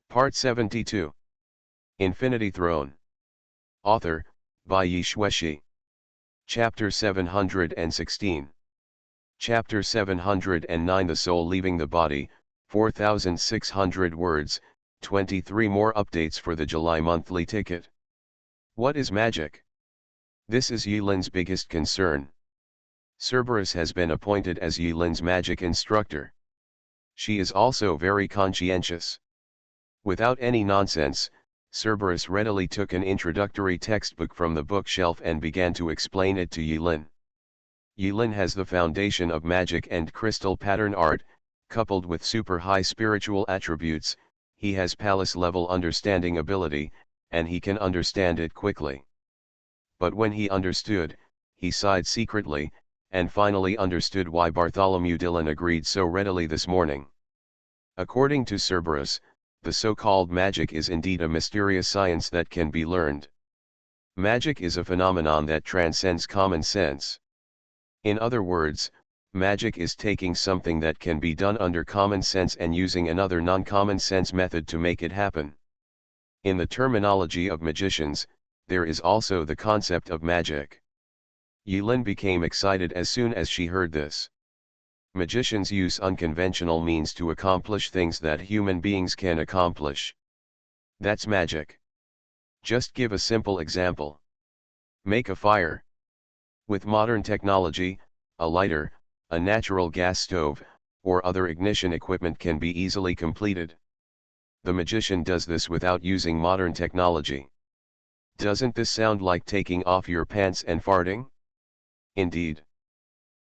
Part 72. Infinity Throne. Author, by Yi Shueshi. Chapter 716. Chapter 709 The Soul Leaving the Body, 4,600 words, 23 more updates for the July monthly ticket. What is magic? This is Yilin's biggest concern. Cerberus has been appointed as Yilin's magic instructor. She is also very conscientious. Without any nonsense, Cerberus readily took an introductory textbook from the bookshelf and began to explain it to Yilin. Yilin has the foundation of magic and crystal pattern art, coupled with super high spiritual attributes. He has palace-level understanding ability, and he can understand it quickly. But when he understood, he sighed secretly, and finally understood why Bartholomew Dillon agreed so readily this morning. According to Cerberus, the so-called magic is indeed a mysterious science that can be learned. Magic is a phenomenon that transcends common sense. In other words, magic is taking something that can be done under common sense and using another non-common sense method to make it happen. In the terminology of magicians, there is also the concept of magic. Yilin became excited as soon as she heard this. Magicians use unconventional means to accomplish things that human beings can accomplish. That's magic. Just give a simple example. Make a fire. With modern technology, a lighter, a natural gas stove, or other ignition equipment can be easily completed. The magician does this without using modern technology. Doesn't this sound like taking off your pants and farting? Indeed.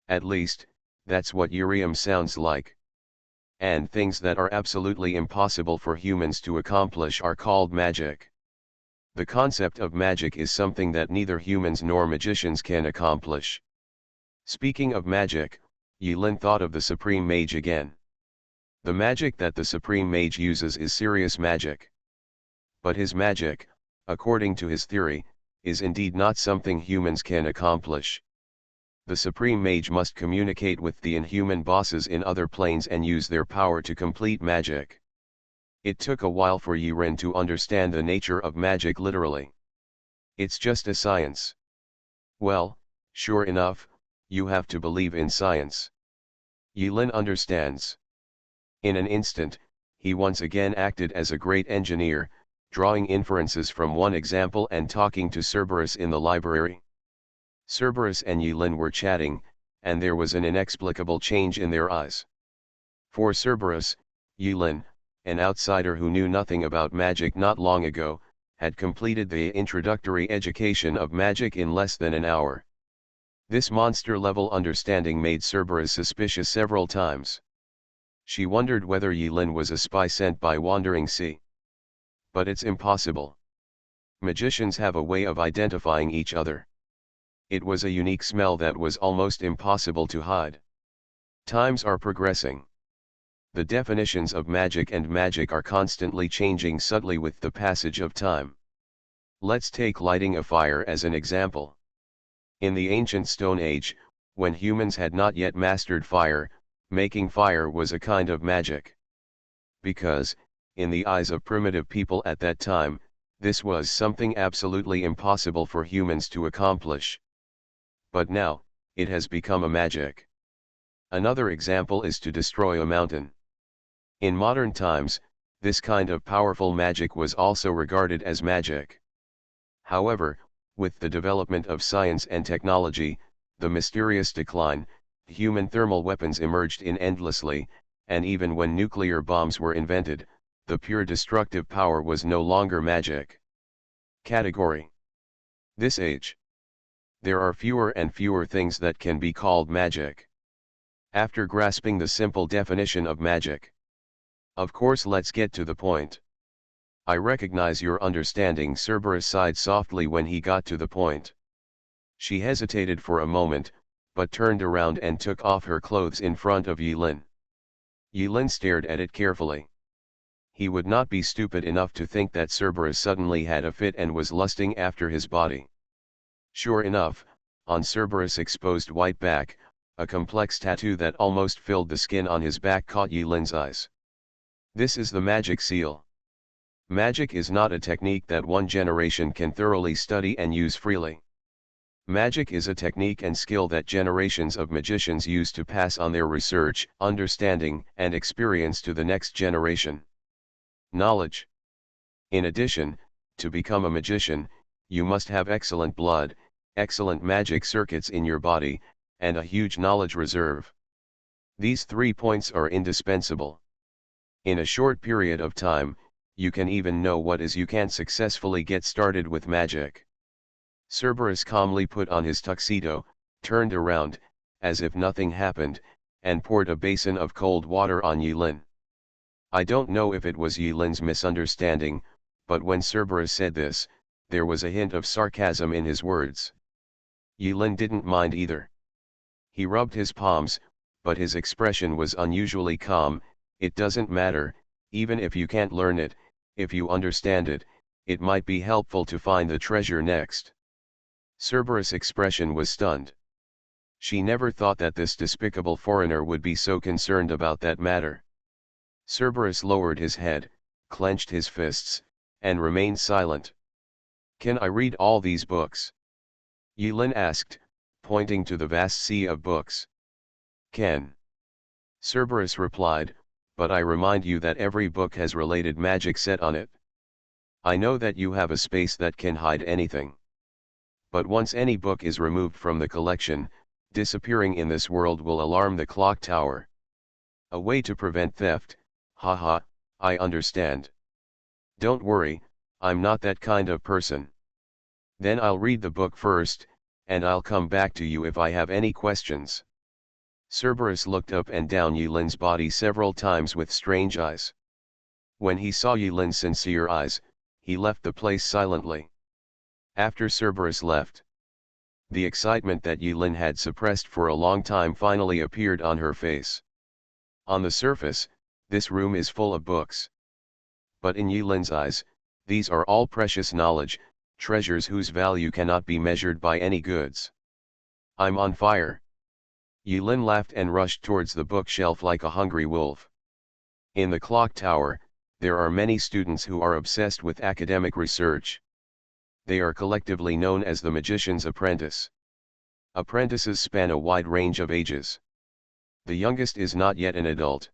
At least, that's what Urium sounds like. And things that are absolutely impossible for humans to accomplish are called magic. The concept of magic is something that neither humans nor magicians can accomplish. Speaking of magic, Yilin thought of the Supreme Mage again. The magic that the Supreme Mage uses is serious magic. But his magic, according to his theory, is indeed not something humans can accomplish. The Supreme Mage must communicate with the inhuman bosses in other planes and use their power to complete magic. It took a while for Yilin to understand the nature of magic literally. It's just a science. Well, sure enough, you have to believe in science. Yilin understands. In an instant, he once again acted as a great engineer, drawing inferences from one example and talking to Cerberus in the library. Cerberus and Yilin were chatting, and there was an inexplicable change in their eyes. For Cerberus, Yilin, an outsider who knew nothing about magic not long ago, had completed the introductory education of magic in less than an hour. This monster-level understanding made Cerberus suspicious several times. She wondered whether Yilin was a spy sent by Wandering Sea. But it's impossible. Magicians have a way of identifying each other. It was a unique smell that was almost impossible to hide. Times are progressing. The definitions of magic and magic are constantly changing subtly with the passage of time. Let's take lighting a fire as an example. In the ancient Stone Age, when humans had not yet mastered fire, making fire was a kind of magic. Because, in the eyes of primitive people at that time, this was something absolutely impossible for humans to accomplish. But now, it has become a magic. Another example is to destroy a mountain. In modern times, this kind of powerful magic was also regarded as magic. However, with the development of science and technology, the mysterious decline, human thermal weapons emerged endlessly, and even when nuclear bombs were invented, the pure destructive power was no longer magic. Category. This age. There are fewer and fewer things that can be called magic. After grasping the simple definition of magic. Of course, let's get to the point. I recognize your understanding. Cerberus sighed softly when he got to the point. She hesitated for a moment, but turned around and took off her clothes in front of Yilin. Yilin stared at it carefully. He would not be stupid enough to think that Cerberus suddenly had a fit and was lusting after his body. Sure enough, on Cerberus' exposed white back, a complex tattoo that almost filled the skin on his back caught Yilin's eyes. This is the magic seal. Magic is not a technique that one generation can thoroughly study and use freely. Magic is a technique and skill that generations of magicians use to pass on their research, understanding, and experience to the next generation. Knowledge. In addition, to become a magician, you must have excellent blood, excellent magic circuits in your body, and a huge knowledge reserve. These 3 points are indispensable. In a short period of time, you can even know what is you can't successfully get started with magic. Cerberus calmly put on his tuxedo, turned around, as if nothing happened, and poured a basin of cold water on Yulin. I don't know if it was Yulin's misunderstanding, but when Cerberus said this, there was a hint of sarcasm in his words. Yulin didn't mind either. He rubbed his palms, but his expression was unusually calm. It doesn't matter, even if you can't learn it, if you understand it, it might be helpful to find the treasure next. Cerberus' expression was stunned. She never thought that this despicable foreigner would be so concerned about that matter. Cerberus lowered his head, clenched his fists, and remained silent. Can I read all these books? Yulin asked, pointing to the vast sea of books. Can. Cerberus replied, but I remind you that every book has related magic set on it. I know that you have a space that can hide anything. But once any book is removed from the collection, disappearing in this world will alarm the clock tower. A way to prevent theft, haha, I understand. Don't worry, I'm not that kind of person. Then I'll read the book first, and I'll come back to you if I have any questions. Cerberus looked up and down Yulin's body several times with strange eyes. When he saw Yulin's sincere eyes, he left the place silently. After Cerberus left, the excitement that Yulin had suppressed for a long time finally appeared on her face. On the surface, this room is full of books. But in Yulin's eyes, these are all precious knowledge, treasures whose value cannot be measured by any goods. I'm on fire. Yulin laughed and rushed towards the bookshelf like a hungry wolf. In the clock tower, there are many students who are obsessed with academic research. They are collectively known as the magician's apprentice. Apprentices span a wide range of ages. The youngest is not yet an adult.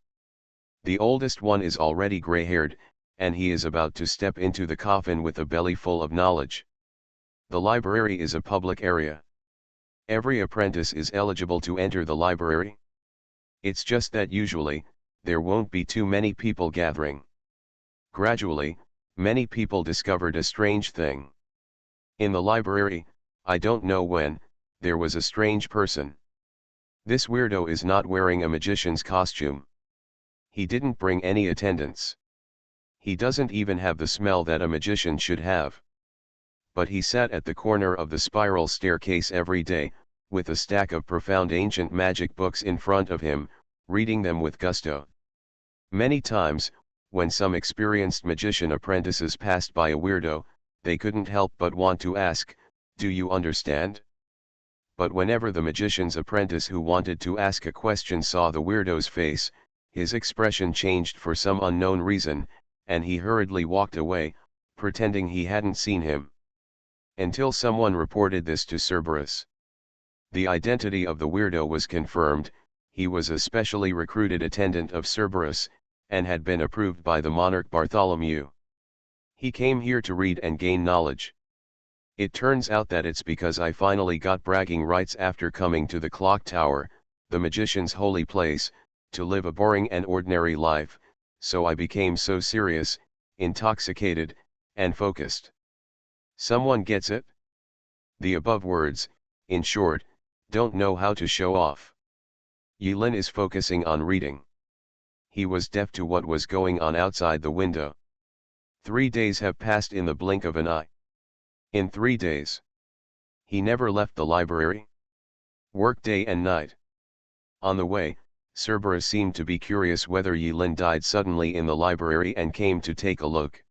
The oldest one is already gray-haired, and he is about to step into the coffin with a belly full of knowledge. The library is a public area. Every apprentice is eligible to enter the library. It's just that usually, there won't be too many people gathering. Gradually, many people discovered a strange thing. In the library, I don't know when, there was a strange person. This weirdo is not wearing a magician's costume. He didn't bring any attendants. He doesn't even have the smell that a magician should have. But he sat at the corner of the spiral staircase every day, with a stack of profound ancient magic books in front of him, reading them with gusto. Many times, when some experienced magician apprentices passed by a weirdo, they couldn't help but want to ask, "Do you understand?" But whenever the magician's apprentice who wanted to ask a question saw the weirdo's face, his expression changed for some unknown reason, and he hurriedly walked away, pretending he hadn't seen him. Until someone reported this to Cerberus. The identity of the weirdo was confirmed. He was a specially recruited attendant of Cerberus, and had been approved by the monarch Bartholomew. He came here to read and gain knowledge. It turns out that it's because I finally got bragging rights after coming to the clock tower, the magician's holy place, to live a boring and ordinary life, so I became so serious, intoxicated, and focused. Someone gets it? The above words, in short, don't know how to show off. Yulin is focusing on reading. He was deaf to what was going on outside the window. 3 days have passed in the blink of an eye. In 3 days. He never left the library. Worked day and night. On the way, Cerberus seemed to be curious whether Yulin died suddenly in the library and came to take a look.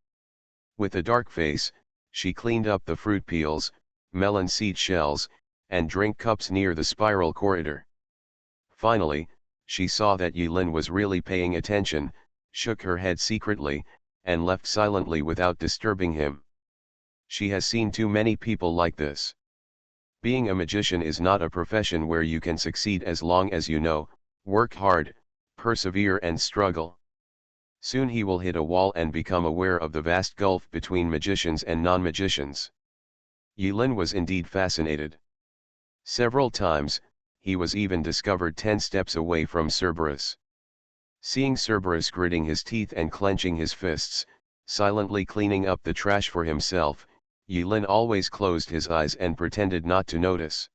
With a dark face, she cleaned up the fruit peels, melon seed shells, and drink cups near the spiral corridor. Finally, she saw that Yulin was really paying attention, shook her head secretly, and left silently without disturbing him. She has seen too many people like this. Being a magician is not a profession where you can succeed as long as you know, work hard, persevere and struggle. Soon he will hit a wall and become aware of the vast gulf between magicians and non-magicians. Yilin was indeed fascinated. Several times, he was even discovered 10 steps away from Cerberus. Seeing Cerberus gritting his teeth and clenching his fists, silently cleaning up the trash for himself, Yilin always closed his eyes and pretended not to notice.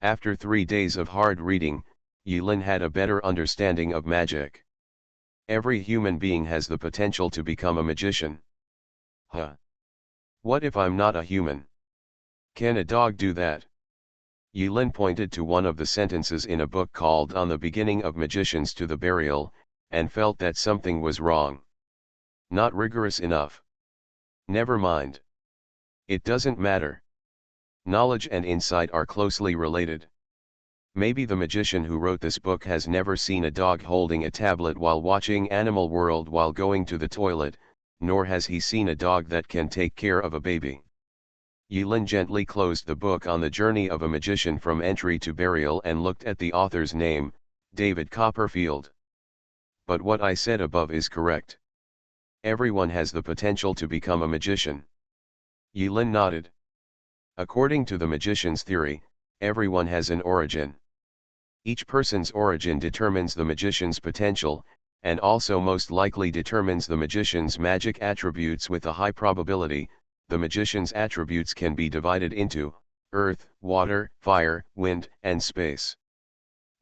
After 3 days of hard reading, Yilin had a better understanding of magic. Every human being has the potential to become a magician. Huh? What if I'm not a human? Can a dog do that? Yilin pointed to one of the sentences in a book called On the Beginning of Magicians to the Burial, and felt that something was wrong. Not rigorous enough. Never mind. It doesn't matter. Knowledge and insight are closely related. Maybe the magician who wrote this book has never seen a dog holding a tablet while watching Animal World while going to the toilet, nor has he seen a dog that can take care of a baby. Yilin gently closed the book on the journey of a magician from entry to burial and looked at the author's name, David Copperfield. But what I said above is correct. Everyone has the potential to become a magician. Yilin nodded. According to the magician's theory, everyone has an origin. Each person's origin determines the magician's potential, and also most likely determines the magician's magic attributes with a high probability. The magician's attributes can be divided into earth, water, fire, wind, and space.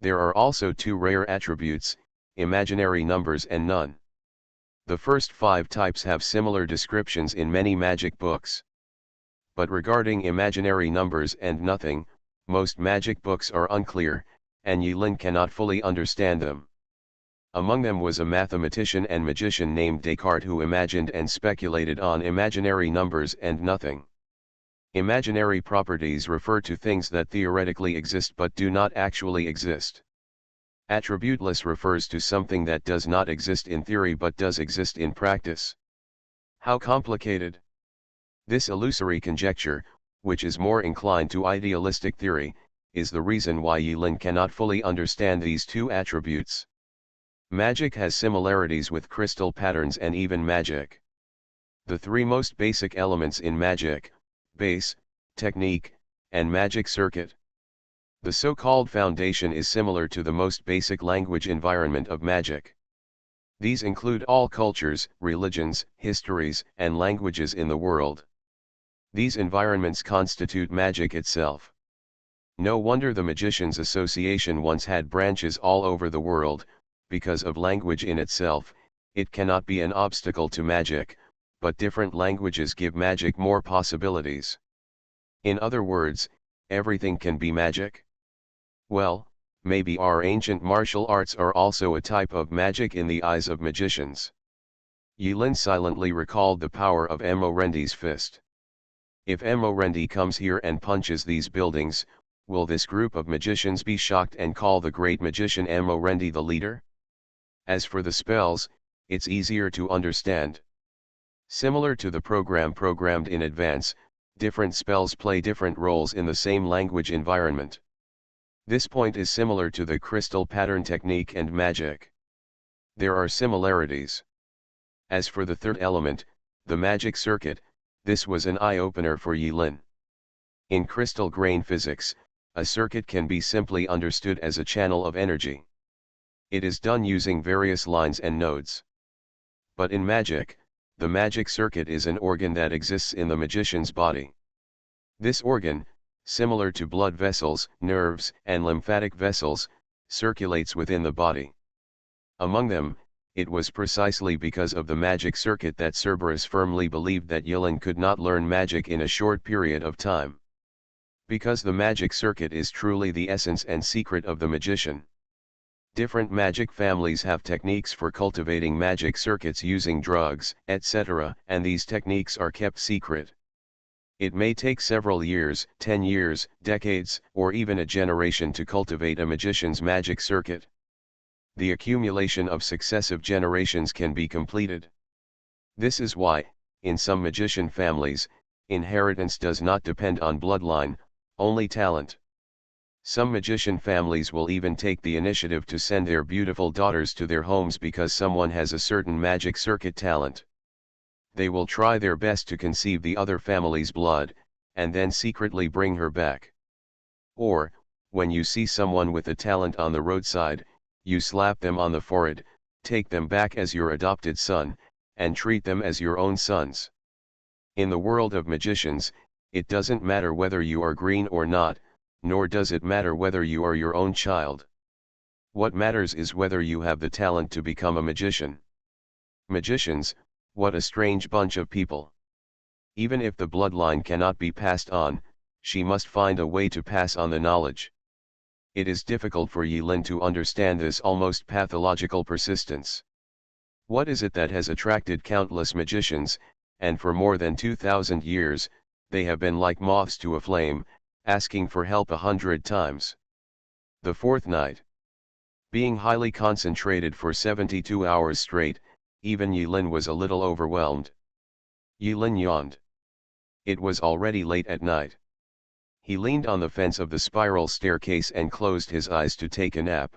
There are also 2 rare attributes, imaginary numbers and none. The first 5 types have similar descriptions in many magic books. But regarding imaginary numbers and nothing, most magic books are unclear, and Yilin cannot fully understand them. Among them was a mathematician and magician named Descartes who imagined and speculated on imaginary numbers and nothing. Imaginary properties refer to things that theoretically exist but do not actually exist. Attributeless refers to something that does not exist in theory but does exist in practice. How complicated! This illusory conjecture, which is more inclined to idealistic theory, is the reason why Yilin cannot fully understand these 2 attributes. Magic has similarities with crystal patterns and even magic. The 3 most basic elements in magic: base, technique, and magic circuit. The so-called foundation is similar to the most basic language environment of magic. These include all cultures, religions, histories, and languages in the world. These environments constitute magic itself. No wonder the Magicians' Association once had branches all over the world. Because of language in itself, it cannot be an obstacle to magic, but different languages give magic more possibilities. In other words, everything can be magic? Well, maybe our ancient martial arts are also a type of magic in the eyes of magicians. Yilin silently recalled the power of Morendi's fist. If Morendi comes here and punches these buildings, will this group of magicians be shocked and call the great magician Morendi the leader? As for the spells, it's easier to understand. Similar to the program programmed in advance, different spells play different roles in the same language environment. This point is similar to the crystal pattern technique and magic. There are similarities. As for the third element, the magic circuit, this was an eye-opener for Yilin. In crystal grain physics, a circuit can be simply understood as a channel of energy. It is done using various lines and nodes. But in magic, the magic circuit is an organ that exists in the magician's body. This organ, similar to blood vessels, nerves, and lymphatic vessels, circulates within the body. Among them, it was precisely because of the magic circuit that Cerberus firmly believed that Yilin could not learn magic in a short period of time. Because the magic circuit is truly the essence and secret of the magician. Different magic families have techniques for cultivating magic circuits using drugs, etc., and these techniques are kept secret. It may take several years, 10 years, decades, or even a generation to cultivate a magician's magic circuit. The accumulation of successive generations can be completed. This is why, in some magician families, inheritance does not depend on bloodline, only talent. Some magician families will even take the initiative to send their beautiful daughters to their homes because someone has a certain magic circuit talent. They will try their best to conceive the other family's blood, and then secretly bring her back. Or, when you see someone with a talent on the roadside, you slap them on the forehead, take them back as your adopted son, and treat them as your own sons. In the world of magicians, it doesn't matter whether you are green or not, nor does it matter whether you are your own child. What matters is whether you have the talent to become a magician. Magicians, what a strange bunch of people. Even if the bloodline cannot be passed on, she must find a way to pass on the knowledge. It is difficult for Yilin to understand this almost pathological persistence. What is it that has attracted countless magicians, and for more than 2,000 years, they have been like moths to a flame, asking for help 100 times. The fourth night. Being highly concentrated for 72 hours straight, even Yilin was a little overwhelmed. Yilin yawned. It was already late at night. He leaned on the fence of the spiral staircase and closed his eyes to take a nap.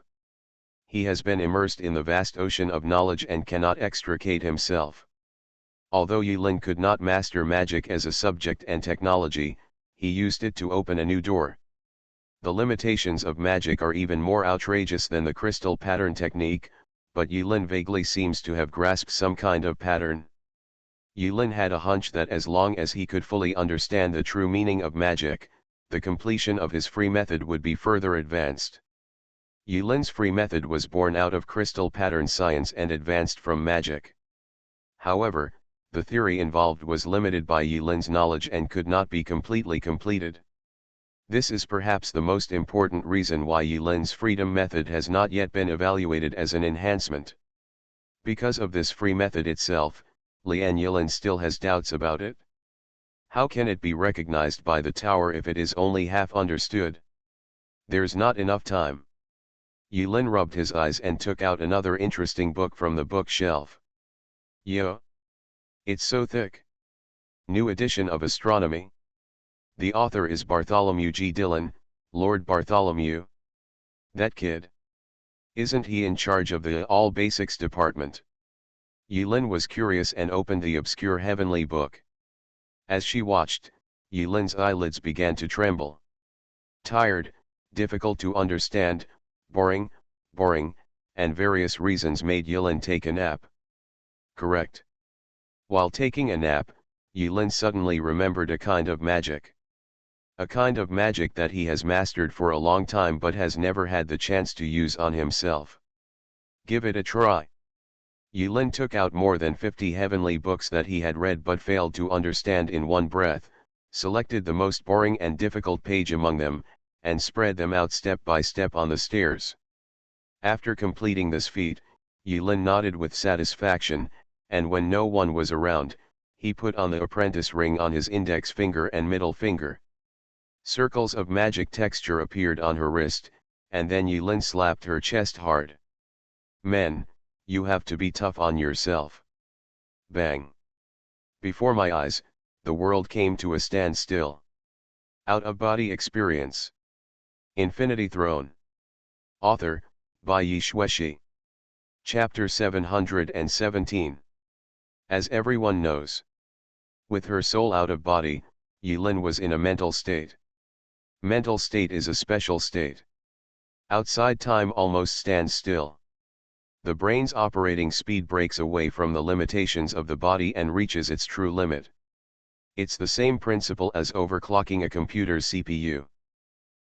He has been immersed in the vast ocean of knowledge and cannot extricate himself. Although Yilin could not master magic as a subject and technology, he used it to open a new door. The limitations of magic are even more outrageous than the crystal pattern technique, but Yilin vaguely seems to have grasped some kind of pattern. Yilin had a hunch that as long as he could fully understand the true meaning of magic, the completion of his free method would be further advanced. Yilin's free method was born out of crystal pattern science and advanced from magic. However, the theory involved was limited by Yilin's knowledge and could not be completely completed. This is perhaps the most important reason why Yilin's freedom method has not yet been evaluated as an enhancement. Because of this free method itself, Lian Yilin still has doubts about it. How can it be recognized by the tower if it is only half understood? There's not enough time. Yilin rubbed his eyes and took out another interesting book from the bookshelf. Yo! It's so thick. New edition of astronomy. The author is Bartholomew G. Dillon, Lord Bartholomew. That kid. Isn't he in charge of the All Basics department? Yilin was curious and opened the obscure heavenly book. As she watched, Yilin's eyelids began to tremble. Tired, difficult to understand, boring, and various reasons made Yilin take a nap. Correct. While taking a nap, Yilin suddenly remembered a kind of magic. A kind of magic that he has mastered for a long time but has never had the chance to use on himself. Give it a try. Yilin took out more than 50 heavenly books that he had read but failed to understand in one breath, selected the most boring and difficult page among them, and spread them out step by step on the stairs. After completing this feat, Yilin nodded with satisfaction, and when no one was around, he put on the apprentice ring on his index finger and middle finger. Circles of magic texture appeared on her wrist, and then Yilin slapped her chest hard. Men, you have to be tough on yourself. Bang! Before my eyes, the world came to a standstill. Out-of-body experience. Infinity Throne. Author, by Yi Shueshi. Chapter 717. As everyone knows. With her soul out of body, Yilin was in a mental state. Mental state is a special state. Outside time almost stands still. The brain's operating speed breaks away from the limitations of the body and reaches its true limit. It's the same principle as overclocking a computer's CPU.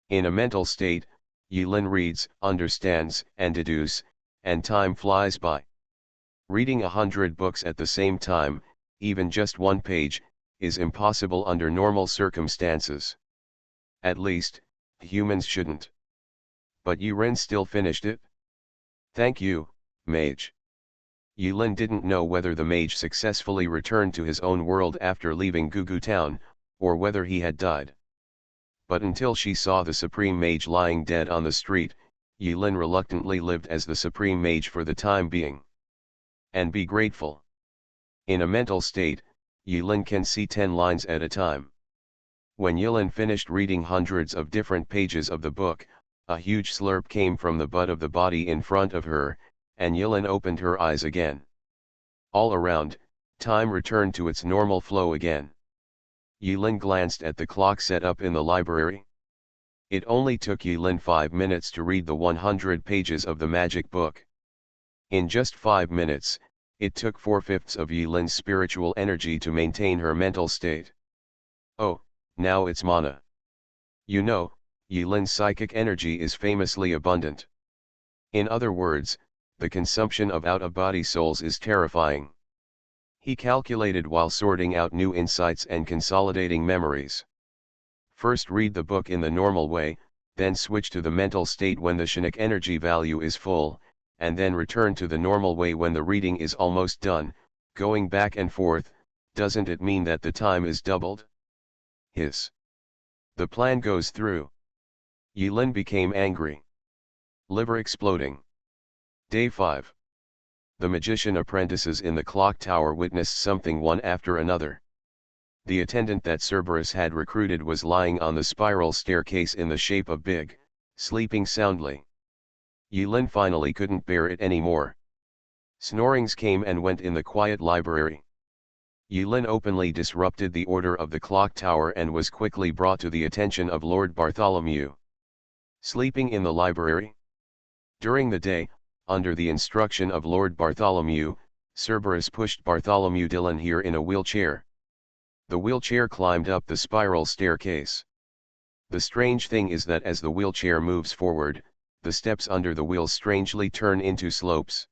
In a mental state, Yilin reads, understands, and deduces, and time flies by. Reading 100 books at the same time, even just one page, is impossible under normal circumstances. At least, humans shouldn't. But Yilin still finished it. Thank you, mage. Yilin didn't know whether the mage successfully returned to his own world after leaving Gugu Town, or whether he had died. But until she saw the Supreme Mage lying dead on the street, Yilin reluctantly lived as the Supreme Mage for the time being. And be grateful. In a mental state, Yulin can see 10 lines at a time. When Yulin finished reading hundreds of different pages of the book, a huge slurp came from the butt of the body in front of her, and Yulin opened her eyes again. All around, time returned to its normal flow again. Yulin glanced at the clock set up in the library. It only took Yulin 5 minutes to read the 100 pages of the magic book. In just 5 minutes, it took 4/5 of Yulin's spiritual energy to maintain her mental state. Oh, now it's mana. You know, Yulin's psychic energy is famously abundant. In other words, the consumption of out-of-body souls is terrifying. He calculated while sorting out new insights and consolidating memories. First read the book in the normal way, then switch to the mental state when the Shunak energy value is full, and then return to the normal way when the reading is almost done. Going back and forth, doesn't it mean that the time is doubled? Hiss. The plan goes through. Yulin became angry. Liver exploding. Day 5. The magician apprentices in the clock tower witnessed something one after another. The attendant that Cerberus had recruited was lying on the spiral staircase in the shape of Big, sleeping soundly. Yulin finally couldn't bear it anymore. Snorings came and went in the quiet library. Yulin openly disrupted the order of the clock tower and was quickly brought to the attention of Lord Bartholomew. Sleeping in the library? During the day, under the instruction of Lord Bartholomew, Cerberus pushed Bartholomew Dillon here in a wheelchair. The wheelchair climbed up the spiral staircase. The strange thing is that as the wheelchair moves forward, the steps under the wheels strangely turn into slopes.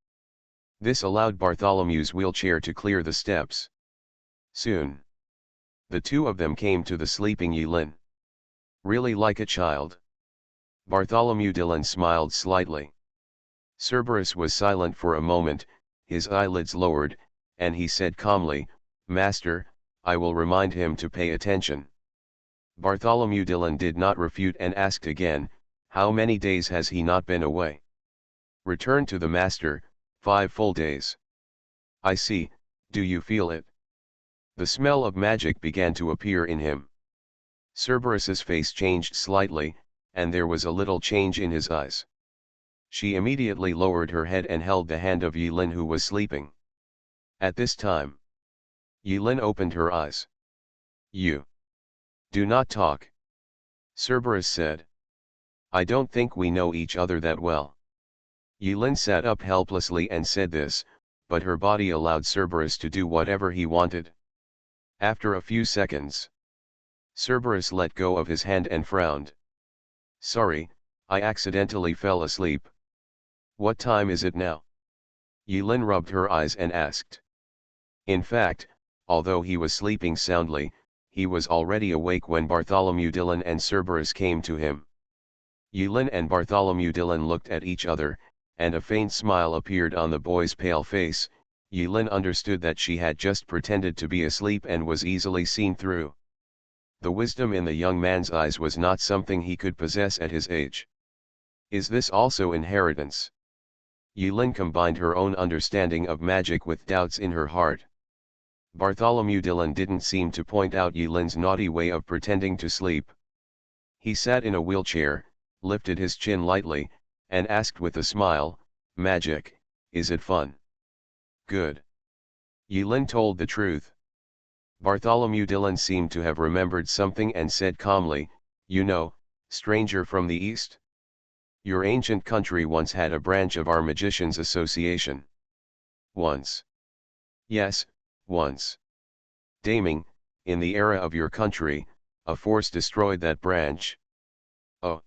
This allowed Bartholomew's wheelchair to clear the steps. Soon, the two of them came to the sleeping Yulin. Really like a child? Bartholomew Dillon smiled slightly. Cerberus was silent for a moment, his eyelids lowered, and he said calmly, "Master, I will remind him to pay attention." Bartholomew Dillon did not refute and asked again, "How many days has he not been away?" "Returned to the master, 5 full days." "I see, do you feel it?" The smell of magic began to appear in him. Cerberus's face changed slightly, and there was a little change in his eyes. She immediately lowered her head and held the hand of Yulin, who was sleeping. At this time, Yulin opened her eyes. "You do not talk," Cerberus said. "I don't think we know each other that well." Yulin sat up helplessly and said this, but her body allowed Cerberus to do whatever he wanted. After a few seconds, Cerberus let go of his hand and frowned. "Sorry, I accidentally fell asleep." "What time is it now?" Yulin rubbed her eyes and asked. In fact, although he was sleeping soundly, he was already awake when Bartholomew Dillon and Cerberus came to him. Yulin and Bartholomew Dillon looked at each other, and a faint smile appeared on the boy's pale face. Yulin understood that she had just pretended to be asleep and was easily seen through. The wisdom in the young man's eyes was not something he could possess at his age. Is this also inheritance? Yulin combined her own understanding of magic with doubts in her heart. Bartholomew Dillon didn't seem to point out Yulin's naughty way of pretending to sleep. He sat in a wheelchair, lifted his chin lightly, and asked with a smile, "Magic, is it fun?" "Good." Yulin told the truth. Bartholomew Dillon seemed to have remembered something and said calmly, "You know, stranger from the East? Your ancient country once had a branch of our Magicians' Association." "Once?" "Yes, once. Daming, in the era of your country, a force destroyed that branch." "Oh."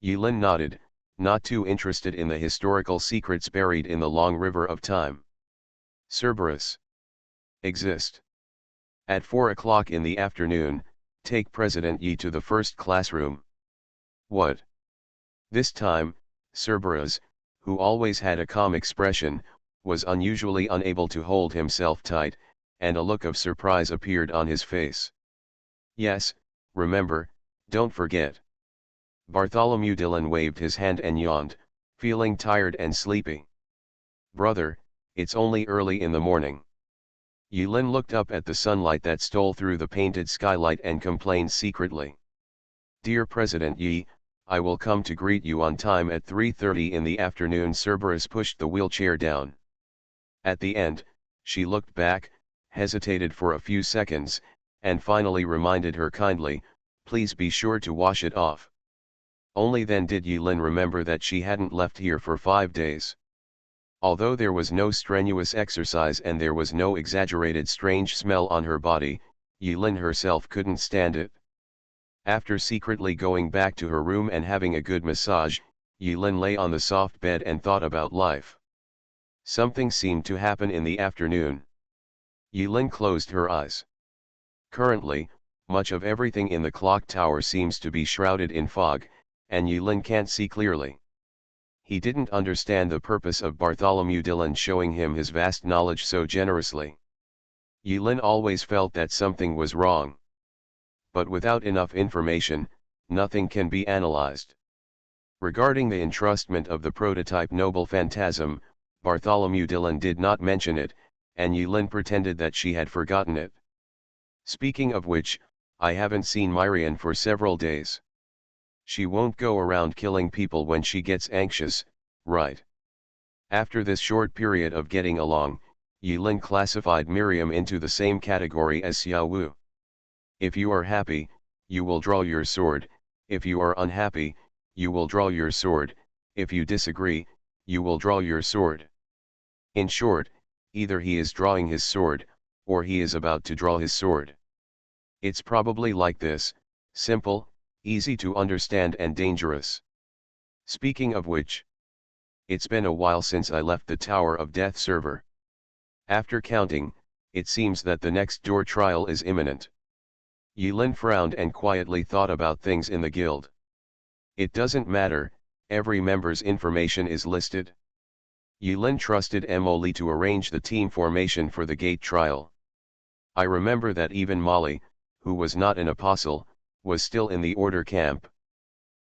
Yulin nodded, not too interested in the historical secrets buried in the long river of time. Cerberus. Exist. At 4 o'clock in the afternoon, take President Yi to the first classroom. What? This time, Cerberus, who always had a calm expression, was unusually unable to hold himself tight, and a look of surprise appeared on his face. "Yes, remember, don't forget." Bartholomew Dillon waved his hand and yawned, feeling tired and sleepy. "Brother, it's only early in the morning." Yulin looked up at the sunlight that stole through the painted skylight and complained secretly. "Dear President Yi, I will come to greet you on time at 3:30 in the afternoon." Cerberus pushed the wheelchair down. At the end, she looked back, hesitated for a few seconds, and finally reminded her kindly, "Please be sure to wash it off." Only then did Yulin remember that she hadn't left here for 5 days. Although there was no strenuous exercise and there was no exaggerated strange smell on her body, Yulin herself couldn't stand it. After secretly going back to her room and having a good massage, Yulin lay on the soft bed and thought about life. Something seemed to happen in the afternoon. Yulin closed her eyes. Currently, much of everything in the clock tower seems to be shrouded in fog, and Yulin can't see clearly. He didn't understand the purpose of Bartholomew Dillon showing him his vast knowledge so generously. Yulin always felt that something was wrong. But without enough information, nothing can be analyzed. Regarding the entrustment of the prototype Noble Phantasm, Bartholomew Dillon did not mention it, and Yulin pretended that she had forgotten it. "Speaking of which, I haven't seen Myrian for several days. She won't go around killing people when she gets anxious, right?" After this short period of getting along, Yulin classified Miriam into the same category as Xiao Wu. If you are happy, you will draw your sword; if you are unhappy, you will draw your sword; if you disagree, you will draw your sword. In short, either he is drawing his sword, or he is about to draw his sword. It's probably like this: simple, easy to understand and dangerous. Speaking of which, it's been a while since I left the Tower of Death server. After counting, it seems that the next door trial is imminent. Yulin frowned and quietly thought about things in the guild. It doesn't matter, every member's information is listed. Yulin trusted Emily to arrange the team formation for the gate trial. I remember that even Molly, who was not an apostle, was still in the order camp.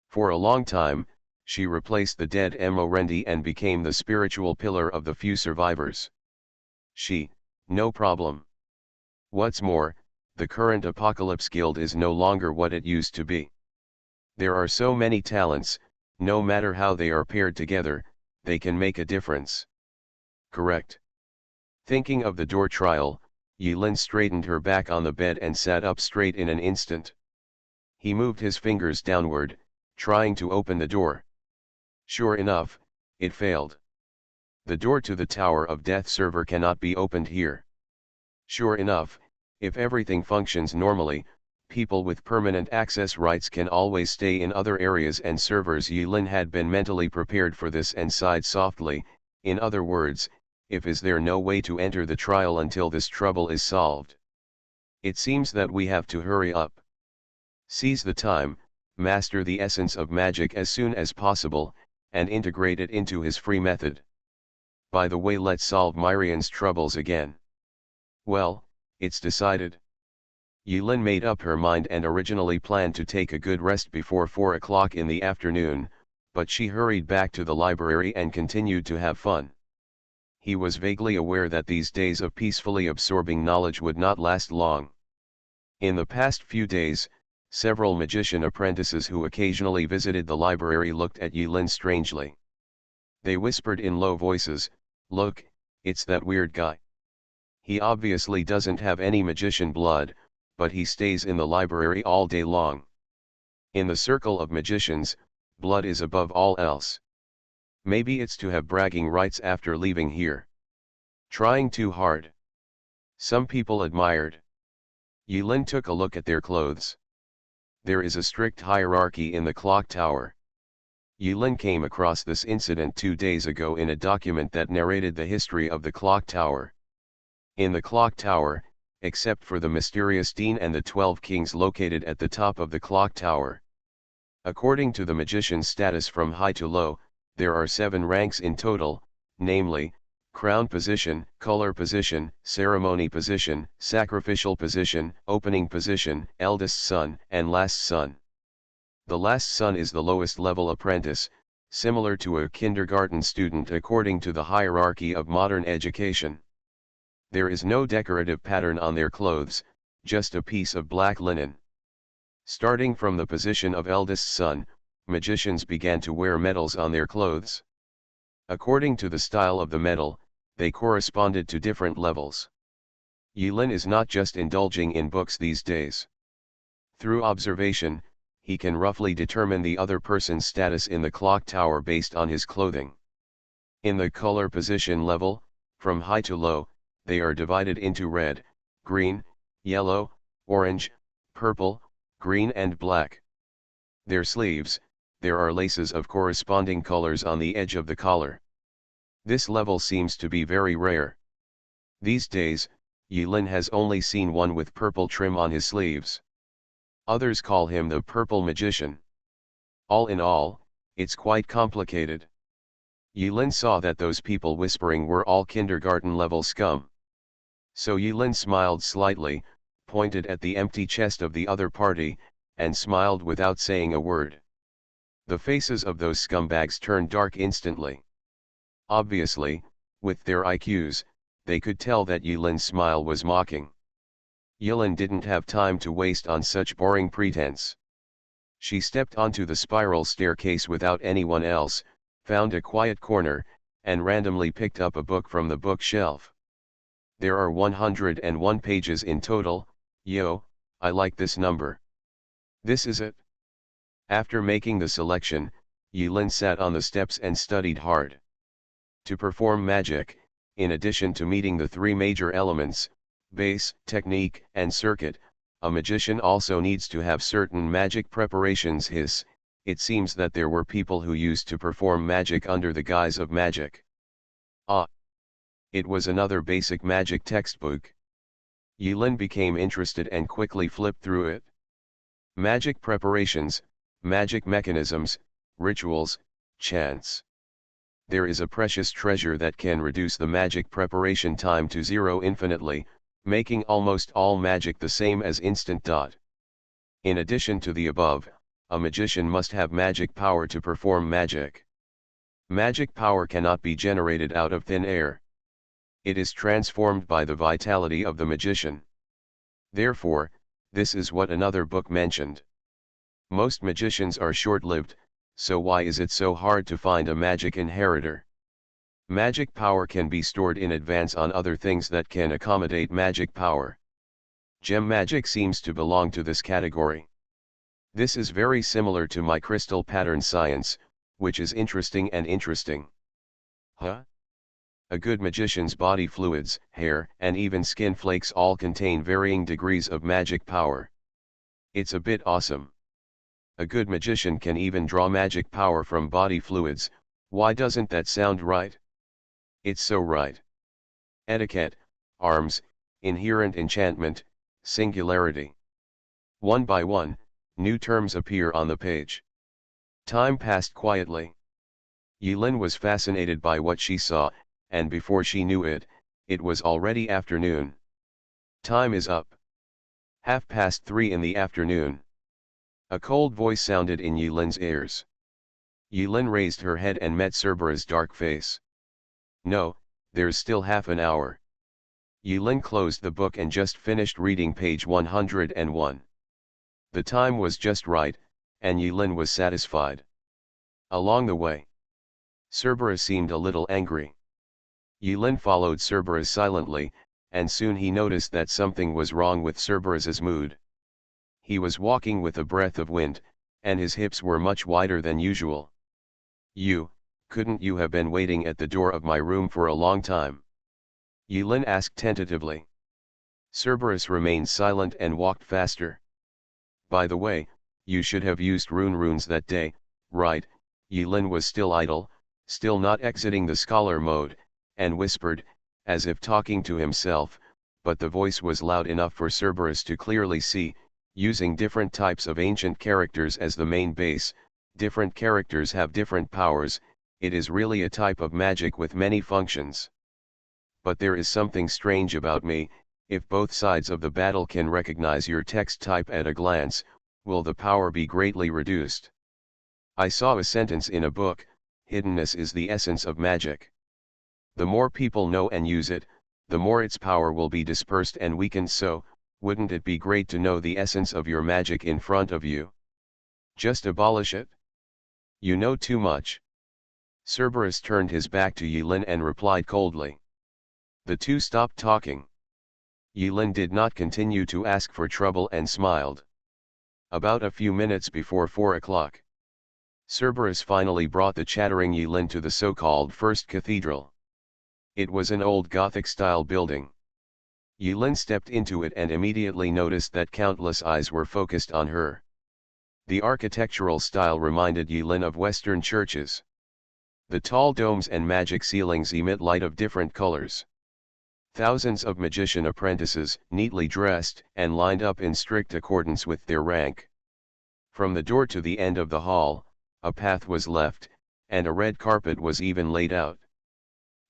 For a long time, she replaced the dead Morendi and became the spiritual pillar of the few survivors. No problem. What's more, the current Apocalypse Guild is no longer what it used to be. There are so many talents, no matter how they are paired together, they can make a difference. Correct. Thinking of the door trial, Yulin straightened her back on the bed and sat up straight in an instant. He moved his fingers downward, trying to open the door. Sure enough, it failed. The door to the Tower of Death server cannot be opened here. Sure enough, if everything functions normally, people with permanent access rights can always stay in other areas and servers. Yulin had been mentally prepared for this and sighed softly. In other words, is there no way to enter the trial until this trouble is solved? It seems that we have to hurry up. Seize the time, master the essence of magic as soon as possible, and integrate it into his free method. By the way, let's solve Myrian's troubles again. Well, it's decided. Yulin made up her mind and originally planned to take a good rest before 4 o'clock in the afternoon, but she hurried back to the library and continued to have fun. He was vaguely aware that these days of peacefully absorbing knowledge would not last long. In the past few days, several magician apprentices who occasionally visited the library looked at Yulin strangely. They whispered in low voices, "Look, it's that weird guy. He obviously doesn't have any magician blood, but he stays in the library all day long. In the circle of magicians, blood is above all else. Maybe it's to have bragging rights after leaving here. Trying too hard." Some people admired. Yulin took a look at their clothes. There is a strict hierarchy in the clock tower. Yulin came across this incident 2 days ago in a document that narrated the history of the clock tower. In the clock tower, except for the mysterious dean and the 12 kings located at the top of the clock tower. According to the magician's status from high to low, there are 7 ranks in total, namely, crown position, color position, ceremony position, sacrificial position, opening position, eldest son, and last son. The last son is the lowest level apprentice, similar to a kindergarten student according to the hierarchy of modern education. There is no decorative pattern on their clothes, just a piece of black linen. Starting from the position of eldest son, magicians began to wear medals on their clothes. According to the style of the medal, they corresponded to different levels. Yulin is not just indulging in books these days. Through observation, he can roughly determine the other person's status in the clock tower based on his clothing. In the color position level, from high to low, they are divided into red, green, yellow, orange, purple, green and black. Their sleeves, there are laces of corresponding colors on the edge of the collar. This level seems to be very rare. These days, Yulin has only seen one with purple trim on his sleeves. Others call him the Purple Magician. All in all, it's quite complicated. Yulin saw that those people whispering were all kindergarten-level scum. So Yulin smiled slightly, pointed at the empty chest of the other party, and smiled without saying a word. The faces of those scumbags turned dark instantly. Obviously, with their IQs, they could tell that Yulin's smile was mocking. Yulin didn't have time to waste on such boring pretense. She stepped onto the spiral staircase without anyone else, found a quiet corner, and randomly picked up a book from the bookshelf. There are 101 pages in total. Yo, I like this number. This is it. After making the selection, Yulin sat on the steps and studied hard. To perform magic, in addition to meeting the three major elements, base, technique, and circuit, a magician also needs to have certain magic preparations. It seems that there were people who used to perform magic under the guise of magic. It was another basic magic textbook. Yulin became interested and quickly flipped through it. Magic preparations, magic mechanisms, rituals, chants. There is a precious treasure that can reduce the magic preparation time to zero infinitely, making almost all magic the same as instant dot. In addition to the above, a magician must have magic power to perform magic. Magic power cannot be generated out of thin air. It is transformed by the vitality of the magician. Therefore, this is what another book mentioned. Most magicians are short-lived, so why is it so hard to find a magic inheritor? Magic power can be stored in advance on other things that can accommodate magic power. Gem magic seems to belong to this category. This is very similar to my crystal pattern science, which is interesting. Huh? A good magician's body fluids, hair, and even skin flakes all contain varying degrees of magic power. It's a bit awesome. A good magician can even draw magic power from body fluids. Why doesn't that sound right? It's so right. Etiquette, arms, inherent enchantment, singularity. One by one, new terms appear on the page. Time passed quietly. Yulin was fascinated by what she saw, and before she knew it, it was already afternoon. Time is up. 3:30 in the afternoon. A cold voice sounded in Yulin's ears. Yulin raised her head and met Cerbera's dark face. No, there's still half an hour. Yulin closed the book and just finished reading page 101. The time was just right, and Yulin was satisfied. Along the way, Cerbera seemed a little angry. Yulin followed Cerbera silently, and soon he noticed that something was wrong with Cerbera's mood. He was walking with a breath of wind, and his hips were much wider than usual. Couldn't you have been waiting at the door of my room for a long time? Yulin asked tentatively. Cerberus remained silent and walked faster. By the way, you should have used runes that day, right? Yulin was still idle, still not exiting the scholar mode, and whispered, as if talking to himself, but the voice was loud enough for Cerberus to clearly see. Using different types of ancient characters as the main base, different characters have different powers. It is really a type of magic with many functions. But there is something strange about me. If both sides of the battle can recognize your text type at a glance, will the power be greatly reduced? I saw a sentence in a book, hiddenness is the essence of magic. The more people know and use it, the more its power will be dispersed and weakened. So, wouldn't it be great to know the essence of your magic in front of you? Just abolish it? You know too much. Cerberus turned his back to Yulin and replied coldly. The two stopped talking. Yulin did not continue to ask for trouble and smiled. About a few minutes before 4 o'clock, Cerberus finally brought the chattering Yulin to the so-called First Cathedral. It was an old Gothic-style building. Yulin stepped into it and immediately noticed that countless eyes were focused on her. The architectural style reminded Yulin of Western churches. The tall domes and magic ceilings emit light of different colors. Thousands of magician apprentices, neatly dressed and lined up in strict accordance with their rank. From the door to the end of the hall, a path was left, and a red carpet was even laid out.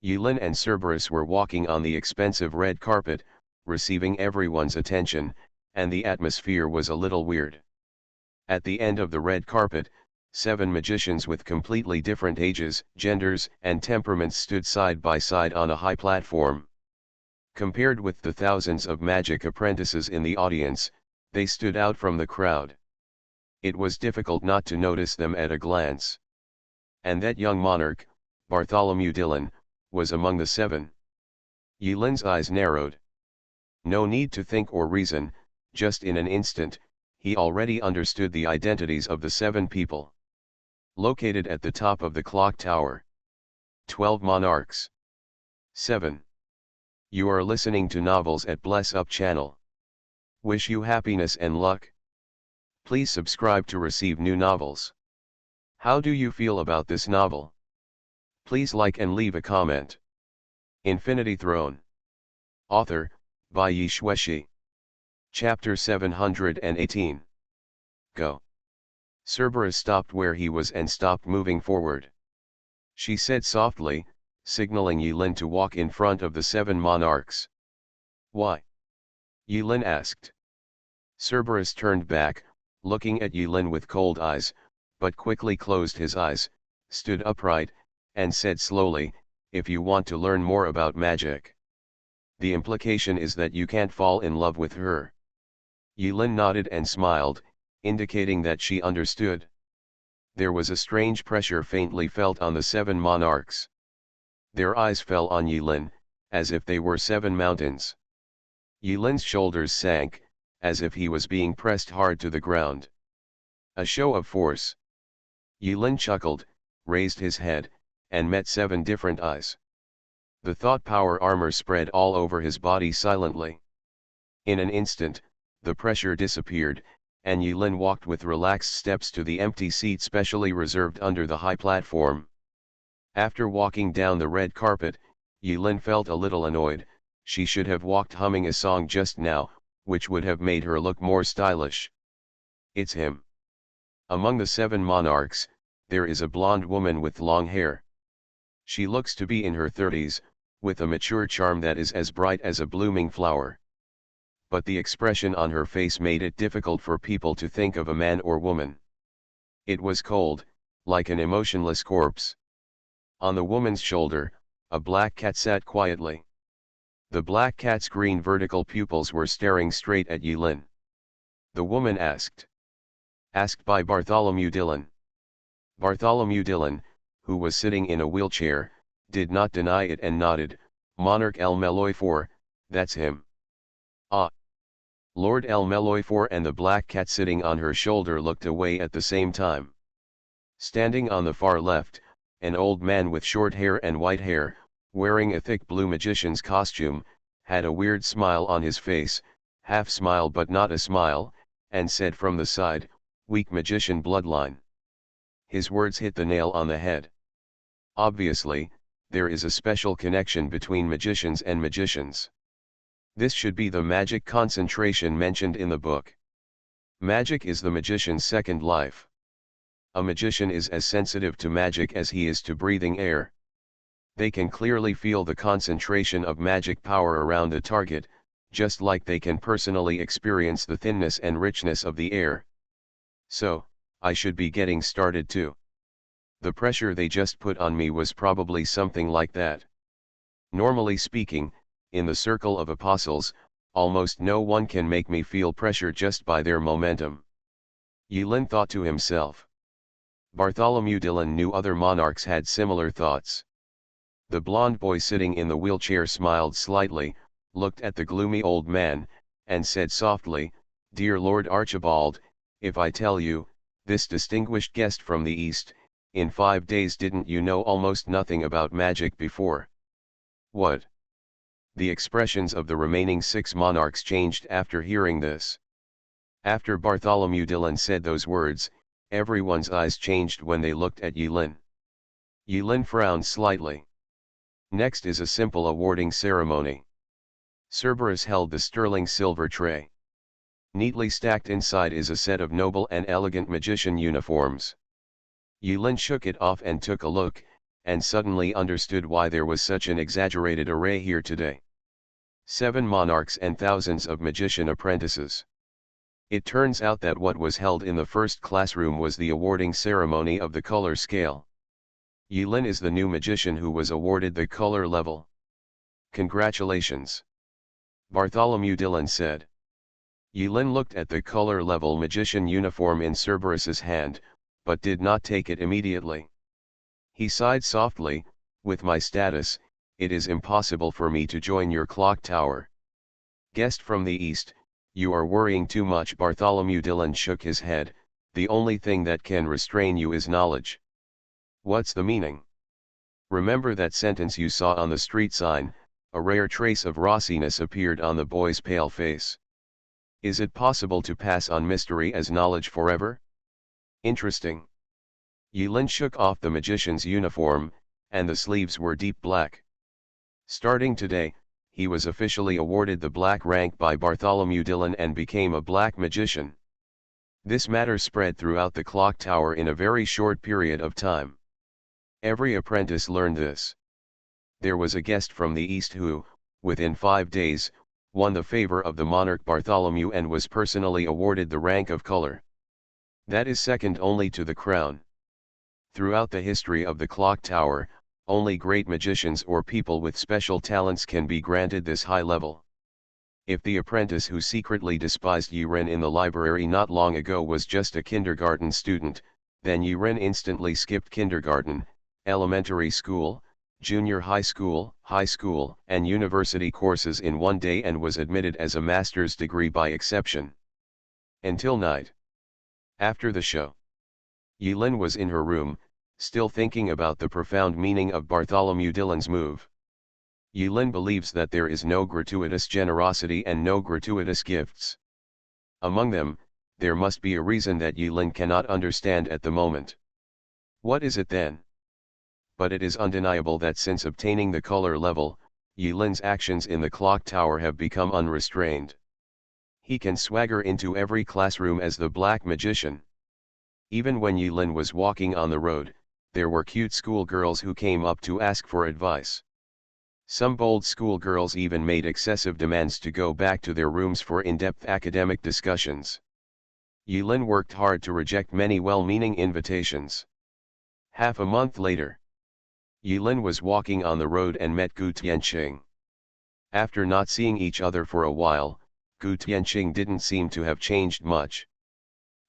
Yulin and Cerberus were walking on the expensive red carpet, receiving everyone's attention, and the atmosphere was a little weird. At the end of the red carpet, 7 magicians with completely different ages, genders, and temperaments stood side by side on a high platform. Compared with the thousands of magic apprentices in the audience, they stood out from the crowd. It was difficult not to notice them at a glance. And that young monarch, Bartholomew Dillon, was among the 7. Yulin's eyes narrowed. No need to think or reason, just in an instant, he already understood the identities of the 7 people. Located at the top of the clock tower. 12 monarchs. 7. You are listening to Novels at Bless Up channel. Wish you happiness and luck. Please subscribe to receive new novels. How do you feel about this novel? Please like and leave a comment. Infinity Throne. Author, by Yi Xueshi. Chapter 718. Go. Cerberus stopped where he was and stopped moving forward. She said softly, signaling Yulin to walk in front of the 7 monarchs. Why? Yulin asked. Cerberus turned back, looking at Yulin with cold eyes, but quickly closed his eyes, stood upright, and said slowly, if you want to learn more about magic. The implication is that you can't fall in love with her. Yulin nodded and smiled, indicating that she understood. There was a strange pressure faintly felt on the 7 monarchs. Their eyes fell on Yulin, as if they were 7 mountains. Yulin's shoulders sank, as if he was being pressed hard to the ground. A show of force. Yulin chuckled, raised his head, and met 7 different eyes. The thought power armor spread all over his body silently. In an instant, the pressure disappeared, and Yulin walked with relaxed steps to the empty seat specially reserved under the high platform. After walking down the red carpet, Yulin felt a little annoyed. She should have walked humming a song just now, which would have made her look more stylish. It's him. Among the 7 monarchs, there is a blonde woman with long hair. She looks to be in her 30s, with a mature charm that is as bright as a blooming flower. But the expression on her face made it difficult for people to think of a man or woman. It was cold, like an emotionless corpse. On the woman's shoulder, a black cat sat quietly. The black cat's green vertical pupils were staring straight at Yulin. The woman asked. Asked by Bartholomew Dillon. Bartholomew Dillon, who was sitting in a wheelchair, did not deny it and nodded. Monarch El Meloifor, that's him. Ah. Lord El Meloifor and the black cat sitting on her shoulder looked away at the same time. Standing on the far left, an old man with short hair and white hair, wearing a thick blue magician's costume, had a weird smile on his face, half smile but not a smile, and said from the side, weak magician bloodline. His words hit the nail on the head. Obviously, there is a special connection between magicians and magicians. This should be the magic concentration mentioned in the book. Magic is the magician's second life. A magician is as sensitive to magic as he is to breathing air. They can clearly feel the concentration of magic power around the target, just like they can personally experience the thinness and richness of the air. So, I should be getting started too. The pressure they just put on me was probably something like that. Normally speaking, in the circle of apostles, almost no one can make me feel pressure just by their momentum. Yulin thought to himself. Bartholomew Dillon knew other monarchs had similar thoughts. The blond boy sitting in the wheelchair smiled slightly, looked at the gloomy old man, and said softly, "Dear Lord Archibald, if I tell you, this distinguished guest from the East, in 5 days didn't you know almost nothing about magic before?" What? The expressions of the remaining 6 monarchs changed after hearing this. After Bartholomew Dillon said those words, everyone's eyes changed when they looked at Yulin. Yulin frowned slightly. Next is a simple awarding ceremony. Cerberus held the sterling silver tray. Neatly stacked inside is a set of noble and elegant magician uniforms. Yulin shook it off and took a look, and suddenly understood why there was such an exaggerated array here today. 7 monarchs and thousands of magician apprentices. It turns out that what was held in the first classroom was the awarding ceremony of the color scale. Yulin is the new magician who was awarded the color level. Congratulations, Bartholomew Dillon said. Yulin looked at the color level magician uniform in Cerberus's hand, but did not take it immediately. He sighed softly, "With my status, it is impossible for me to join your clock tower." Guest from the East, you are worrying too much. Bartholomew Dillon shook his head. The only thing that can restrain you is knowledge. What's the meaning? Remember that sentence you saw on the street sign? A rare trace of rossiness appeared on the boy's pale face. Is it possible to pass on mystery as knowledge forever? Interesting. Yulin shook off the magician's uniform, and the sleeves were deep black. Starting today, he was officially awarded the black rank by Bartholomew Dillon and became a black magician. This matter spread throughout the clock tower in a very short period of time. Every apprentice learned this. There was a guest from the East who, within 5 days, won the favor of the monarch Bartholomew and was personally awarded the rank of color. That is second only to the crown. Throughout the history of the clock tower, only great magicians or people with special talents can be granted this high level. If the apprentice who secretly despised Yulin in the library not long ago was just a kindergarten student, then Yulin instantly skipped kindergarten, elementary school, junior high school, and university courses in 1 day and was admitted as a master's degree by exception. Until night. After the show, Yulin was in her room, still thinking about the profound meaning of Bartholomew Dillon's move. Yulin believes that there is no gratuitous generosity and no gratuitous gifts. Among them, there must be a reason that Yulin cannot understand at the moment. What is it then? But it is undeniable that since obtaining the color level, Yulin's actions in the clock tower have become unrestrained. He can swagger into every classroom as the black magician. Even when Yulin was walking on the road, there were cute schoolgirls who came up to ask for advice. Some bold schoolgirls even made excessive demands to go back to their rooms for in-depth academic discussions. Yulin worked hard to reject many well-meaning invitations. Half a month later, Yulin was walking on the road and met Gu Tianqing. After not seeing each other for a while, Gu Tianqing didn't seem to have changed much.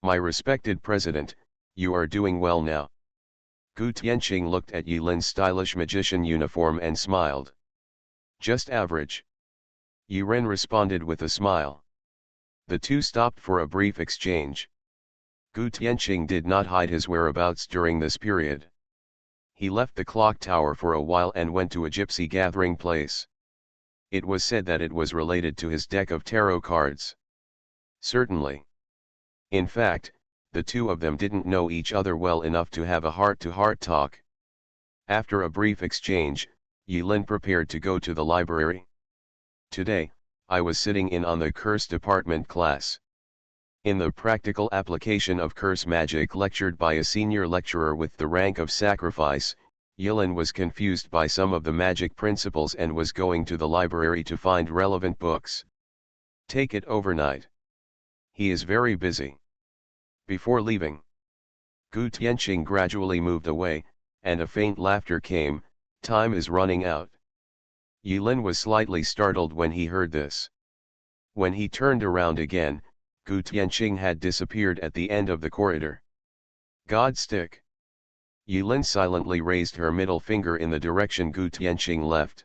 "My respected president, you are doing well now." Gu Tianqing looked at Yulin's stylish magician uniform and smiled. "Just average." Yulin responded with a smile. The two stopped for a brief exchange. Gu Tianqing did not hide his whereabouts during this period. He left the clock tower for a while and went to a gypsy gathering place. It was said that it was related to his deck of tarot cards. Certainly. In fact, the two of them didn't know each other well enough to have a heart-to-heart talk. After a brief exchange, Yulin prepared to go to the library. "Today, I was sitting in on the curse department class. In the practical application of curse magic lectured by a senior lecturer with the rank of sacrifice, Yulin was confused by some of the magic principles and was going to the library to find relevant books. Take it overnight. He is very busy." Before leaving, Gu Tianqing gradually moved away, and a faint laughter came. "Time is running out." Yulin was slightly startled when he heard this. When he turned around again, Gu Tianqing had disappeared at the end of the corridor. God stick! Yulin silently raised her middle finger in the direction Gu Tianqing left.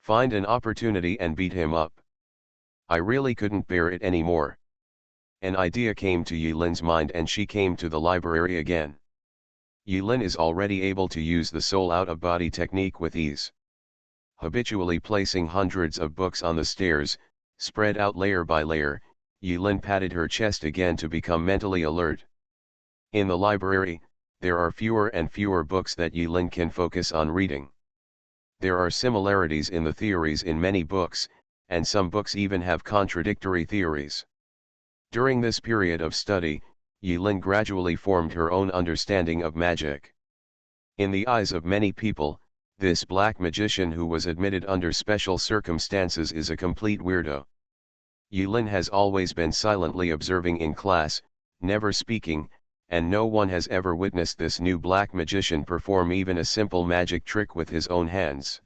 Find an opportunity and beat him up. I really couldn't bear it anymore. An idea came to Yulin's mind and she came to the library again. Yulin is already able to use the soul out-of-body technique with ease. Habitually placing hundreds of books on the stairs, spread out layer by layer, Yulin patted her chest again to become mentally alert. In the library, there are fewer and fewer books that Yulin can focus on reading. There are similarities in the theories in many books, and some books even have contradictory theories. During this period of study, Yulin gradually formed her own understanding of magic. In the eyes of many people, this black magician who was admitted under special circumstances is a complete weirdo. Yulin has always been silently observing in class, never speaking, and no one has ever witnessed this new black magician perform even a simple magic trick with his own hands.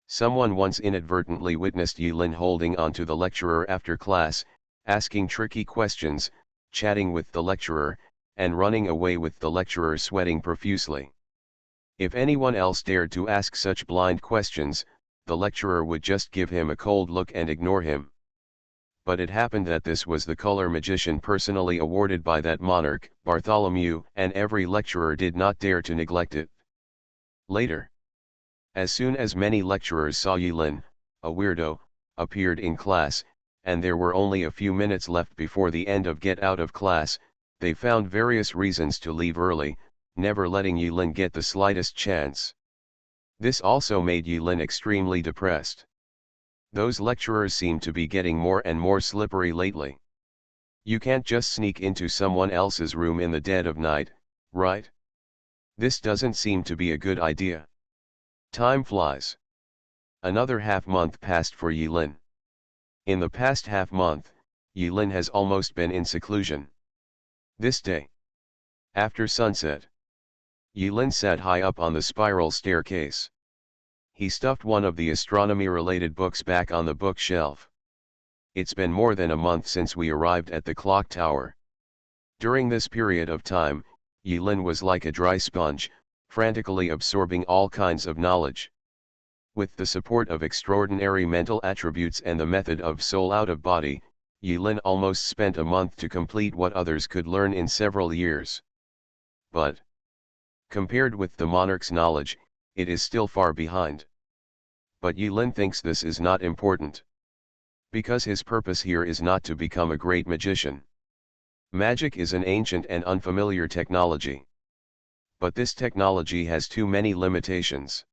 Someone once inadvertently witnessed Yulin holding on to the lecturer after class, asking tricky questions, chatting with the lecturer, and running away with the lecturer sweating profusely. If anyone else dared to ask such blind questions, the lecturer would just give him a cold look and ignore him. But it happened that this was the color magician personally awarded by that monarch, Bartholomew, and every lecturer did not dare to neglect it. Later, as soon as many lecturers saw Yulin, a weirdo, appeared in class, and there were only a few minutes left before the end of get out of class, they found various reasons to leave early, never letting Yulin get the slightest chance. This also made Yulin extremely depressed. Those lecturers seem to be getting more and more slippery lately. You can't just sneak into someone else's room in the dead of night, right? This doesn't seem to be a good idea. Time flies. Another half-month passed for Yulin. In the past half-month, Yulin has almost been in seclusion. This day, after sunset, Yulin sat high up on the spiral staircase. He stuffed one of the astronomy-related books back on the bookshelf. It's been more than a month since we arrived at the clock tower. During this period of time, Yulin was like a dry sponge, frantically absorbing all kinds of knowledge. With the support of extraordinary mental attributes and the method of soul out of body, Yulin almost spent a month to complete what others could learn in several years. But, compared with the monarch's knowledge, it is still far behind. But Yulin thinks this is not important. Because his purpose here is not to become a great magician. Magic is an ancient and unfamiliar technology. But this technology has too many limitations.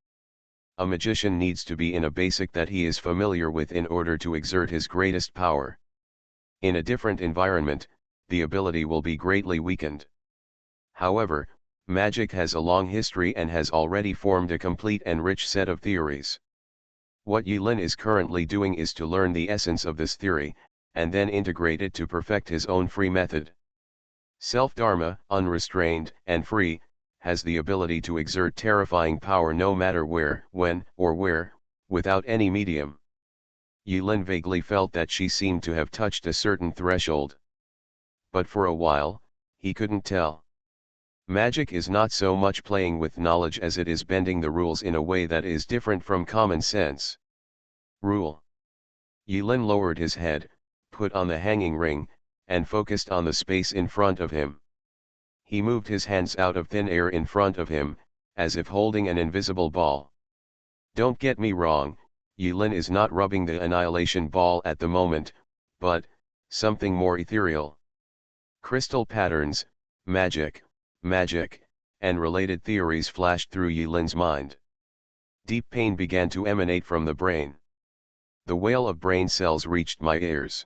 A magician needs to be in a basic that he is familiar with in order to exert his greatest power. In a different environment, the ability will be greatly weakened. However, magic has a long history and has already formed a complete and rich set of theories. What Yulin is currently doing is to learn the essence of this theory, and then integrate it to perfect his own free method. Self-dharma, unrestrained and free, has the ability to exert terrifying power no matter where, when, or where, without any medium. Yulin vaguely felt that she seemed to have touched a certain threshold. But for a while, he couldn't tell. Magic is not so much playing with knowledge as it is bending the rules in a way that is different from common sense. Rule. Yulin lowered his head, put on the hanging ring, and focused on the space in front of him. He moved his hands out of thin air in front of him, as if holding an invisible ball. Don't get me wrong, Yulin is not rubbing the annihilation ball at the moment, but something more ethereal. Crystal patterns, magic, and related theories flashed through Yulin's mind. Deep pain began to emanate from the brain. The wail of brain cells reached my ears.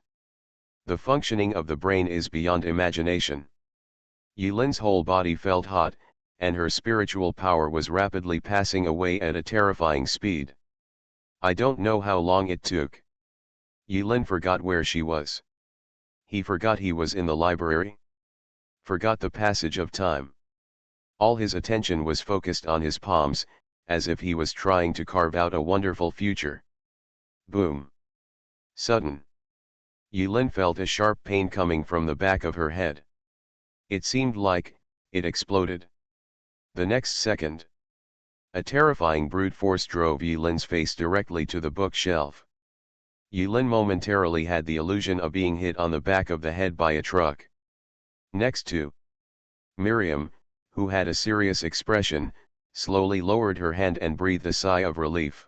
The functioning of the brain is beyond imagination. Yulin's whole body felt hot, and her spiritual power was rapidly passing away at a terrifying speed. I don't know how long it took. Yulin forgot where she was. He forgot he was in the library. Forgot the passage of time. All his attention was focused on his palms, as if he was trying to carve out a wonderful future. Boom. Sudden. Yulin felt a sharp pain coming from the back of her head. It seemed like it exploded. The next second, a terrifying brute force drove Yulin's face directly to the bookshelf. Yulin momentarily had the illusion of being hit on the back of the head by a truck. Next to Miriam, who had a serious expression, slowly lowered her hand and breathed a sigh of relief.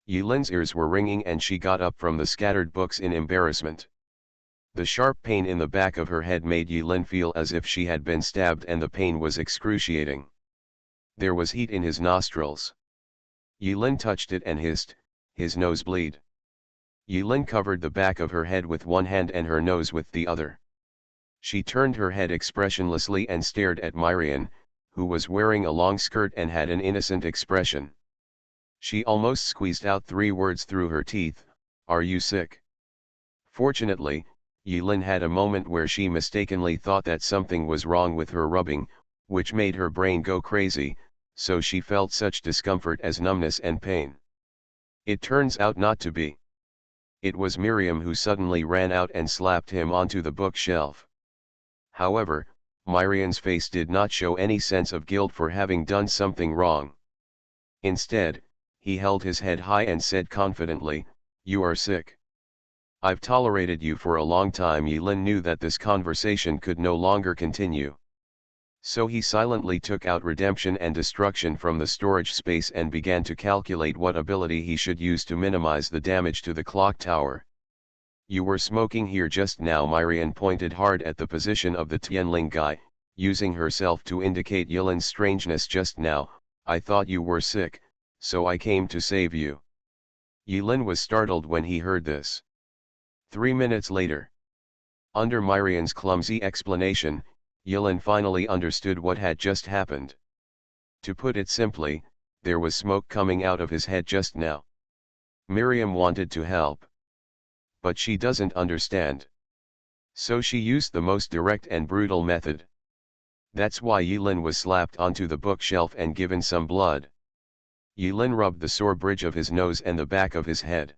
Yulin's ears were ringing and she got up from the scattered books in embarrassment. The sharp pain in the back of her head made Yulin feel as if she had been stabbed, and the pain was excruciating. There was heat in his nostrils. Yulin touched it and hissed, his nose bleed. Yulin covered the back of her head with one hand and her nose with the other. She turned her head expressionlessly and stared at Miriam, who was wearing a long skirt and had an innocent expression. She almost squeezed out 3 words through her teeth, "Are you sick?" Fortunately, Yulin had a moment where she mistakenly thought that something was wrong with her rubbing, which made her brain go crazy, so she felt such discomfort as numbness and pain. It turns out not to be. It was Miriam who suddenly ran out and slapped him onto the bookshelf. However, Miriam's face did not show any sense of guilt for having done something wrong. Instead, he held his head high and said confidently, "You are sick. I've tolerated you for a long time." Yulin knew that this conversation could no longer continue. So he silently took out redemption and destruction from the storage space and began to calculate what ability he should use to minimize the damage to the clock tower. "You were smoking here just now." Miriam pointed hard at the position of the Tianling guy, using herself to indicate Yulin's strangeness just now. "I thought you were sick, so I came to save you." Yulin was startled when he heard this. 3 minutes later, under Miriam's clumsy explanation, Yulin finally understood what had just happened. To put it simply, there was smoke coming out of his head just now. Miriam wanted to help, but she doesn't understand. So she used the most direct and brutal method. That's why Yulin was slapped onto the bookshelf and given some blood. Yulin rubbed the sore bridge of his nose and the back of his head.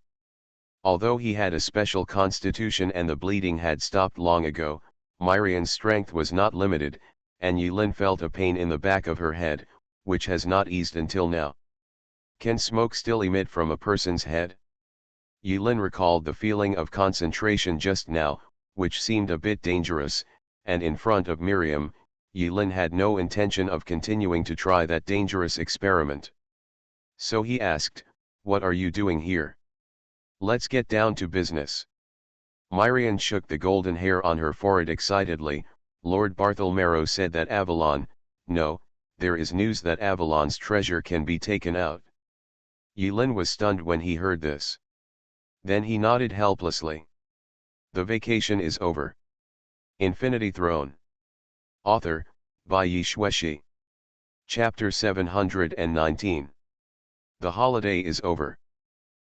Although he had a special constitution and the bleeding had stopped long ago, Miriam's strength was not limited, and Yulin felt a pain in the back of her head, which has not eased until now. Can smoke still emit from a person's head? Yulin recalled the feeling of concentration just now, which seemed a bit dangerous, and in front of Miriam, Yulin had no intention of continuing to try that dangerous experiment. So he asked, "What are you doing here? Let's get down to business." Miriam shook the golden hair on her forehead excitedly. "Lord Bartholomew said that Avalon, no, there is news that Avalon's treasure can be taken out." Yulin was stunned when he heard this. Then he nodded helplessly. "The vacation is over." Infinity Throne. Author, by Yi Shueshi. Chapter 719. The holiday is over.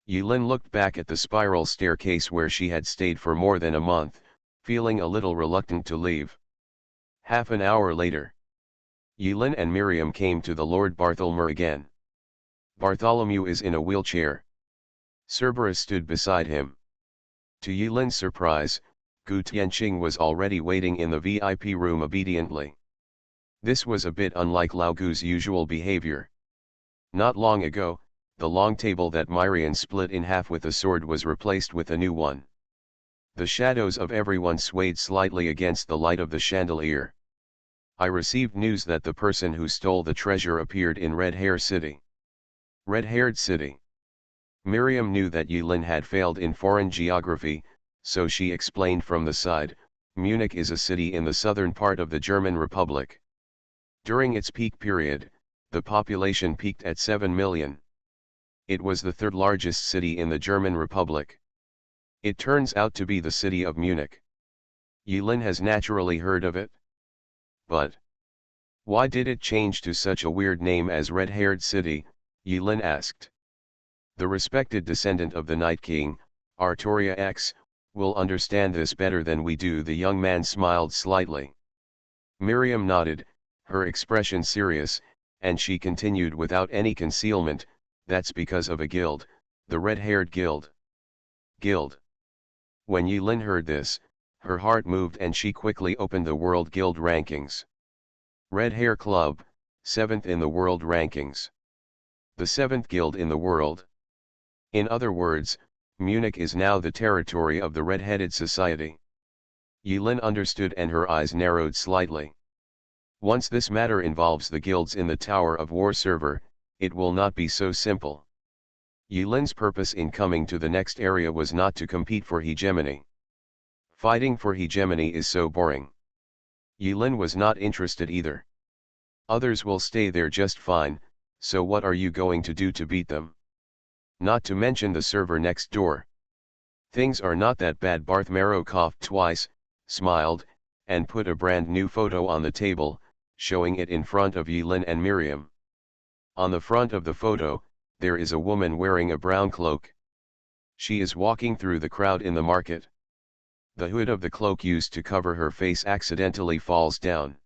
Yulin looked back at the spiral staircase where she had stayed for more than a month, feeling a little reluctant to leave. Half an hour later, Yulin and Miriam came to the Lord Bartholomew again. Bartholomew is in a wheelchair. Cerberus stood beside him. To Yulin's surprise, Gu Tianqing was already waiting in the VIP room obediently. This was a bit unlike Lao Gu's usual behavior. Not long ago, the long table that Miriam split in half with a sword was replaced with a new one. The shadows of everyone swayed slightly against the light of the chandelier. "I received news that the person who stole the treasure appeared in Red Hair City." Red-haired city. Miriam knew that Yulin had failed in foreign geography, so she explained from the side, "Munich is a city in the southern part of the German Republic. During its peak period, the population peaked at 7 million. It was the third largest city in the German Republic. It turns out to be the city of Munich." Yulin has naturally heard of it. But why did it change to such a weird name as Red-haired City? Yulin asked. The respected descendant of the Night King, Artoria X, will understand this better than we do. The young man smiled slightly. Miriam nodded, her expression serious, and she continued without any concealment, "That's because of a guild, the red-haired guild." Guild. When Yilin heard this, her heart moved and she quickly opened the World Guild rankings. Red Hair Club, 7th in the world rankings. The 7th guild in the world. In other words, Munich is now the territory of the Red-Headed Society. Yilin understood and her eyes narrowed slightly. Once this matter involves the guilds in the Tower of War server, it will not be so simple. Yilin's purpose in coming to the next area was not to compete for hegemony. Fighting for hegemony is so boring. Yilin was not interested either. Others will stay there just fine, so what are you going to do to beat them? Not to mention the server next door. Things are not that bad. Barthmero coughed twice, smiled, and put a brand new photo on the table, showing it in front of Yilin and Miriam. On the front of the photo, there is a woman wearing a brown cloak. She is walking through the crowd in the market. The hood of the cloak used to cover her face accidentally falls down.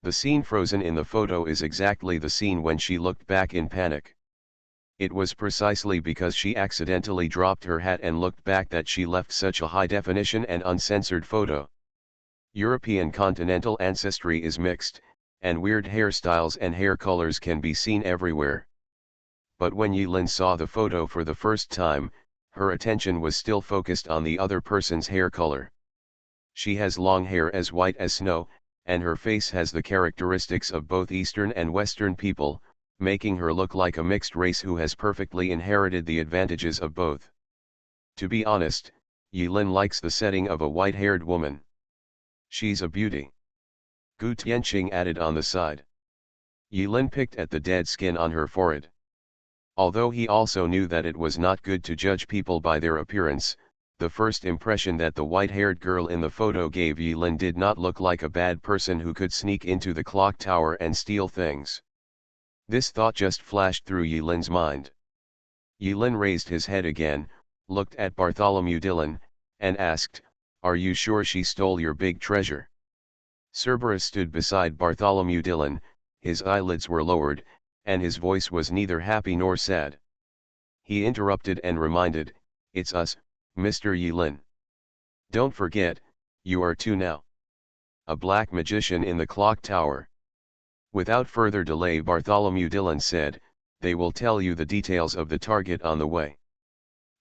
The scene frozen in the photo is exactly the scene when she looked back in panic. It was precisely because she accidentally dropped her hat and looked back that she left such a high-definition and uncensored photo. European continental ancestry is mixed, and weird hairstyles and hair colors can be seen everywhere. But when Yilin saw the photo for the first time, her attention was still focused on the other person's hair color. She has long hair as white as snow, and her face has the characteristics of both Eastern and Western people, making her look like a mixed race who has perfectly inherited the advantages of both. To be honest, Yilin likes the setting of a white-haired woman. She's a beauty. Gu Tianqing added on the side. Yilin picked at the dead skin on her forehead. Although he also knew that it was not good to judge people by their appearance, the first impression that the white-haired girl in the photo gave Yilin did not look like a bad person who could sneak into the clock tower and steal things. This thought just flashed through Yilin's mind. Yilin raised his head again, looked at Bartholomew Dillon, and asked, "Are you sure she stole your big treasure?" Cerberus stood beside Bartholomew Dillon, his eyelids were lowered, and his voice was neither happy nor sad. He interrupted and reminded, "It's us, Mr. Yilin. Don't forget, you are two now. A black magician in the clock tower." Without further delay Bartholomew Dillon said, "They will tell you the details of the target on the way.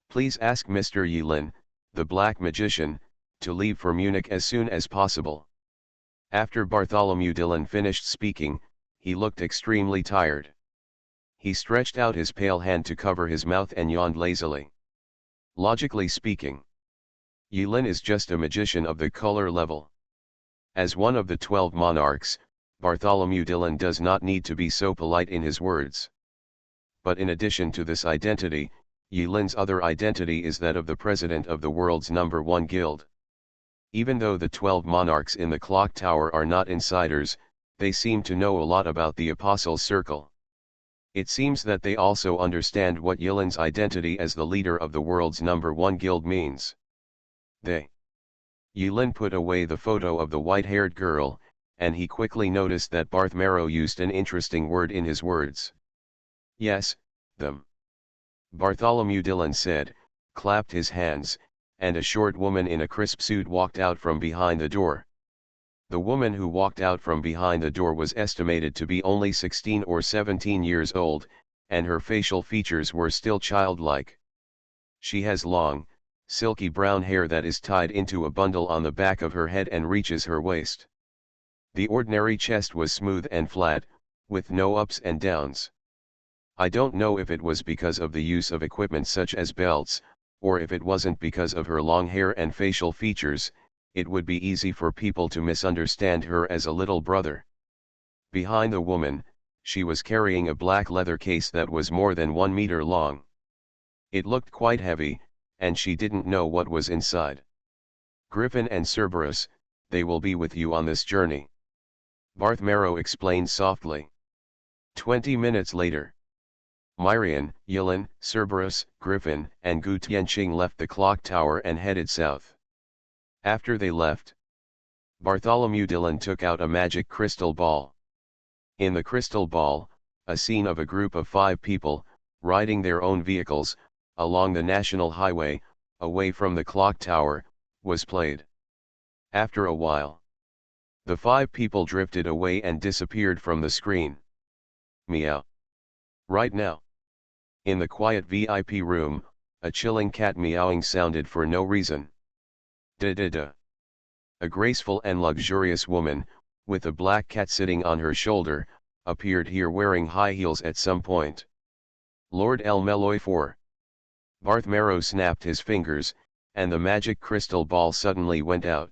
Please ask Mr. Yilin, the black magician, to leave for Munich as soon as possible." After Bartholomew Dillon finished speaking, he looked extremely tired. He stretched out his pale hand to cover his mouth and yawned lazily. Logically speaking, Yilin is just a magician of the color level. As one of the 12 monarchs, Bartholomew Dillon does not need to be so polite in his words. But in addition to this identity, Yilin's other identity is that of the president of the world's #1 guild. Even though the 12 monarchs in the clock tower are not insiders, they seem to know a lot about the Apostles' Circle. It seems that they also understand what Yilin's identity as the leader of the world's #1 guild means. Yilin put away the photo of the white-haired girl, and he quickly noticed that Barthmero used an interesting word in his words. "Yes, them." Bartholomew Dillon said, clapped his hands, and a short woman in a crisp suit walked out from behind the door. The woman who walked out from behind the door was estimated to be only 16 or 17 years old, and her facial features were still childlike. She has long, silky brown hair that is tied into a bundle on the back of her head and reaches her waist. The ordinary chest was smooth and flat, with no ups and downs. I don't know if it was because of the use of equipment such as belts, or if it wasn't because of her long hair and facial features. It would be easy for people to misunderstand her as a little brother. Behind the woman, she was carrying a black leather case that was more than 1 meter long. It looked quite heavy, and she didn't know what was inside. "Griffin and Cerberus, they will be with you on this journey," Barthmero explained softly. 20 minutes later, Myrian, Yilin, Cerberus, Griffin, and Gu Tianqing left the clock tower and headed south. After they left, Bartholomew Dillon took out a magic crystal ball. In the crystal ball, a scene of a group of 5 people, riding their own vehicles, along the national highway, away from the clock tower, was played. After a while, the 5 people drifted away and disappeared from the screen. Meow. Right now, in the quiet VIP room, a chilling cat meowing sounded for no reason. Da-da-da. A graceful and luxurious woman, with a black cat sitting on her shoulder, appeared here wearing high heels at some point. Lord MaleProtagonist. Barth Marrow snapped his fingers, and the magic crystal ball suddenly went out.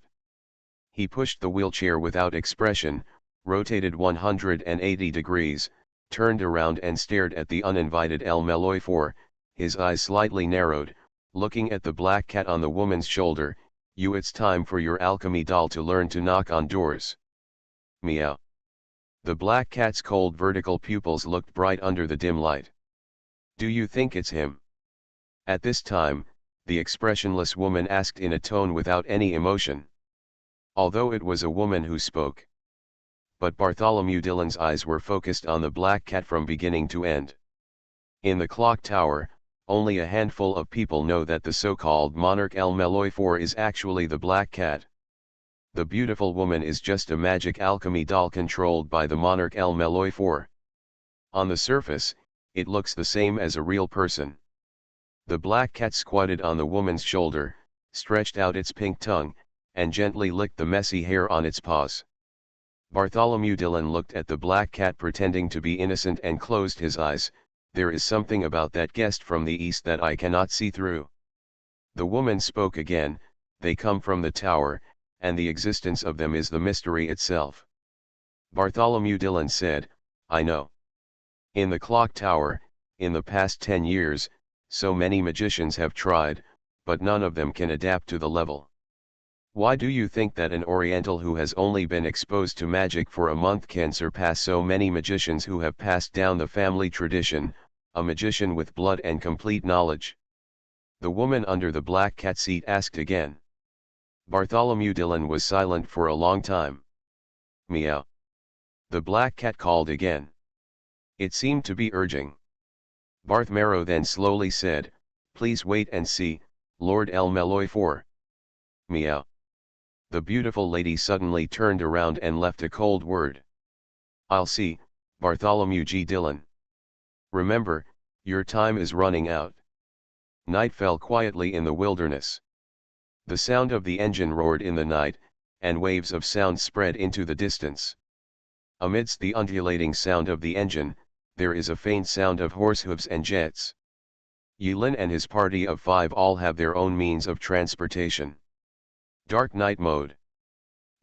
He pushed the wheelchair without expression, rotated 180 degrees, turned around and stared at the uninvited MaleProtagonist, his eyes slightly narrowed, looking at the black cat on the woman's shoulder. It's time for your alchemy doll to learn to knock on doors. Meow. The black cat's cold vertical pupils looked bright under the dim light. Do you think it's him? At this time, the expressionless woman asked in a tone without any emotion. Although it was a woman who spoke. But Bartholomew Dillon's eyes were focused on the black cat from beginning to end. In the clock tower, only a handful of people know that the so-called monarch MaleProtagonist is actually the black cat. The beautiful woman is just a magic alchemy doll controlled by the monarch MaleProtagonist. On the surface, it looks the same as a real person. The black cat squatted on the woman's shoulder, stretched out its pink tongue, and gently licked the messy hair on its paws. Bartholomew Dillon looked at the black cat pretending to be innocent and closed his eyes. There is something about that guest from the east that I cannot see through. The woman spoke again. They come from the tower, and the existence of them is the mystery itself. Bartholomew Dillon said, I know. In the clock tower, in the past 10 years, so many magicians have tried, but none of them can adapt to the level. Why do you think that an Oriental who has only been exposed to magic for a month can surpass so many magicians who have passed down the family tradition, a magician with blood and complete knowledge? The woman under the black cat seat asked again. Bartholomew Dillon was silent for a long time. Meow. The black cat called again. It seemed to be urging. Barth Marrow then slowly said, Please wait and see, Lord MaleProtagonist. Meow. The beautiful lady suddenly turned around and left a cold word. I'll see, Bartholomew G. Dillon. Remember, your time is running out. Night fell quietly in the wilderness. The sound of the engine roared in the night, and waves of sound spread into the distance. Amidst the undulating sound of the engine, there is a faint sound of horse hooves and jets. Yulin and his party of 5 all have their own means of transportation. Dark night mode.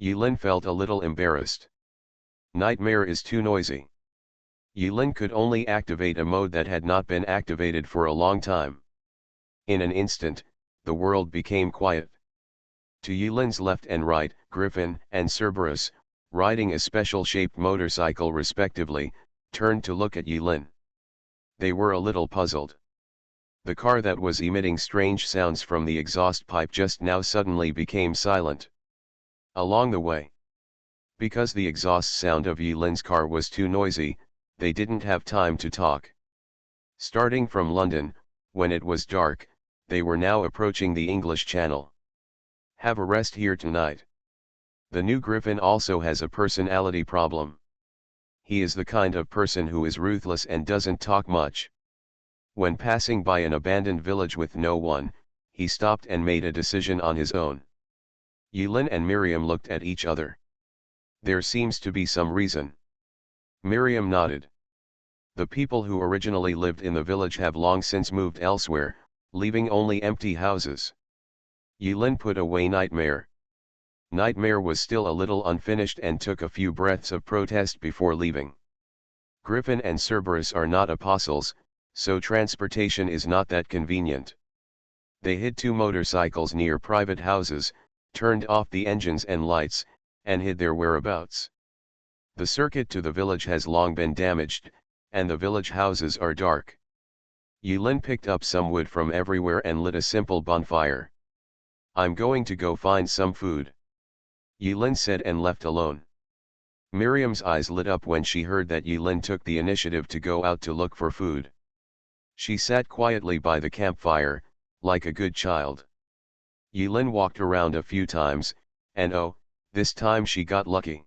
Yulin felt a little embarrassed. Nightmare is too noisy. Yulin could only activate a mode that had not been activated for a long time. In an instant, the world became quiet. To Yulin's left and right, Griffin and Cerberus, riding a special-shaped motorcycle respectively, turned to look at Yulin. They were a little puzzled. The car that was emitting strange sounds from the exhaust pipe just now suddenly became silent. Along the way, because the exhaust sound of Yulin's car was too noisy, they didn't have time to talk. Starting from London, when it was dark, they were now approaching the English Channel. Have a rest here tonight. The new Griffin also has a personality problem. He is the kind of person who is ruthless and doesn't talk much. When passing by an abandoned village with no one, he stopped and made a decision on his own. Yulin and Miriam looked at each other. There seems to be some reason. Miriam nodded. The people who originally lived in the village have long since moved elsewhere, leaving only empty houses. Yulin put away Nightmare. Nightmare was still a little unfinished and took a few breaths of protest before leaving. Griffin and Cerberus are not apostles, so transportation is not that convenient. They hid 2 motorcycles near private houses, turned off the engines and lights, and hid their whereabouts. The circuit to the village has long been damaged, and the village houses are dark. Yulin picked up some wood from everywhere and lit a simple bonfire. I'm going to go find some food. Yulin said and left alone. Miriam's eyes lit up when she heard that Yilin took the initiative to go out to look for food. She sat quietly by the campfire, like a good child. Yilin walked around a few times, and oh, this time she got lucky.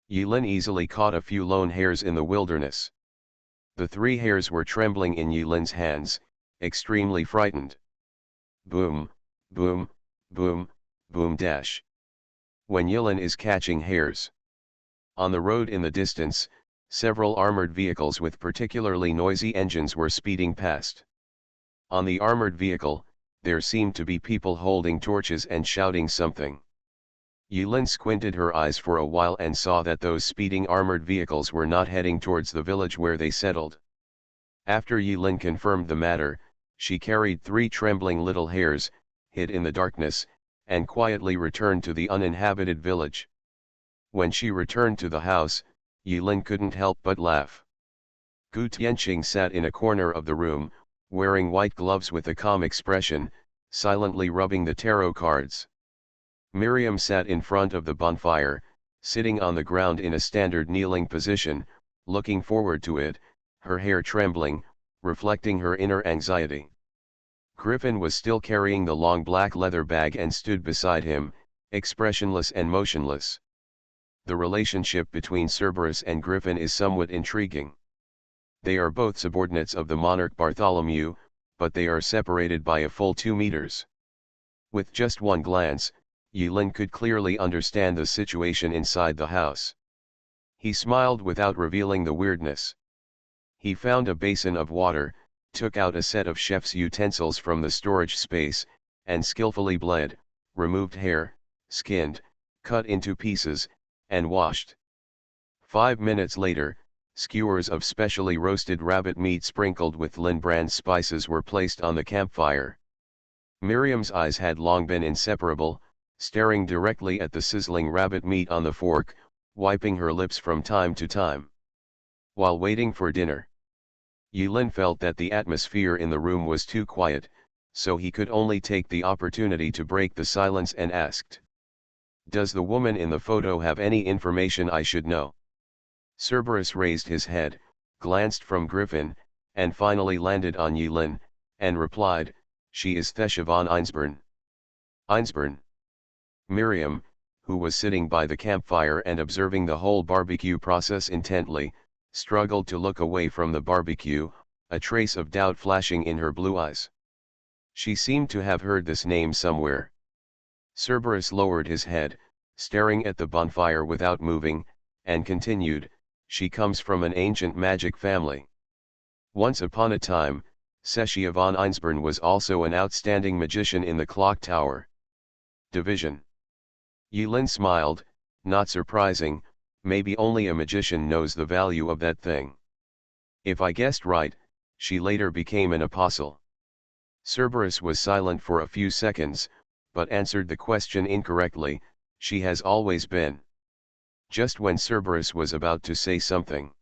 Yilin easily caught a few lone hares in the wilderness. The 3 hares were trembling in Yilin's hands, extremely frightened. Boom, boom, boom, boom dash. When Yilin is catching hares. On the road in the distance, several armored vehicles with particularly noisy engines were speeding past. On the armored vehicle, there seemed to be people holding torches and shouting something. Yilin squinted her eyes for a while and saw that those speeding armored vehicles were not heading towards the village where they settled. After Yilin confirmed the matter, she carried 3 trembling little hares, hid in the darkness, and quietly returned to the uninhabited village. When she returned to the house, Yilin couldn't help but laugh. Gu Tianqing sat in a corner of the room, wearing white gloves with a calm expression, silently rubbing the tarot cards. Miriam sat in front of the bonfire, sitting on the ground in a standard kneeling position, looking forward to it, her hair trembling, reflecting her inner anxiety. Griffin was still carrying the long black leather bag and stood beside him, expressionless and motionless. The relationship between Cerberus and Griffin is somewhat intriguing. They are both subordinates of the monarch Bartholomew, but they are separated by a full 2 meters. With just one glance, Yilin could clearly understand the situation inside the house. He smiled without revealing the weirdness. He found a basin of water, took out a set of chef's utensils from the storage space, and skillfully bled, removed hair, skinned, cut into pieces, and washed. 5 minutes later, skewers of specially roasted rabbit meat sprinkled with Lin brand spices were placed on the campfire. Miriam's eyes had long been inseparable, staring directly at the sizzling rabbit meat on the fork, wiping her lips from time to time. While waiting for dinner, Yilin felt that the atmosphere in the room was too quiet, so he could only take the opportunity to break the silence and asked, "Does the woman in the photo have any information I should know?" Cerberus raised his head, glanced from Griffin, and finally landed on Yilin, and replied, "She is Thesha von Einsborn." Einsborn. Miriam, who was sitting by the campfire and observing the whole barbecue process intently, struggled to look away from the barbecue, a trace of doubt flashing in her blue eyes. She seemed to have heard this name somewhere. Cerberus lowered his head, staring at the bonfire without moving, and continued, "She comes from an ancient magic family. Once upon a time, Thesha von Einsborn was also an outstanding magician in the clock tower. Division." Yilin smiled, not surprising, maybe only a magician knows the value of that thing. If I guessed right, she later became an apostle. Cerberus was silent for a few seconds, but answered the question incorrectly, "She has always been." Just when Cerberus was about to say something,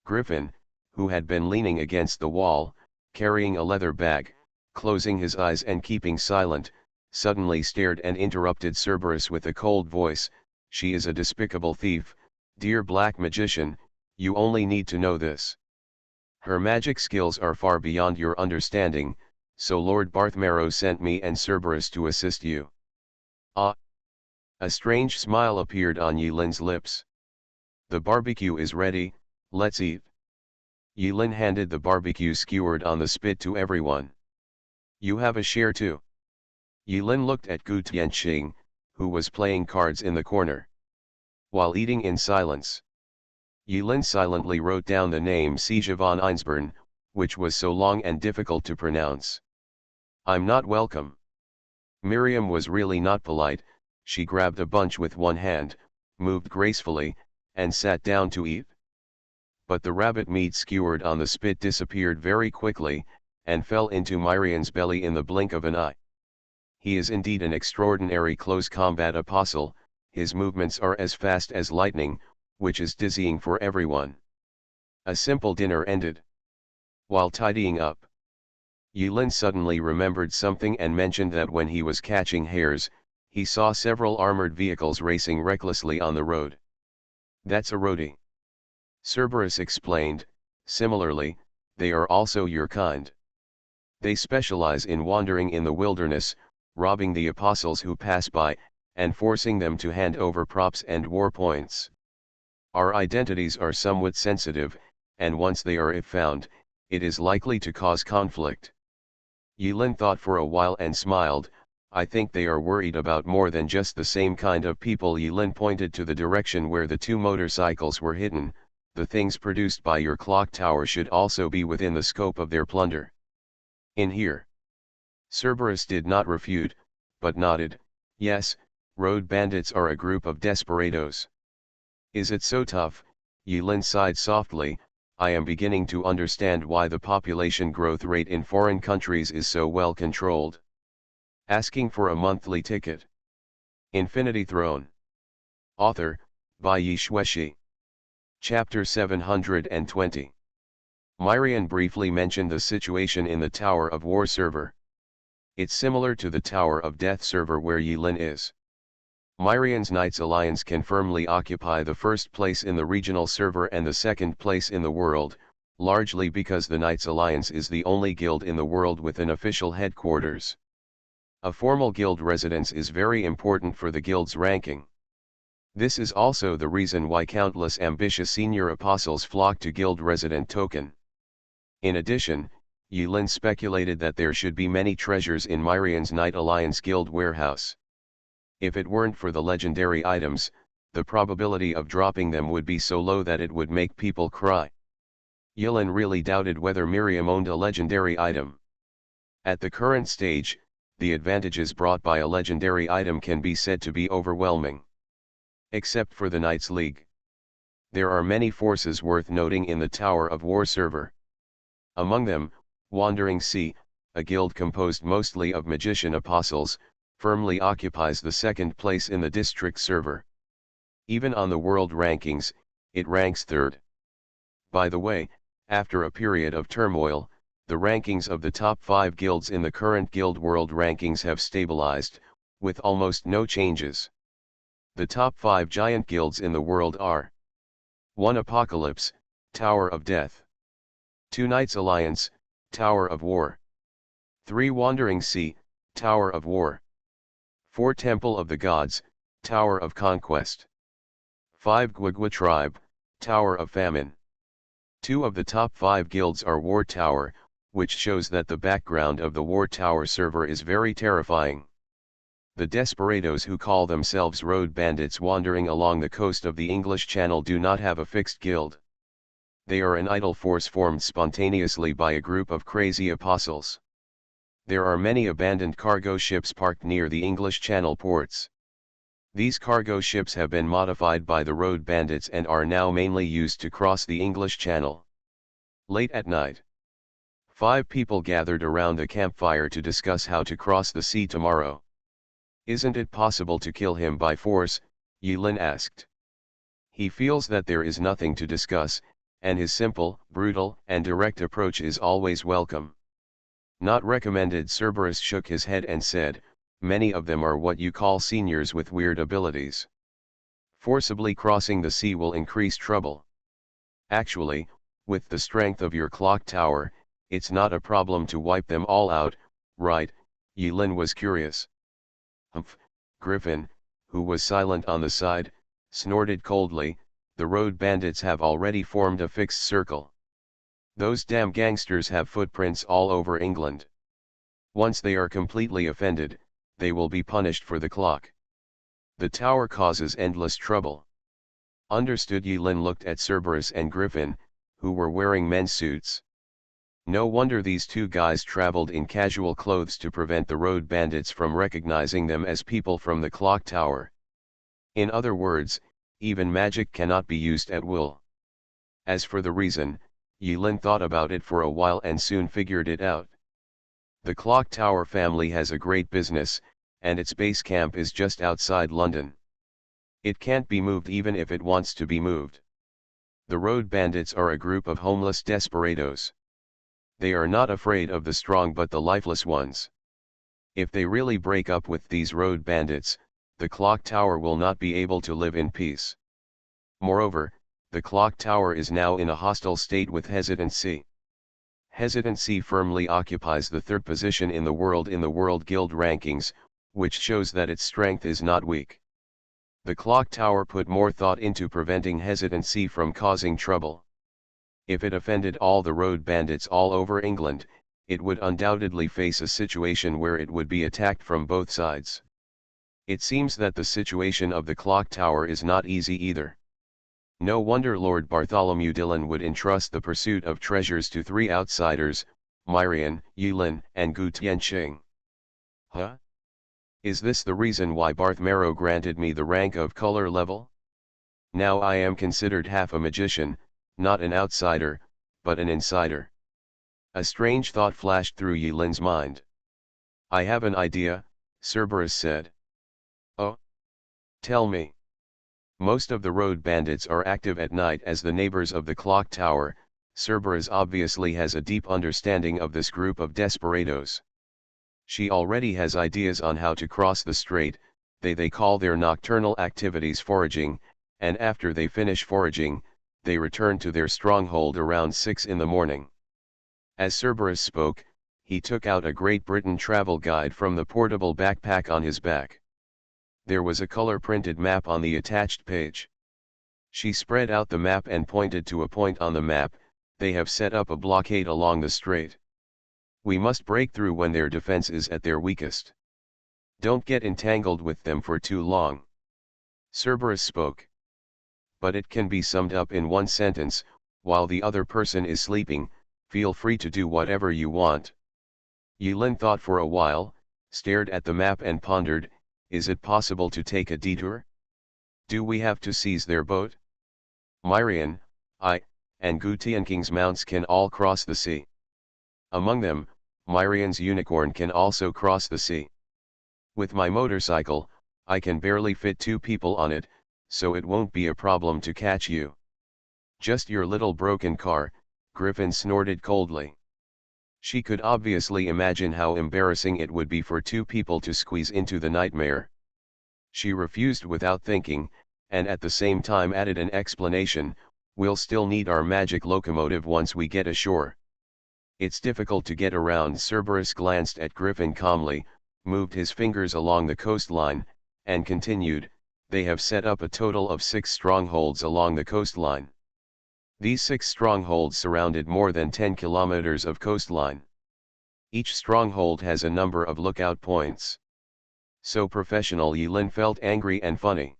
Griffin, who had been leaning against the wall, carrying a leather bag, closing his eyes and keeping silent, suddenly stared and interrupted Cerberus with a cold voice, "She is a despicable thief, dear black magician, you only need to know this. Her magic skills are far beyond your understanding, so Lord Barthmarrow sent me and Cerberus to assist you." Ah! A strange smile appeared on Yilin's lips. "The barbecue is ready, let's eat." Yilin handed the barbecue skewered on the spit to everyone. "You have a share too." Yilin looked at Gu Tianqing, who was playing cards in the corner. While eating in silence, Yilin silently wrote down the name Thesha von Einsborn, which was so long and difficult to pronounce. "I'm not welcome." Miriam was really not polite. She grabbed a bunch with one hand, moved gracefully, and sat down to eat. But the rabbit meat skewered on the spit disappeared very quickly, and fell into Miriam's belly in the blink of an eye. He is indeed an extraordinary close combat apostle, his movements are as fast as lightning, which is dizzying for everyone. A simple dinner ended. While tidying up, Yilin suddenly remembered something and mentioned that when he was catching hares, he saw several armored vehicles racing recklessly on the road. That's a roadie. Cerberus explained, similarly, they are also your kind. They specialize in wandering in the wilderness, robbing the apostles who pass by, and forcing them to hand over props and war points. Our identities are somewhat sensitive, and once they are found, it is likely to cause conflict. Yilin thought for a while and smiled. I think they are worried about more than just the same kind of people. Yilin pointed to the direction where the two motorcycles were hidden. The things produced by your clock tower should also be within the scope of their plunder. In here. Cerberus did not refute, but nodded. Yes, road bandits are a group of desperados. Is it so tough? Yilin sighed softly. I am beginning to understand why the population growth rate in foreign countries is so well controlled. Asking for a monthly ticket. Infinity Throne. Author, by Yi Shueshi. Chapter 720. Myrian briefly mentioned the situation in the Tower of War server. It's similar to the Tower of Death server where Yilin is. Myrian's Knights Alliance can firmly occupy the first place in the regional server and the second place in the world, largely because the Knights Alliance is the only guild in the world with an official headquarters. A formal guild residence is very important for the guild's ranking. This is also the reason why countless ambitious senior apostles flock to guild resident token. In addition, Yilin speculated that there should be many treasures in Myrian's Knight Alliance guild warehouse. If it weren't for the legendary items, the probability of dropping them would be so low that it would make people cry. Yilin really doubted whether Miriam owned a legendary item. At the current stage, the advantages brought by a legendary item can be said to be overwhelming. Except for the Knights League. There are many forces worth noting in the Tower of War server. Among them, Wandering Sea, a guild composed mostly of magician apostles, firmly occupies the second place in the district server. Even on the world rankings, it ranks third. By the way, after a period of turmoil, the rankings of the top 5 guilds in the current Guild World rankings have stabilized, with almost no changes. The top 5 giant guilds in the world are 1 Apocalypse, Tower of Death. 2 Knights Alliance, Tower of War. 3 Wandering Sea, Tower of War. 4 Temple of the Gods, Tower of Conquest. 5 Guagua Tribe, Tower of Famine. 2 of the top 5 guilds are War Tower, which shows that the background of the War Tower server is very terrifying. The desperados who call themselves road bandits wandering along the coast of the English Channel do not have a fixed guild. They are an idle force formed spontaneously by a group of crazy apostles. There are many abandoned cargo ships parked near the English Channel ports. These cargo ships have been modified by the road bandits and are now mainly used to cross the English Channel. Late at night, 5 people gathered around a campfire to discuss how to cross the sea tomorrow. Isn't it possible to kill him by force? Yilin asked. He feels that there is nothing to discuss, and his simple, brutal, and direct approach is always welcome. Not recommended. Cerberus shook his head and said, many of them are what you call seniors with weird abilities. Forcibly crossing the sea will increase trouble. Actually, with the strength of your clock tower, it's not a problem to wipe them all out, right? Yilin was curious. Humph. Griffin, who was silent on the side, snorted coldly. The road bandits have already formed a fixed circle. Those damn gangsters have footprints all over England. Once they are completely offended, they will be punished for the clock. The tower causes endless trouble. Understood. Yilin looked at Cerberus and Griffin, who were wearing men's suits. No wonder these 2 guys traveled in casual clothes to prevent the road bandits from recognizing them as people from the clock tower. In other words, even magic cannot be used at will. As for the reason, Yilin thought about it for a while and soon figured it out. The clock tower family has a great business, and its base camp is just outside London. It can't be moved even if it wants to be moved. The road bandits are a group of homeless desperados. They are not afraid of the strong but the lifeless ones. If they really break up with these road bandits, the clock tower will not be able to live in peace. Moreover, the clock tower is now in a hostile state with hesitancy. Hesitancy firmly occupies the third position in the World Guild rankings, which shows that its strength is not weak. The clock tower put more thought into preventing hesitancy from causing trouble. If it offended all the road bandits all over England, it would undoubtedly face a situation where it would be attacked from both sides. It seems that the situation of the clock tower is not easy either. No wonder Lord Bartholomew Dillon would entrust the pursuit of treasures to three outsiders, Myrian, Yulin, and Gu Tianqing. Huh? Is this the reason why Barth Marrow granted me the rank of color level? Now I am considered half a magician, not an outsider, but an insider. A strange thought flashed through Yulin's mind. I have an idea, Cerberus said. Oh? Tell me. Most of the road bandits are active at night as the neighbors of the clock tower. Cerberus obviously has a deep understanding of this group of desperados. She already has ideas on how to cross the strait. They call their nocturnal activities foraging, and after they finish foraging, they return to their stronghold around 6 in the morning. As Cerberus spoke, he took out a Great Britain travel guide from the portable backpack on his back. There was a color-printed map on the attached page. She spread out the map and pointed to a point on the map. They have set up a blockade along the strait. We must break through when their defense is at their weakest. Don't get entangled with them for too long. Cerberus spoke. But it can be summed up in one sentence: while the other person is sleeping, feel free to do whatever you want. Yulin thought for a while, stared at the map and pondered, is it possible to take a detour? Do we have to seize their boat? Myrian, I, and Gu Tianqing's mounts can all cross the sea. Among them, Myrian's unicorn can also cross the sea. With my motorcycle, I can barely fit 2 people on it, so it won't be a problem to catch you. Just your little broken car, Griffin snorted coldly. She could obviously imagine how embarrassing it would be for 2 people to squeeze into the nightmare. She refused without thinking, and at the same time added an explanation: we'll still need our magic locomotive once we get ashore. It's difficult to get around. Cerberus glanced at Griffin calmly, moved his fingers along the coastline, and continued, they have set up a total of 6 strongholds along the coastline. These 6 strongholds surrounded more than 10 kilometers of coastline. Each stronghold has a number of lookout points. So professional. Yulin felt angry and funny.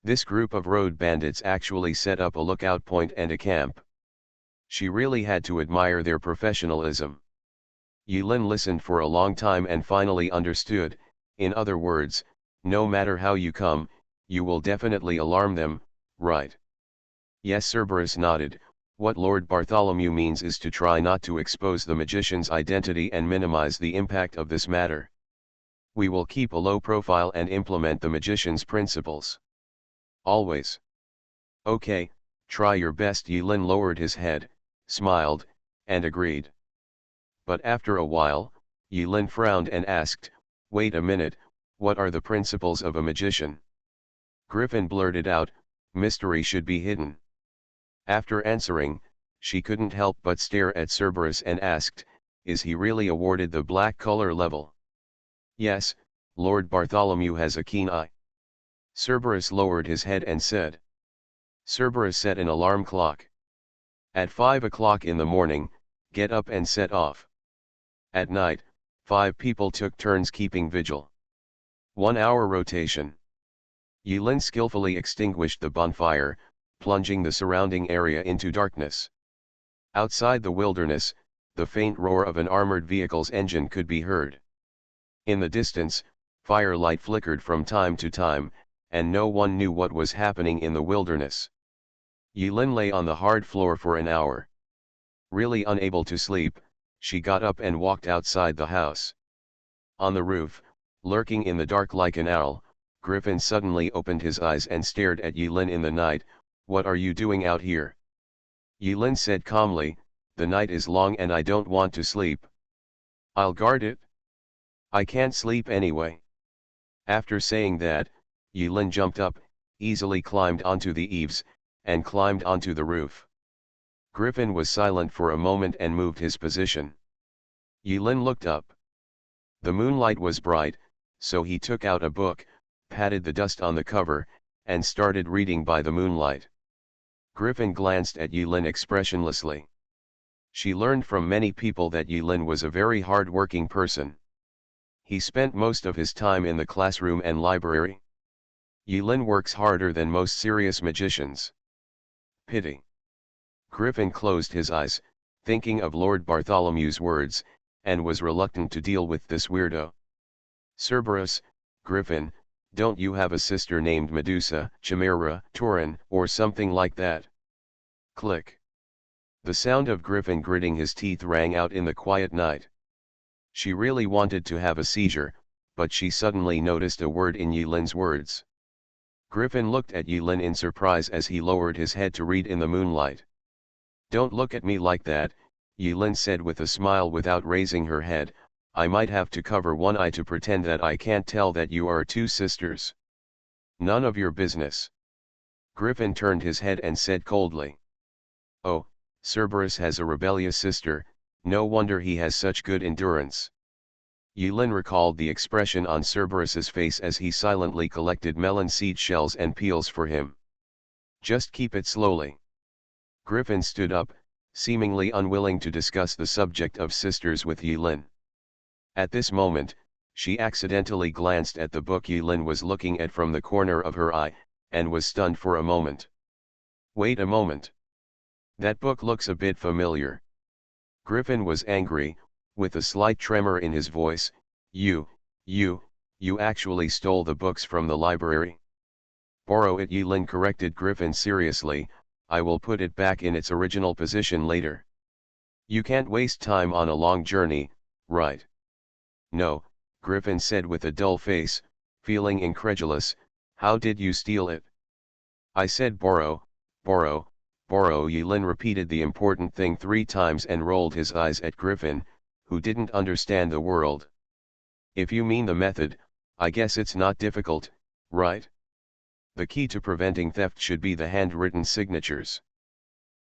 This group of road bandits actually set up a lookout point and a camp. She really had to admire their professionalism. Yulin listened for a long time and finally understood. In other words, no matter how you come, you will definitely alarm them, right? Yes, Cerberus nodded. What Lord Bartholomew means is to try not to expose the magician's identity and minimize the impact of this matter. We will keep a low profile and implement the magician's principles. Always. Okay, try your best. Yulin lowered his head, smiled, and agreed. But after a while, Yulin frowned and asked, wait a minute, what are the principles of a magician? Griffin blurted out, mystery should be hidden. After answering, she couldn't help but stare at Cerberus and asked, is he really awarded the black color level? Yes, Lord Bartholomew has a keen eye. Cerberus lowered his head and said. Cerberus set an alarm clock. At 5 o'clock in the morning, get up and set off. At night, 5 people took turns keeping vigil. 1 hour rotation. Yulin skillfully extinguished the bonfire, plunging the surrounding area into darkness. Outside the wilderness, the faint roar of an armored vehicle's engine could be heard. In the distance, firelight flickered from time to time, and no one knew what was happening in the wilderness. Yulin lay on the hard floor for an hour. Really unable to sleep, she got up and walked outside the house. On the roof, lurking in the dark like an owl, Griffin suddenly opened his eyes and stared at Yulin in the night. What are you doing out here? Yulin said calmly, the night is long and I don't want to sleep. I'll guard it. I can't sleep anyway. After saying that, Yulin jumped up, easily climbed onto the eaves, and climbed onto the roof. Griffin was silent for a moment and moved his position. Yulin looked up. The moonlight was bright, so he took out a book, patted the dust on the cover, and started reading by the moonlight. Griffin glanced at Yulin expressionlessly. She learned from many people that Yulin was a very hard-working person. He spent most of his time in the classroom and library. Yulin works harder than most serious magicians. Pity. Griffin closed his eyes, thinking of Lord Bartholomew's words, and was reluctant to deal with this weirdo. Cerberus, Griffin, don't you have a sister named Medusa, Chimera, Taurin, or something like that? Click. The sound of Griffin gritting his teeth rang out in the quiet night. She really wanted to have a seizure, but she suddenly noticed a word in Yulin's words. Griffin looked at Yulin in surprise as he lowered his head to read in the moonlight. Don't look at me like that, Yulin said with a smile without raising her head. I might have to cover one eye to pretend that I can't tell that you are two sisters. None of your business. Griffin turned his head and said coldly. Oh, Cerberus has a rebellious sister, no wonder he has such good endurance. Yulin recalled the expression on Cerberus's face as he silently collected melon seed shells and peels for him. Just keep it slowly. Griffin stood up, seemingly unwilling to discuss the subject of sisters with Yulin. At this moment, she accidentally glanced at the book Yulin was looking at from the corner of her eye, and was stunned for a moment. Wait a moment. That book looks a bit familiar. Griffin was angry, with a slight tremor in his voice. You actually stole the books from the library? Borrow it, Yulin corrected Griffin seriously. I will put it back in its original position later. You can't waste time on a long journey, right? No, Griffin said with a dull face, feeling incredulous. How did you steal it? I said borrow, borrow, borrow. Yulin repeated the important thing 3 times and rolled his eyes at Griffin, who didn't understand the world. If you mean the method, I guess it's not difficult, right? The key to preventing theft should be the handwritten signatures.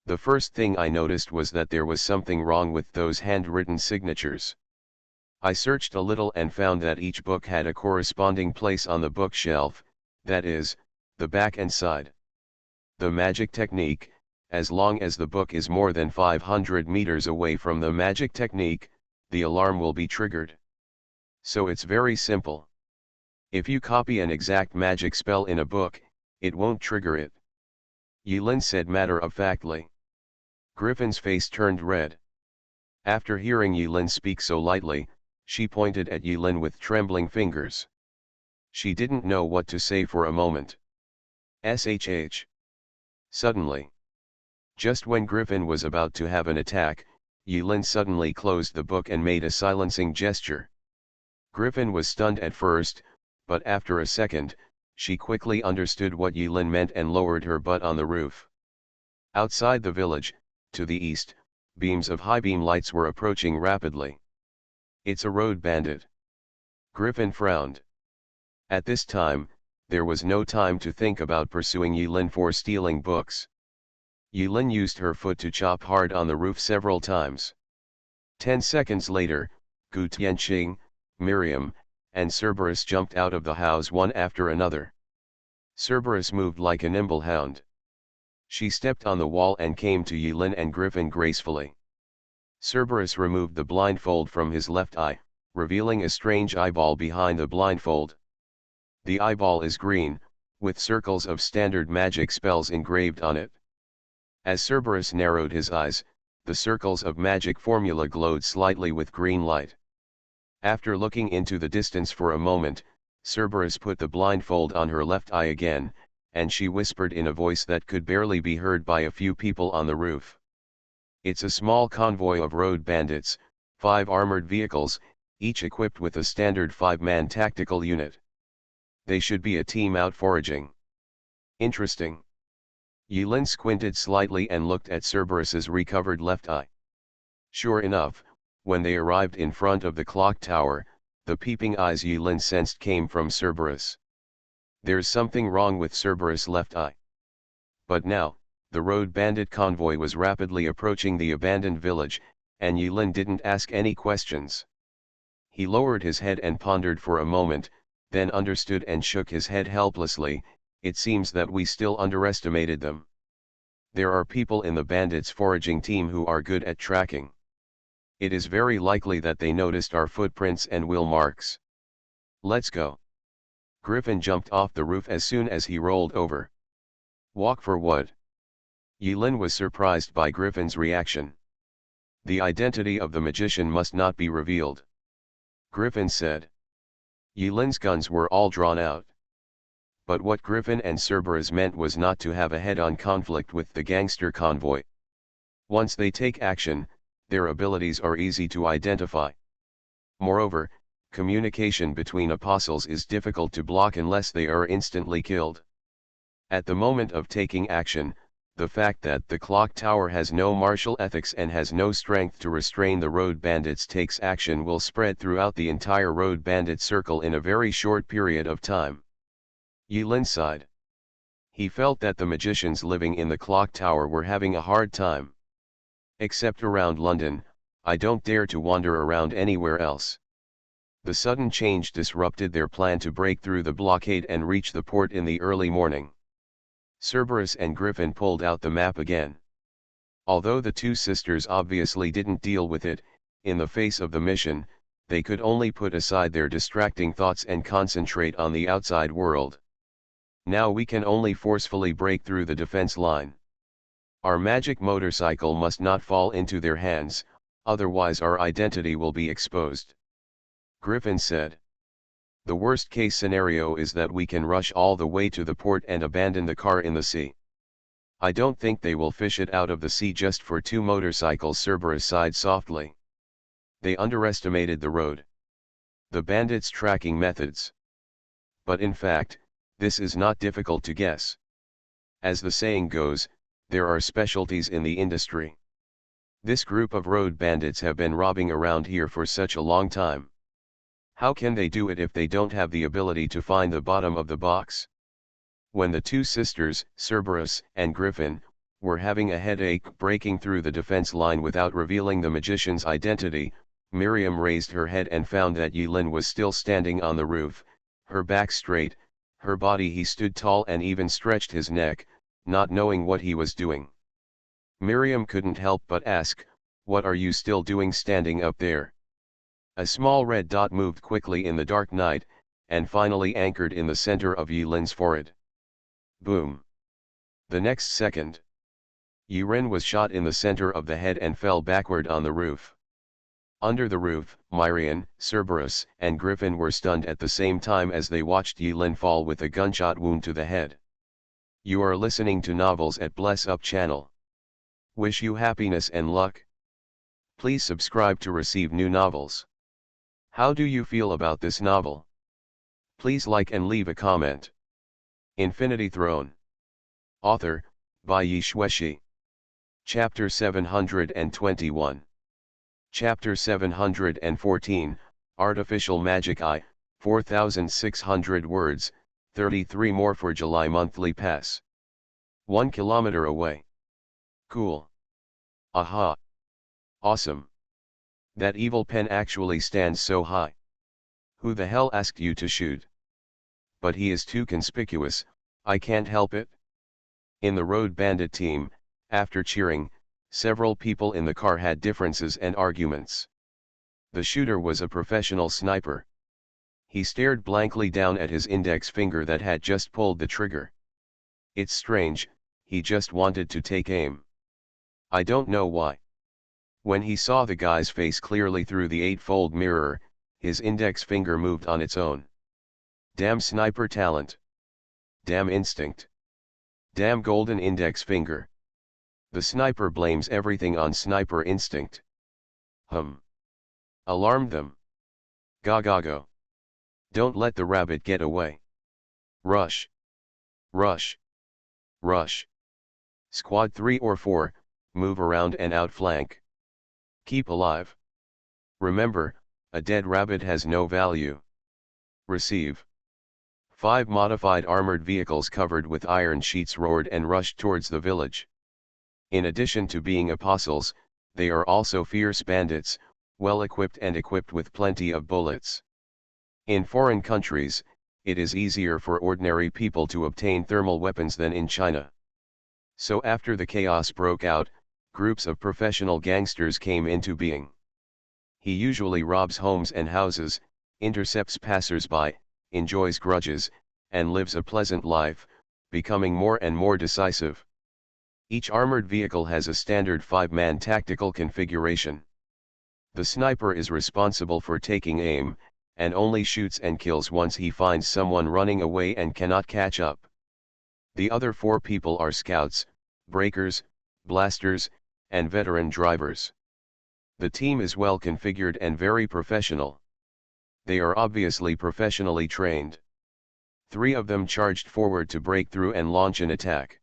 The first thing I noticed was that there was something wrong with those handwritten signatures. I searched a little and found that each book had a corresponding place on the bookshelf, that is, the back and side. The magic technique, as long as the book is more than 500 meters away from the magic technique, the alarm will be triggered. So it's very simple. If you copy an exact magic spell in a book, it won't trigger it. Yulin said matter-of-factly. Griffin's face turned red. After hearing Yulin speak so lightly, she pointed at Yulin with trembling fingers. She didn't know what to say for a moment. SHH. Suddenly. Just when Griffin was about to have an attack, Yulin suddenly closed the book and made a silencing gesture. Griffin was stunned at first, but after a second, she quickly understood what Yulin meant and lowered her butt on the roof. Outside the village, to the east, beams of high-beam lights were approaching rapidly. It's a road bandit. Griffin frowned. At this time, there was no time to think about pursuing Yulin for stealing books. Yulin used her foot to chop hard on the roof several times. 10 seconds later, Gu Tianqing, Miriam, and Cerberus jumped out of the house one after another. Cerberus moved like a nimble hound. She stepped on the wall and came to Yulin and Griffin gracefully. Cerberus removed the blindfold from his left eye, revealing a strange eyeball behind the blindfold. The eyeball is green, with circles of standard magic spells engraved on it. As Cerberus narrowed his eyes, the circles of magic formula glowed slightly with green light. After looking into the distance for a moment, Cerberus put the blindfold on her left eye again, and she whispered in a voice that could barely be heard by a few people on the roof. It's a small convoy of road bandits, 5 armored vehicles, each equipped with a standard 5-man tactical unit. They should be a team out foraging. Interesting. Yulin squinted slightly and looked at Cerberus's recovered left eye. Sure enough, when they arrived in front of the clock tower, the peeping eyes Yulin sensed came from Cerberus. There's something wrong with Cerberus' left eye. But now, the road bandit convoy was rapidly approaching the abandoned village, and Yilin didn't ask any questions. He lowered his head and pondered for a moment, then understood and shook his head helplessly. It seems that we still underestimated them. There are people in the bandits' foraging team who are good at tracking. It is very likely that they noticed our footprints and wheel marks. Let's go. Griffin jumped off the roof as soon as he rolled over. Walk for what? Yilin was surprised by Griffin's reaction. The identity of the magician must not be revealed, Griffin said. Yilin's guns were all drawn out. But what Griffin and Cerberus meant was not to have a head-on conflict with the gangster convoy. Once they take action, their abilities are easy to identify. Moreover, communication between apostles is difficult to block unless they are instantly killed. At the moment of taking action, the fact that the clock tower has no martial ethics and has no strength to restrain the road bandits takes action will spread throughout the entire road bandit circle in a very short period of time. Yilin sighed. He felt that the magicians living in the clock tower were having a hard time. Except around London, I don't dare to wander around anywhere else. The sudden change disrupted their plan to break through the blockade and reach the port in the early morning. Cerberus and Griffin pulled out the map again. Although the two sisters obviously didn't deal with it, in the face of the mission, they could only put aside their distracting thoughts and concentrate on the outside world. Now we can only forcefully break through the defense line. Our magic motorcycle must not fall into their hands, otherwise our identity will be exposed. Griffin said. The worst case scenario is that we can rush all the way to the port and abandon the car in the sea. I don't think they will fish it out of the sea just for two motorcycles, Cerberus sighed softly. They underestimated the road. The bandits' tracking methods. But in fact, this is not difficult to guess. As the saying goes, there are specialties in the industry. This group of road bandits have been robbing around here for such a long time. How can they do it if they don't have the ability to find the bottom of the box? When the two sisters, Cerberus and Griffin, were having a headache breaking through the defense line without revealing the magician's identity, Miriam raised her head and found that Yilin was still standing on the roof, her back straight, her body. He stood tall and even stretched his neck, not knowing what he was doing. Miriam couldn't help but ask, "What are you still doing standing up there?" A small red dot moved quickly in the dark night, and finally anchored in the center of Yilin's forehead. Boom! The next second, Yilin was shot in the center of the head and fell backward on the roof. Under the roof, Miriam, Cerberus, and Griffin were stunned at the same time as they watched Yilin fall with a gunshot wound to the head. You are listening to Novels at Bless Up channel. Wish you happiness and luck. Please subscribe to receive new novels. How do you feel about this novel? Please like and leave a comment. Infinity Throne. Author, by Yi Shueshi. Chapter 721. Chapter 714, Artificial Magic Eye, 4,600 words, 33 more for July monthly pass. 1 kilometer away. Cool. Aha. Awesome. That evil pen actually stands so high. Who the hell asked you to shoot? But he is too conspicuous, I can't help it. In the road bandit team, after cheering, several people in the car had differences and arguments. The shooter was a professional sniper. He stared blankly down at his index finger that had just pulled the trigger. It's strange, he just wanted to take aim. I don't know why. When he saw the guy's face clearly through the 8-fold mirror, his index finger moved on its own. Damn sniper talent. Damn instinct. Damn golden index finger. The sniper blames everything on sniper instinct. Alarm them. Go. Don't let the rabbit get away. Rush. Rush. Rush. Squad 3 or 4, move around and outflank. Keep alive. Remember, a dead rabbit has no value. Receive. 5 modified armored vehicles covered with iron sheets roared and rushed towards the village. In addition to being apostles, they are also fierce bandits, well equipped and equipped with plenty of bullets. In foreign countries, it is easier for ordinary people to obtain thermal weapons than in China. So after the chaos broke out, groups of professional gangsters came into being. He usually robs homes and houses, intercepts passers-by, enjoys grudges, and lives a pleasant life, becoming more and more decisive. Each armored vehicle has a standard 5-man tactical configuration. The sniper is responsible for taking aim, and only shoots and kills once he finds someone running away and cannot catch up. The other 4 people are scouts, breakers, blasters, and veteran drivers. The team is well configured and very professional. They are obviously professionally trained. 3 of them charged forward to break through and launch an attack.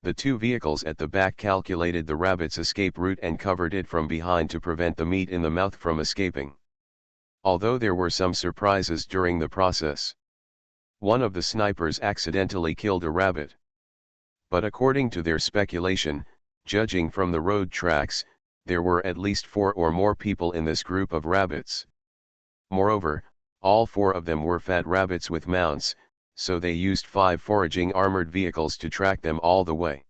The 2 vehicles at the back calculated the rabbit's escape route and covered it from behind to prevent the meat in the mouth from escaping. Although there were some surprises during the process. One of the snipers accidentally killed a rabbit. But according to their speculation, judging from the road tracks, there were at least 4 or more people in this group of rabbits. Moreover, all 4 of them were fat rabbits with mounts, so they used 5 foraging armored vehicles to track them all the way.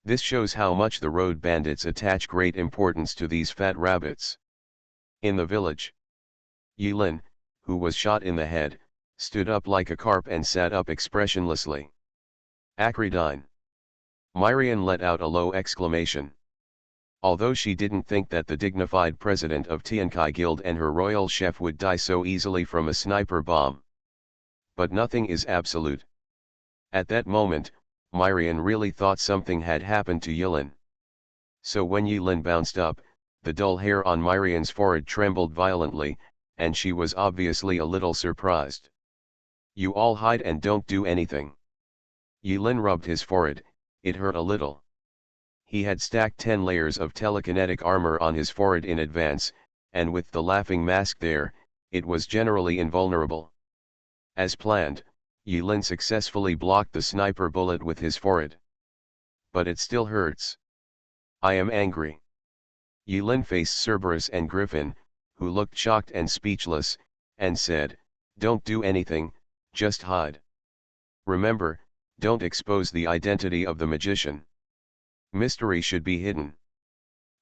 This shows how much the road bandits attach great importance to these fat rabbits. In the village, Yilin, who was shot in the head, stood up like a carp and sat up expressionlessly. Acridine. Myrian let out a low exclamation. Although she didn't think that the dignified president of Tiankai Guild and her royal chef would die so easily from a sniper bomb. But nothing is absolute. At that moment, Myrian really thought something had happened to Yilin. So when Yilin bounced up, the dull hair on Myrian's forehead trembled violently, and she was obviously a little surprised. You all hide and don't do anything. Yilin rubbed his forehead, it hurt a little. He had stacked 10 layers of telekinetic armor on his forehead in advance, and with the laughing mask there, it was generally invulnerable. As planned, Yilin successfully blocked the sniper bullet with his forehead. But it still hurts. I am angry. Yilin faced Cerberus and Griffin, who looked shocked and speechless, and said, "Don't do anything, just hide. Remember, don't expose the identity of the magician. Mystery should be hidden."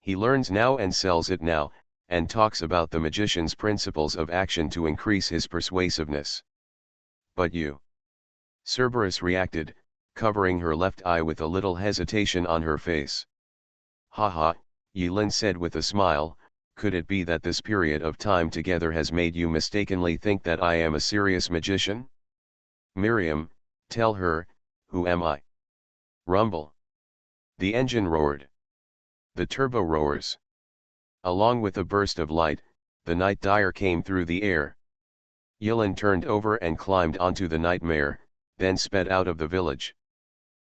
He learns now and sells it now, and talks about the magician's principles of action to increase his persuasiveness. But you. Cerberus reacted, covering her left eye with a little hesitation on her face. "Haha," Yilin said with a smile, "could it be that this period of time together has made you mistakenly think that I am a serious magician? Miriam, tell her, who am I?" Rumble. The engine roared. The turbo roars. Along with a burst of light, the nightmare came through the air. Yilin turned over and climbed onto the nightmare, then sped out of the village.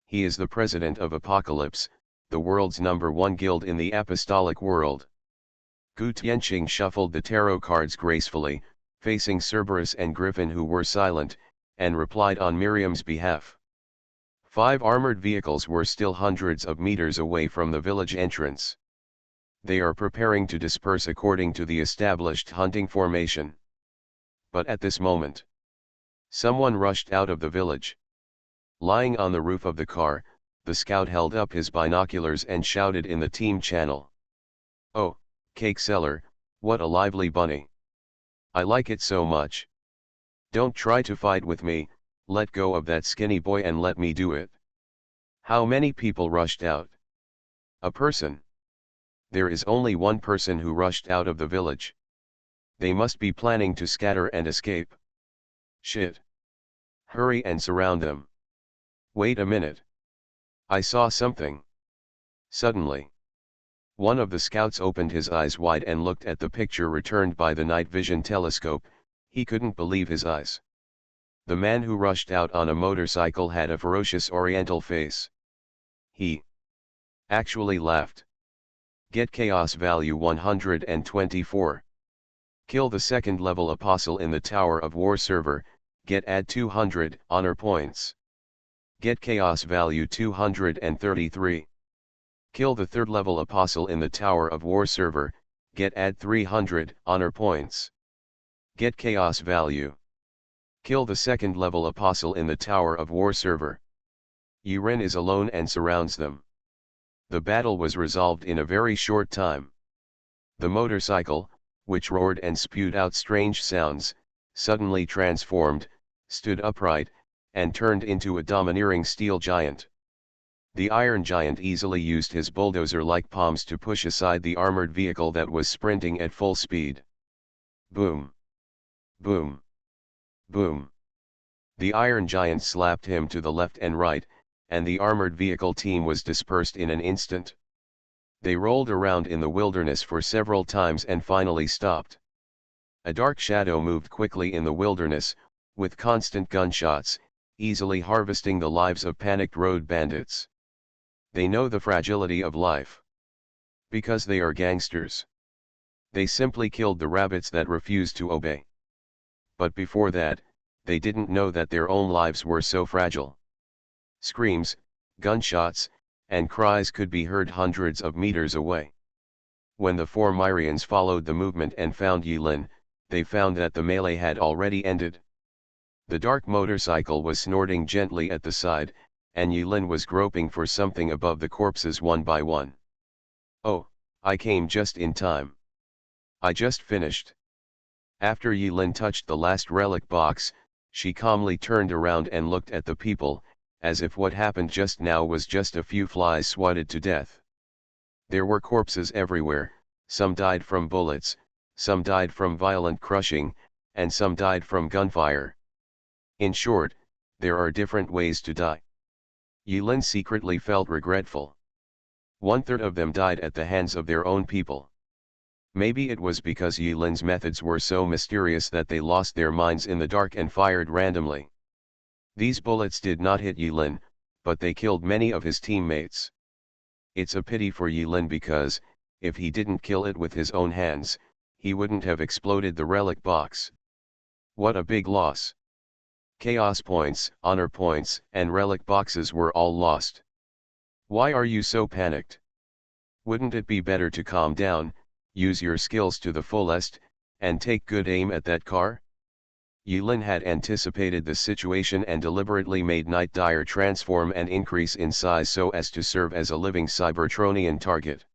He is the president of Apocalypse, the world's #1 guild in the apostolic world. Gu Tianqing shuffled the tarot cards gracefully, facing Cerberus and Griffin who were silent, and replied on Miriam's behalf. 5 armored vehicles were still hundreds of meters away from the village entrance. They are preparing to disperse according to the established hunting formation. But at this moment, someone rushed out of the village. Lying on the roof of the car, the scout held up his binoculars and shouted in the team channel. "Oh, cake seller, what a lively bunny. I like it so much. Don't try to fight with me, let go of that skinny boy and let me do it." How many people rushed out? A person. There is only one person who rushed out of the village. They must be planning to scatter and escape. Shit. Hurry and surround them. Wait a minute. I saw something. Suddenly, one of the scouts opened his eyes wide and looked at the picture returned by the night vision telescope. He couldn't believe his eyes. The man who rushed out on a motorcycle had a ferocious oriental face. He actually laughed. Get chaos value 124. Kill the second level apostle in the Tower of War server, get add 200 honor points. Get chaos value 233. Kill the 3rd level apostle in the Tower of War server, get add 300 honor points. Get chaos value. Kill the 2nd level apostle in the Tower of War server. Yuren is alone and surrounds them. The battle was resolved in a very short time. The motorcycle, which roared and spewed out strange sounds, suddenly transformed, stood upright, and turned into a domineering steel giant. The Iron Giant easily used his bulldozer-like palms to push aside the armored vehicle that was sprinting at full speed. Boom! Boom! Boom! The Iron Giant slapped him to the left and right, and the armored vehicle team was dispersed in an instant. They rolled around in the wilderness for several times and finally stopped. A dark shadow moved quickly in the wilderness, with constant gunshots, easily harvesting the lives of panicked road bandits. They know the fragility of life. Because they are gangsters. They simply killed the rabbits that refused to obey. But before that, they didn't know that their own lives were so fragile. Screams, gunshots, and cries could be heard hundreds of meters away. When the 4 Myrians followed the movement and found Yulin, they found that the melee had already ended. The dark motorcycle was snorting gently at the side, and Yulin was groping for something above the corpses one by one. Oh, I came just in time. I just finished. After Yulin touched the last relic box, she calmly turned around and looked at the people, as if what happened just now was just a few flies swatted to death. There were corpses everywhere, some died from bullets, some died from violent crushing, and some died from gunfire. In short, there are different ways to die. Yulin secretly felt regretful. 1/3 of them died at the hands of their own people. Maybe it was because Yulin's methods were so mysterious that they lost their minds in the dark and fired randomly. These bullets did not hit Yulin, but they killed many of his teammates. It's a pity for Yulin because, if he didn't kill it with his own hands, he wouldn't have exploded the relic box. What a big loss. Chaos points, honor points, and relic boxes were all lost. Why are you so panicked? Wouldn't it be better to calm down, use your skills to the fullest, and take good aim at that car? Yulin had anticipated the situation and deliberately made Night Dire transform and increase in size so as to serve as a living Cybertronian target.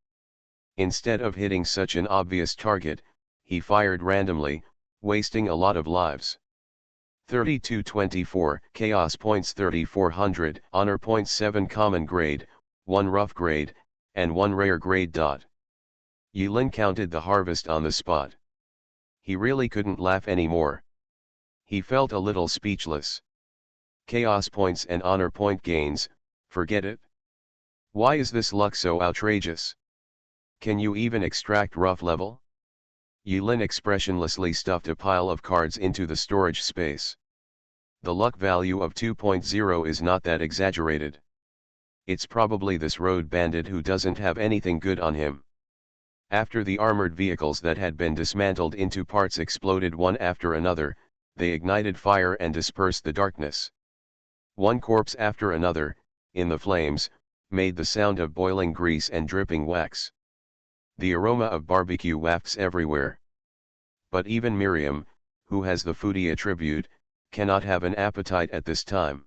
Instead of hitting such an obvious target, he fired randomly, wasting a lot of lives. 3224, Chaos points 3400, Honor points 7 common grade, 1 rough grade, and 1 rare grade. Yulin counted the harvest on the spot. He really couldn't laugh anymore. He felt a little speechless. Chaos points and honor point gains, forget it. Why is this luck so outrageous? Can you even extract rough level? Yulin expressionlessly stuffed a pile of cards into the storage space. The luck value of 2.0 is not that exaggerated. It's probably this road bandit who doesn't have anything good on him. After the armored vehicles that had been dismantled into parts exploded one after another, they ignited fire and dispersed the darkness. One corpse after another, in the flames, made the sound of boiling grease and dripping wax. The aroma of barbecue wafts everywhere. But even Miriam, who has the foodie attribute, cannot have an appetite at this time.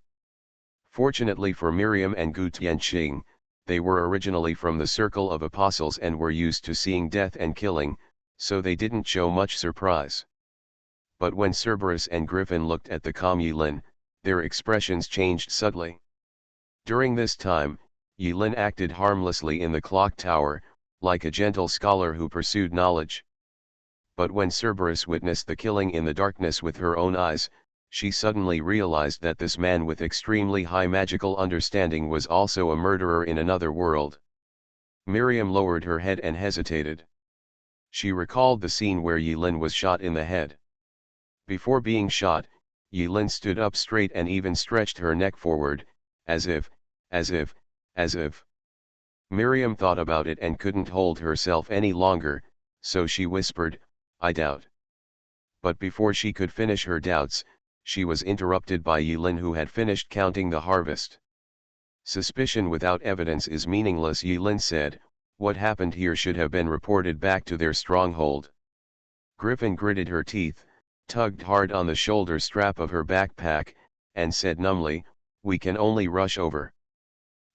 Fortunately for Miriam and Gu Tianqing, they were originally from the circle of apostles and were used to seeing death and killing, so they didn't show much surprise. But when Cerberus and Griffin looked at the calm Yulin, their expressions changed subtly. During this time, Yulin acted harmlessly in the clock tower, like a gentle scholar who pursued knowledge. But when Cerberus witnessed the killing in the darkness with her own eyes, she suddenly realized that this man with extremely high magical understanding was also a murderer in another world. Miriam lowered her head and hesitated. She recalled the scene where Yulin was shot in the head. Before being shot, Yulin stood up straight and even stretched her neck forward, as if. Miriam thought about it and couldn't hold herself any longer, so she whispered, "I doubt." But before she could finish her doubts, she was interrupted by Yilin, who had finished counting the harvest. Suspicion without evidence is meaningless, Yilin said. What happened here should have been reported back to their stronghold. Griffin gritted her teeth, tugged hard on the shoulder strap of her backpack, and said numbly, "We can only rush over."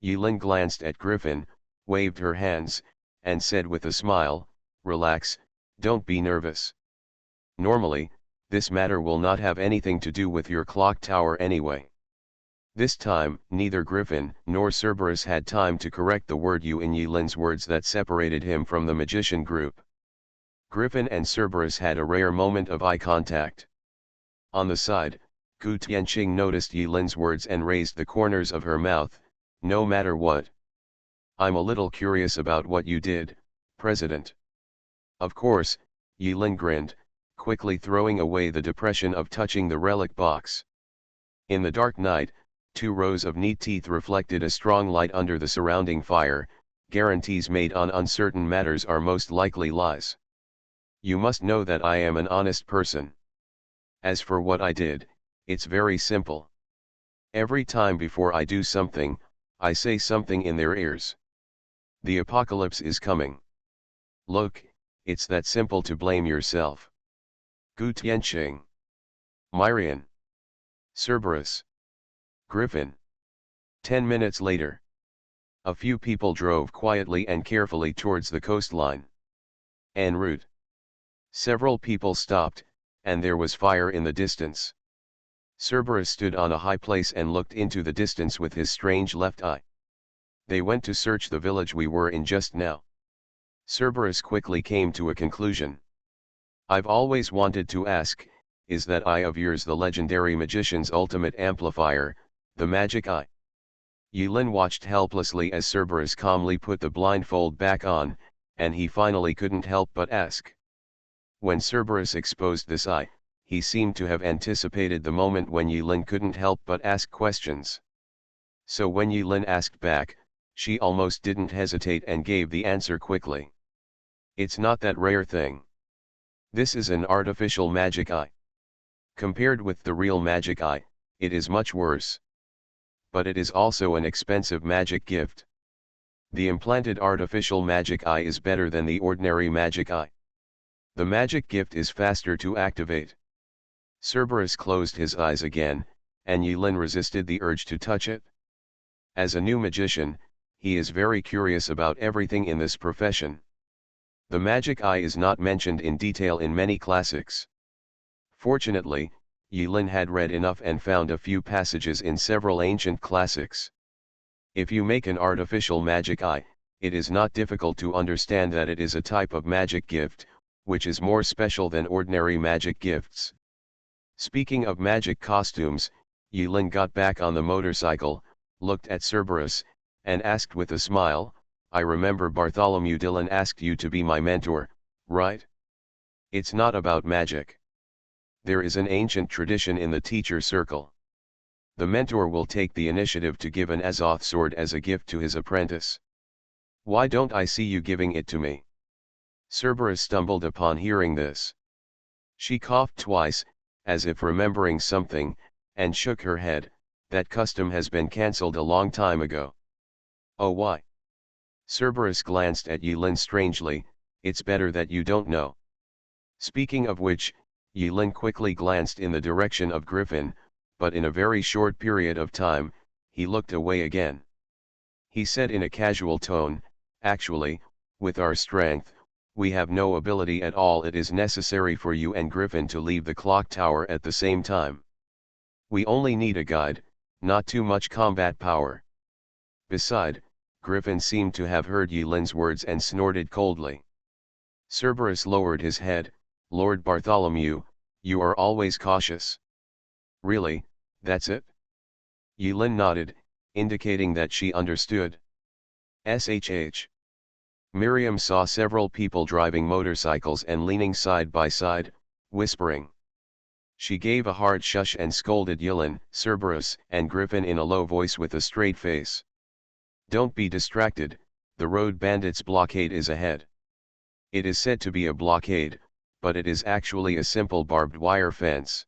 Yilin glanced at Griffin, waved her hands, and said with a smile, "Relax, don't be nervous. Normally, this matter will not have anything to do with your clock tower anyway." This time, neither Griffin nor Cerberus had time to correct the word "you" in Yilin's words that separated him from the magician group. Griffin and Cerberus had a rare moment of eye contact. On the side, Gu Tianqing noticed Yilin's words and raised the corners of her mouth. "No matter what. I'm a little curious about what you did, President." "Of course," Yilin grinned, quickly throwing away the depression of touching the relic box. In the dark night, 2 rows of neat teeth reflected a strong light under the surrounding fire. Guarantees made on uncertain matters are most likely lies. You must know that I am an honest person. As for what I did, it's very simple. Every time before I do something, I say something in their ears. The apocalypse is coming. Look, it's that simple. To blame yourself. Gu Tianqing. Myrian. Cerberus. Griffin. 10 minutes later. A few people drove quietly and carefully towards the coastline. En route. Several people stopped, and there was fire in the distance. Cerberus stood on a high place and looked into the distance with his strange left eye. They went to search the village we were in just now. Cerberus quickly came to a conclusion. I've always wanted to ask, is that eye of yours the legendary magician's ultimate amplifier, the magic eye? Yilin watched helplessly as Cerberus calmly put the blindfold back on, and he finally couldn't help but ask. When Cerberus exposed this eye, he seemed to have anticipated the moment when Yilin couldn't help but ask questions. So when Yilin asked back, she almost didn't hesitate and gave the answer quickly. It's not that rare thing. This is an artificial magic eye. Compared with the real magic eye, it is much worse. But it is also an expensive magic gift. The implanted artificial magic eye is better than the ordinary magic eye. The magic gift is faster to activate. Cerberus closed his eyes again, and Yilin resisted the urge to touch it. As a new magician, he is very curious about everything in this profession. The magic eye is not mentioned in detail in many classics. Fortunately, Yilin had read enough and found a few passages in several ancient classics. If you make an artificial magic eye, it is not difficult to understand that it is a type of magic gift, which is more special than ordinary magic gifts. Speaking of magic costumes, Yilin got back on the motorcycle, looked at Cerberus, and asked with a smile, "I remember Bartholomew Dillon asked you to be my mentor, right? It's not about magic. There is an ancient tradition in the teacher circle. The mentor will take the initiative to give an Azoth sword as a gift to his apprentice. Why don't I see you giving it to me?" Cerberus stumbled upon hearing this. She coughed twice, as if remembering something, and shook her head. "That custom has been cancelled a long time ago." "Oh, why?" Cerberus glanced at Yilin strangely. "It's better that you don't know." Speaking of which, Yilin quickly glanced in the direction of Griffin, but in a very short period of time, he looked away again. He said in a casual tone, "Actually, with our strength, we have no ability at all. It is necessary for you and Griffin to leave the clock tower at the same time. We only need a guide, not too much combat power." Beside, Griffin seemed to have heard Yilin's words and snorted coldly. Cerberus lowered his head. "Lord Bartholomew, you are always cautious." "Really, that's it?" Yilin nodded, indicating that she understood. SHH. Miriam saw several people driving motorcycles and leaning side by side, whispering. She gave a hard shush and scolded Yilin, Cerberus, and Griffin in a low voice with a straight face. "Don't be distracted, the road bandits' blockade is ahead." It is said to be a blockade, but it is actually a simple barbed wire fence.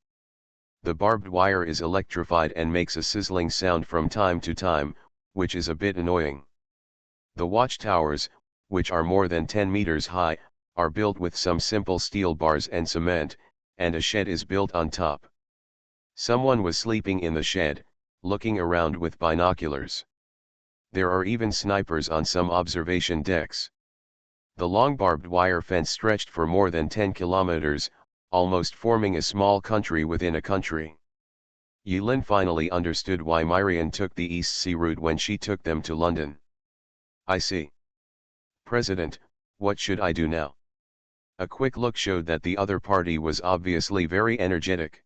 The barbed wire is electrified and makes a sizzling sound from time to time, which is a bit annoying. The watchtowers, which are more than 10 meters high, are built with some simple steel bars and cement, and a shed is built on top. Someone was sleeping in the shed, looking around with binoculars. There are even snipers on some observation decks. The long barbed wire fence stretched for more than 10 kilometers, almost forming a small country within a country. Yulin finally understood why Myrian took the East Sea route when she took them to London. I see. President, what should I do now? A quick look showed that the other party was obviously very energetic.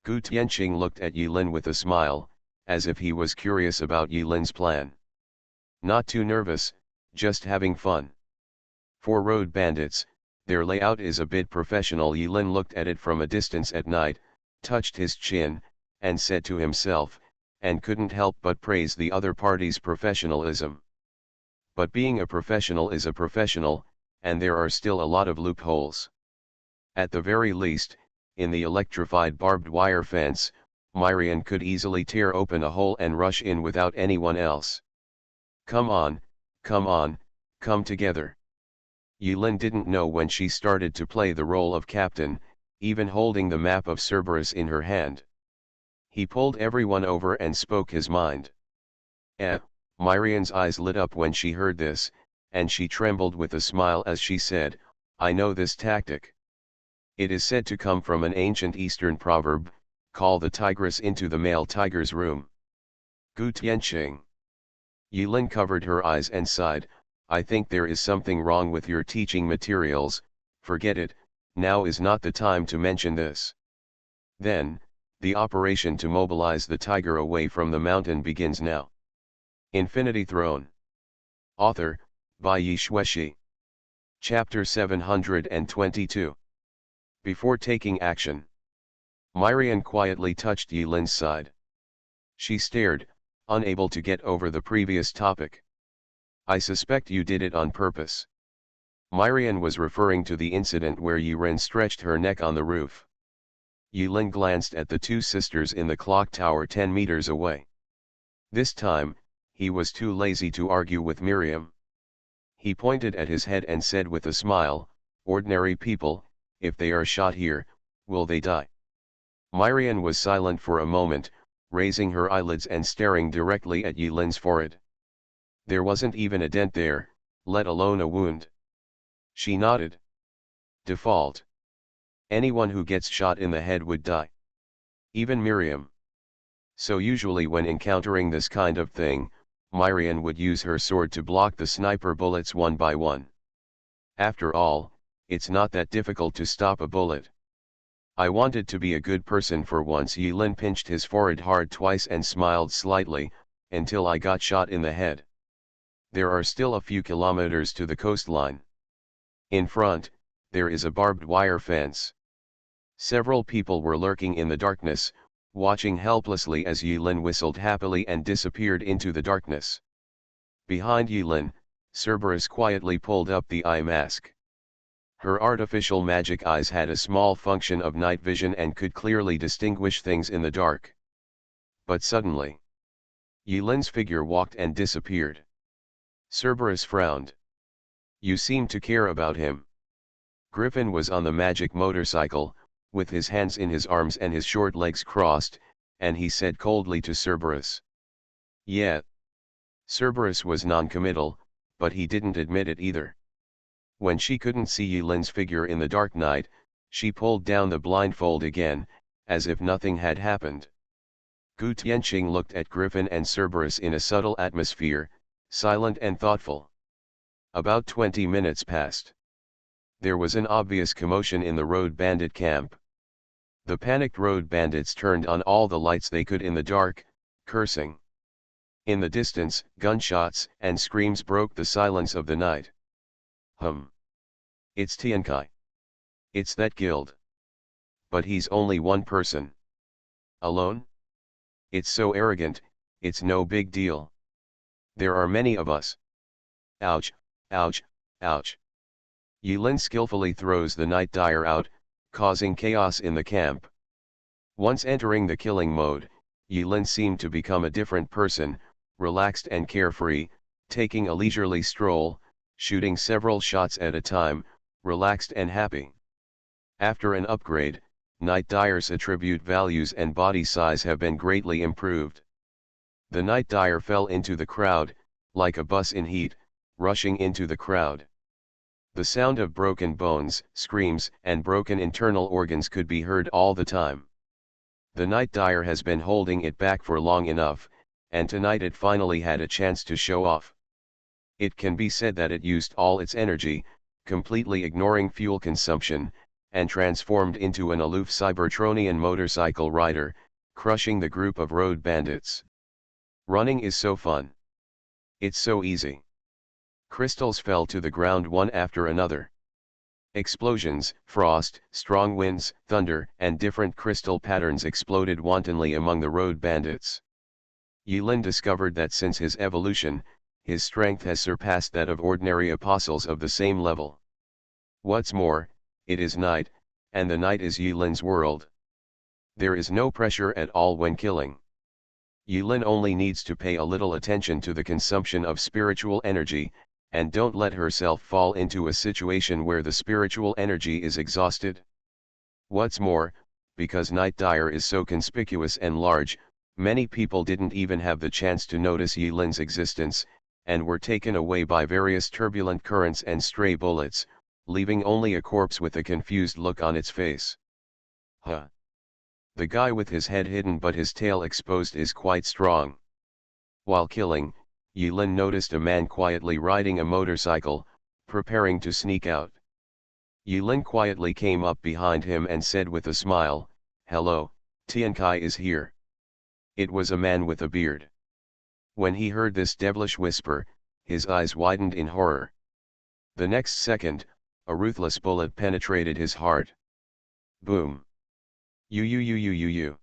Gu Tianqing looked at Yulin with a smile, as if he was curious about Yulin's plan. Not too nervous, just having fun. For road bandits, their layout is a bit professional. Yulin looked at it from a distance at night, touched his chin, and said to himself, and couldn't help but praise the other party's professionalism. But being a professional is a professional, and there are still a lot of loopholes. At the very least, in the electrified barbed wire fence, Myrian could easily tear open a hole and rush in without anyone else. Come on, come together. Yulin didn't know when she started to play the role of captain, even holding the map of Cerberus in her hand. He pulled everyone over and spoke his mind. Myrian's eyes lit up when she heard this, and she trembled with a smile as she said, I know this tactic. It is said to come from an ancient Eastern proverb, call the tigress into the male tiger's room. Gu Tianqing. Yulin covered her eyes and sighed, I think there is something wrong with your teaching materials, forget it, now is not the time to mention this. Then, the operation to mobilize the tiger away from the mountain begins now. Infinity Throne. Author, by Yi Xueshi. Chapter 722. Before taking action. Myrian quietly touched Yulin's side. She stared, unable to get over the previous topic. I suspect you did it on purpose. Myrian was referring to the incident where Yuren stretched her neck on the roof. Yulin glanced at the two sisters in the clock tower 10 meters away. This time, he was too lazy to argue with Miriam. He pointed at his head and said with a smile, ordinary people, if they are shot here, will they die? Myrian was silent for a moment, raising her eyelids and staring directly at Yulin's forehead. There wasn't even a dent there, let alone a wound. She nodded. Default. Anyone who gets shot in the head would die. Even Miriam. So usually when encountering this kind of thing, Myrian would use her sword to block the sniper bullets one by one. After all, it's not that difficult to stop a bullet. I wanted to be a good person for once. Yulin pinched his forehead hard twice and smiled slightly, until I got shot in the head. There are still a few kilometers to the coastline. In front, there is a barbed wire fence. Several people were lurking in the darkness, watching helplessly as Yulin whistled happily and disappeared into the darkness. Behind Yulin, Cerberus quietly pulled up the eye mask. Her artificial magic eyes had a small function of night vision and could clearly distinguish things in the dark. But suddenly, Yulin's figure walked and disappeared. Cerberus frowned. You seem to care about him. Griffin was on the magic motorcycle, with his hands in his arms and his short legs crossed, and he said coldly to Cerberus. Yeah. Cerberus was non-committal, but he didn't admit it either. When she couldn't see Yulin's figure in the dark night, she pulled down the blindfold again, as if nothing had happened. Gu Tianqing looked at Griffin and Cerberus in a subtle atmosphere, silent and thoughtful. About 20 minutes passed. There was an obvious commotion in the road bandit camp. The panicked road bandits turned on all the lights they could in the dark, cursing. In the distance, gunshots and screams broke the silence of the night. It's Tiankai. It's that guild. But he's only one person. Alone? It's so arrogant, it's no big deal. There are many of us. Ouch, ouch, ouch. Yulin skillfully throws the night dyer out, causing chaos in the camp. Once entering the killing mode, Yilin seemed to become a different person, relaxed and carefree, taking a leisurely stroll, shooting several shots at a time, relaxed and happy. After an upgrade, Night Dyer's attribute values and body size have been greatly improved. The Night Dyer fell into the crowd, like a bus in heat, rushing into the crowd. The sound of broken bones, screams, and broken internal organs could be heard all the time. The Night Dyer has been holding it back for long enough, and tonight it finally had a chance to show off. It can be said that it used all its energy, completely ignoring fuel consumption, and transformed into an aloof Cybertronian motorcycle rider, crushing the group of road bandits. Running is so fun. It's so easy. Crystals fell to the ground one after another. Explosions, frost, strong winds, thunder, and different crystal patterns exploded wantonly among the road bandits. Yilin discovered that since his evolution, his strength has surpassed that of ordinary apostles of the same level. What's more, it is night, and the night is Yilin's world. There is no pressure at all when killing. Yilin only needs to pay a little attention to the consumption of spiritual energy, and don't let herself fall into a situation where the spiritual energy is exhausted. What's more, because Night Dyer is so conspicuous and large, many people didn't even have the chance to notice Yilin's existence, and were taken away by various turbulent currents and stray bullets, leaving only a corpse with a confused look on its face. Huh. The guy with his head hidden but his tail exposed is quite strong. While killing, Yilin noticed a man quietly riding a motorcycle, preparing to sneak out. Yilin quietly came up behind him and said with a smile, "Hello, Tiankai is here." It was a man with a beard. When he heard this devilish whisper, his eyes widened in horror. The next second, a ruthless bullet penetrated his heart. Boom. You.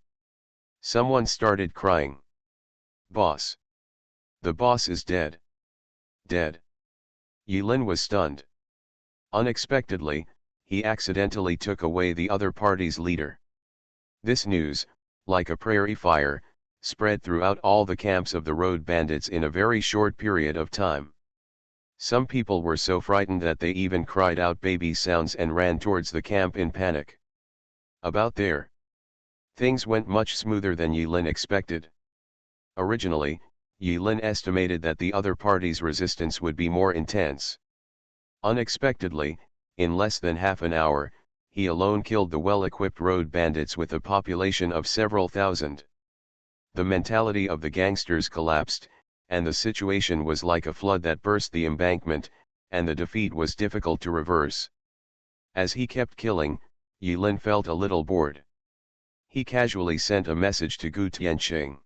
Someone started crying. Boss. The boss is dead. Dead. Yilin was stunned. Unexpectedly, he accidentally took away the other party's leader. This news, like a prairie fire, spread throughout all the camps of the road bandits in a very short period of time. Some people were so frightened that they even cried out baby sounds and ran towards the camp in panic. About there, things went much smoother than Yilin expected. Originally, Yilin estimated that the other party's resistance would be more intense. Unexpectedly, in less than half an hour, he alone killed the well-equipped road bandits with a population of several thousand. The mentality of the gangsters collapsed, and the situation was like a flood that burst the embankment, and the defeat was difficult to reverse. As he kept killing, Yilin felt a little bored. He casually sent a message to Gu Tianqing,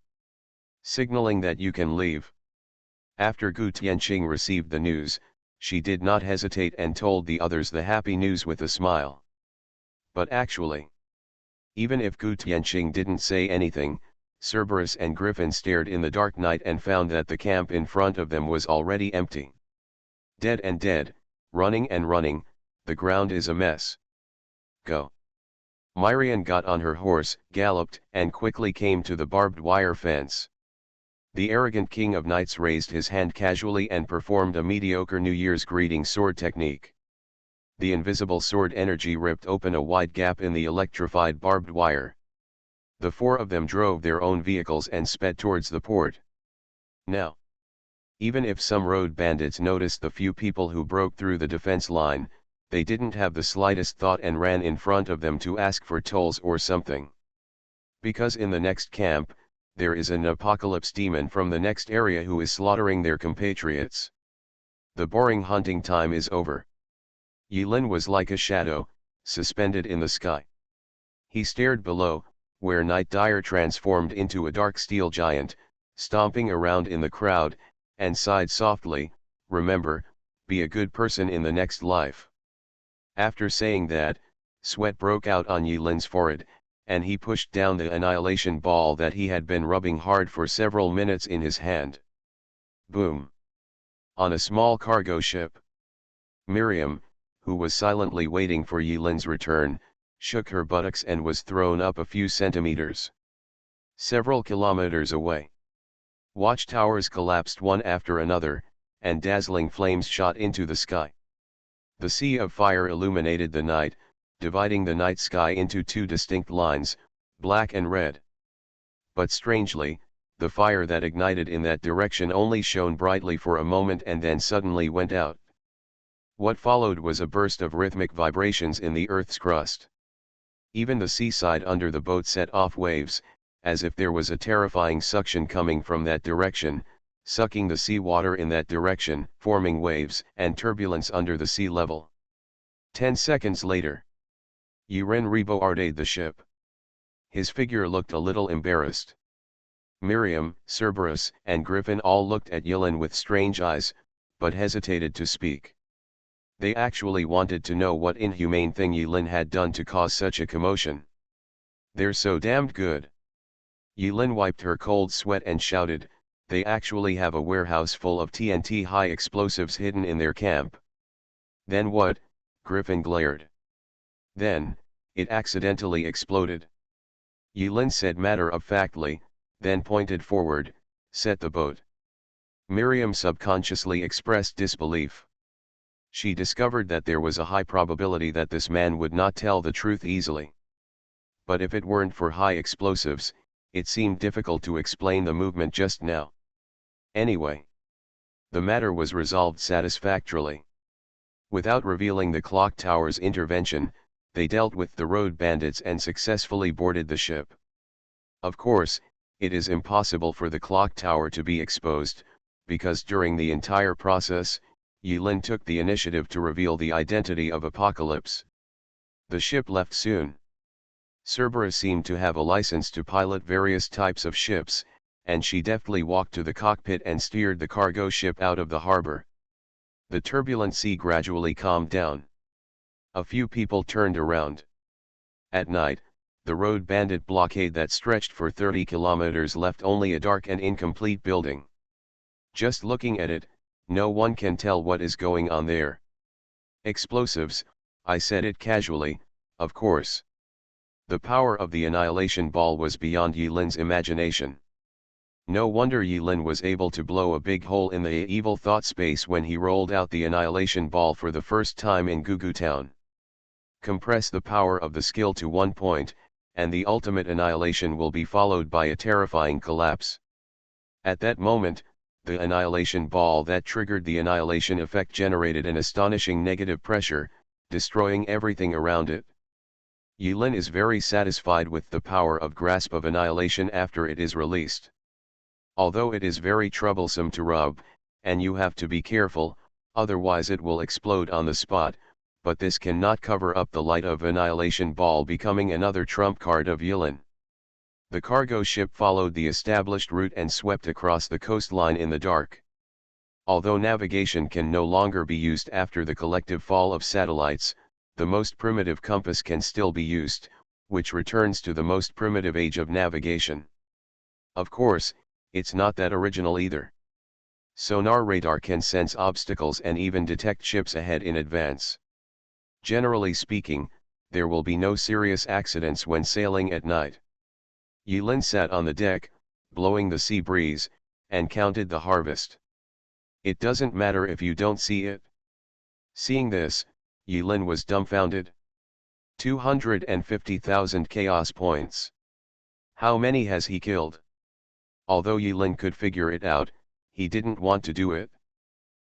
signaling that you can leave. After Gu Tianqing received the news, she did not hesitate and told the others the happy news with a smile. But actually, even if Gu Tianqing didn't say anything, Cerberus and Griffin stared in the dark night and found that the camp in front of them was already empty. Dead and dead, running and running, the ground is a mess. Go. Myrian got on her horse, galloped, and quickly came to the barbed wire fence. The arrogant king of knights raised his hand casually and performed a mediocre New Year's greeting sword technique. The invisible sword energy ripped open a wide gap in the electrified barbed wire. The four of them drove their own vehicles and sped towards the port. Now, even if some road bandits noticed the few people who broke through the defense line, they didn't have the slightest thought and ran in front of them to ask for tolls or something. Because in the next camp, there is an apocalypse demon from the next area who is slaughtering their compatriots. The boring hunting time is over. Yilin was like a shadow, suspended in the sky. He stared below, where Night Dyer transformed into a dark steel giant, stomping around in the crowd, and sighed softly, "Remember, be a good person in the next life." After saying that, sweat broke out on Yilin's forehead, and he pushed down the annihilation ball that he had been rubbing hard for several minutes in his hand. Boom! On a small cargo ship. Miriam, who was silently waiting for Yilin's return, shook her buttocks and was thrown up a few centimeters. Several kilometers away. Watchtowers collapsed one after another, and dazzling flames shot into the sky. The sea of fire illuminated the night, dividing the night sky into two distinct lines, black and red. But strangely, the fire that ignited in that direction only shone brightly for a moment and then suddenly went out. What followed was a burst of rhythmic vibrations in the Earth's crust. Even the seaside under the boat set off waves, as if there was a terrifying suction coming from that direction, sucking the sea water in that direction, forming waves and turbulence under the sea level. 10 seconds later, Yulin reboarded the ship. His figure looked a little embarrassed. Miriam, Cerberus, and Griffin all looked at Yulin with strange eyes, but hesitated to speak. They actually wanted to know what inhumane thing Yulin had done to cause such a commotion. "They're so damned good." Yulin wiped her cold sweat and shouted, "They actually have a warehouse full of TNT high explosives hidden in their camp." "Then what?" Griffin glared. "Then, it accidentally exploded," Yulin said matter-of-factly, then pointed forward, "Set the boat." Miriam subconsciously expressed disbelief. She discovered that there was a high probability that this man would not tell the truth easily. But if it weren't for high explosives, it seemed difficult to explain the movement just now. Anyway, the matter was resolved satisfactorily. Without revealing the clock tower's intervention, they dealt with the road bandits and successfully boarded the ship. Of course, it is impossible for the clock tower to be exposed, because during the entire process, Yulin took the initiative to reveal the identity of Apocalypse. The ship left soon. Cerberus seemed to have a license to pilot various types of ships, and she deftly walked to the cockpit and steered the cargo ship out of the harbor. The turbulent sea gradually calmed down. A few people turned around. At night, the road bandit blockade that stretched for 30 kilometers left only a dark and incomplete building. Just looking at it, no one can tell what is going on there. Explosives, I said it casually, of course. The power of the annihilation ball was beyond Yulin's imagination. No wonder Yulin was able to blow a big hole in the evil thought space when he rolled out the annihilation ball for the first time in Gugu Town. Compress the power of the skill to one point, and the ultimate annihilation will be followed by a terrifying collapse. At that moment, the annihilation ball that triggered the annihilation effect generated an astonishing negative pressure, destroying everything around it. Yulin is very satisfied with the power of grasp of annihilation after it is released. Although it is very troublesome to rub, and you have to be careful, otherwise it will explode on the spot, but this cannot cover up the light of annihilation ball becoming another trump card of Yulin. The cargo ship followed the established route and swept across the coastline in the dark. Although navigation can no longer be used after the collective fall of satellites, the most primitive compass can still be used, which returns to the most primitive age of navigation. Of course, it's not that original either. Sonar radar can sense obstacles and even detect ships ahead in advance. Generally speaking, there will be no serious accidents when sailing at night. Yulin sat on the deck, blowing the sea breeze, and counted the harvest. It doesn't matter if you don't see it. Seeing this, Yulin was dumbfounded. 250,000 chaos points. How many has he killed? Although Yulin could figure it out, he didn't want to do it.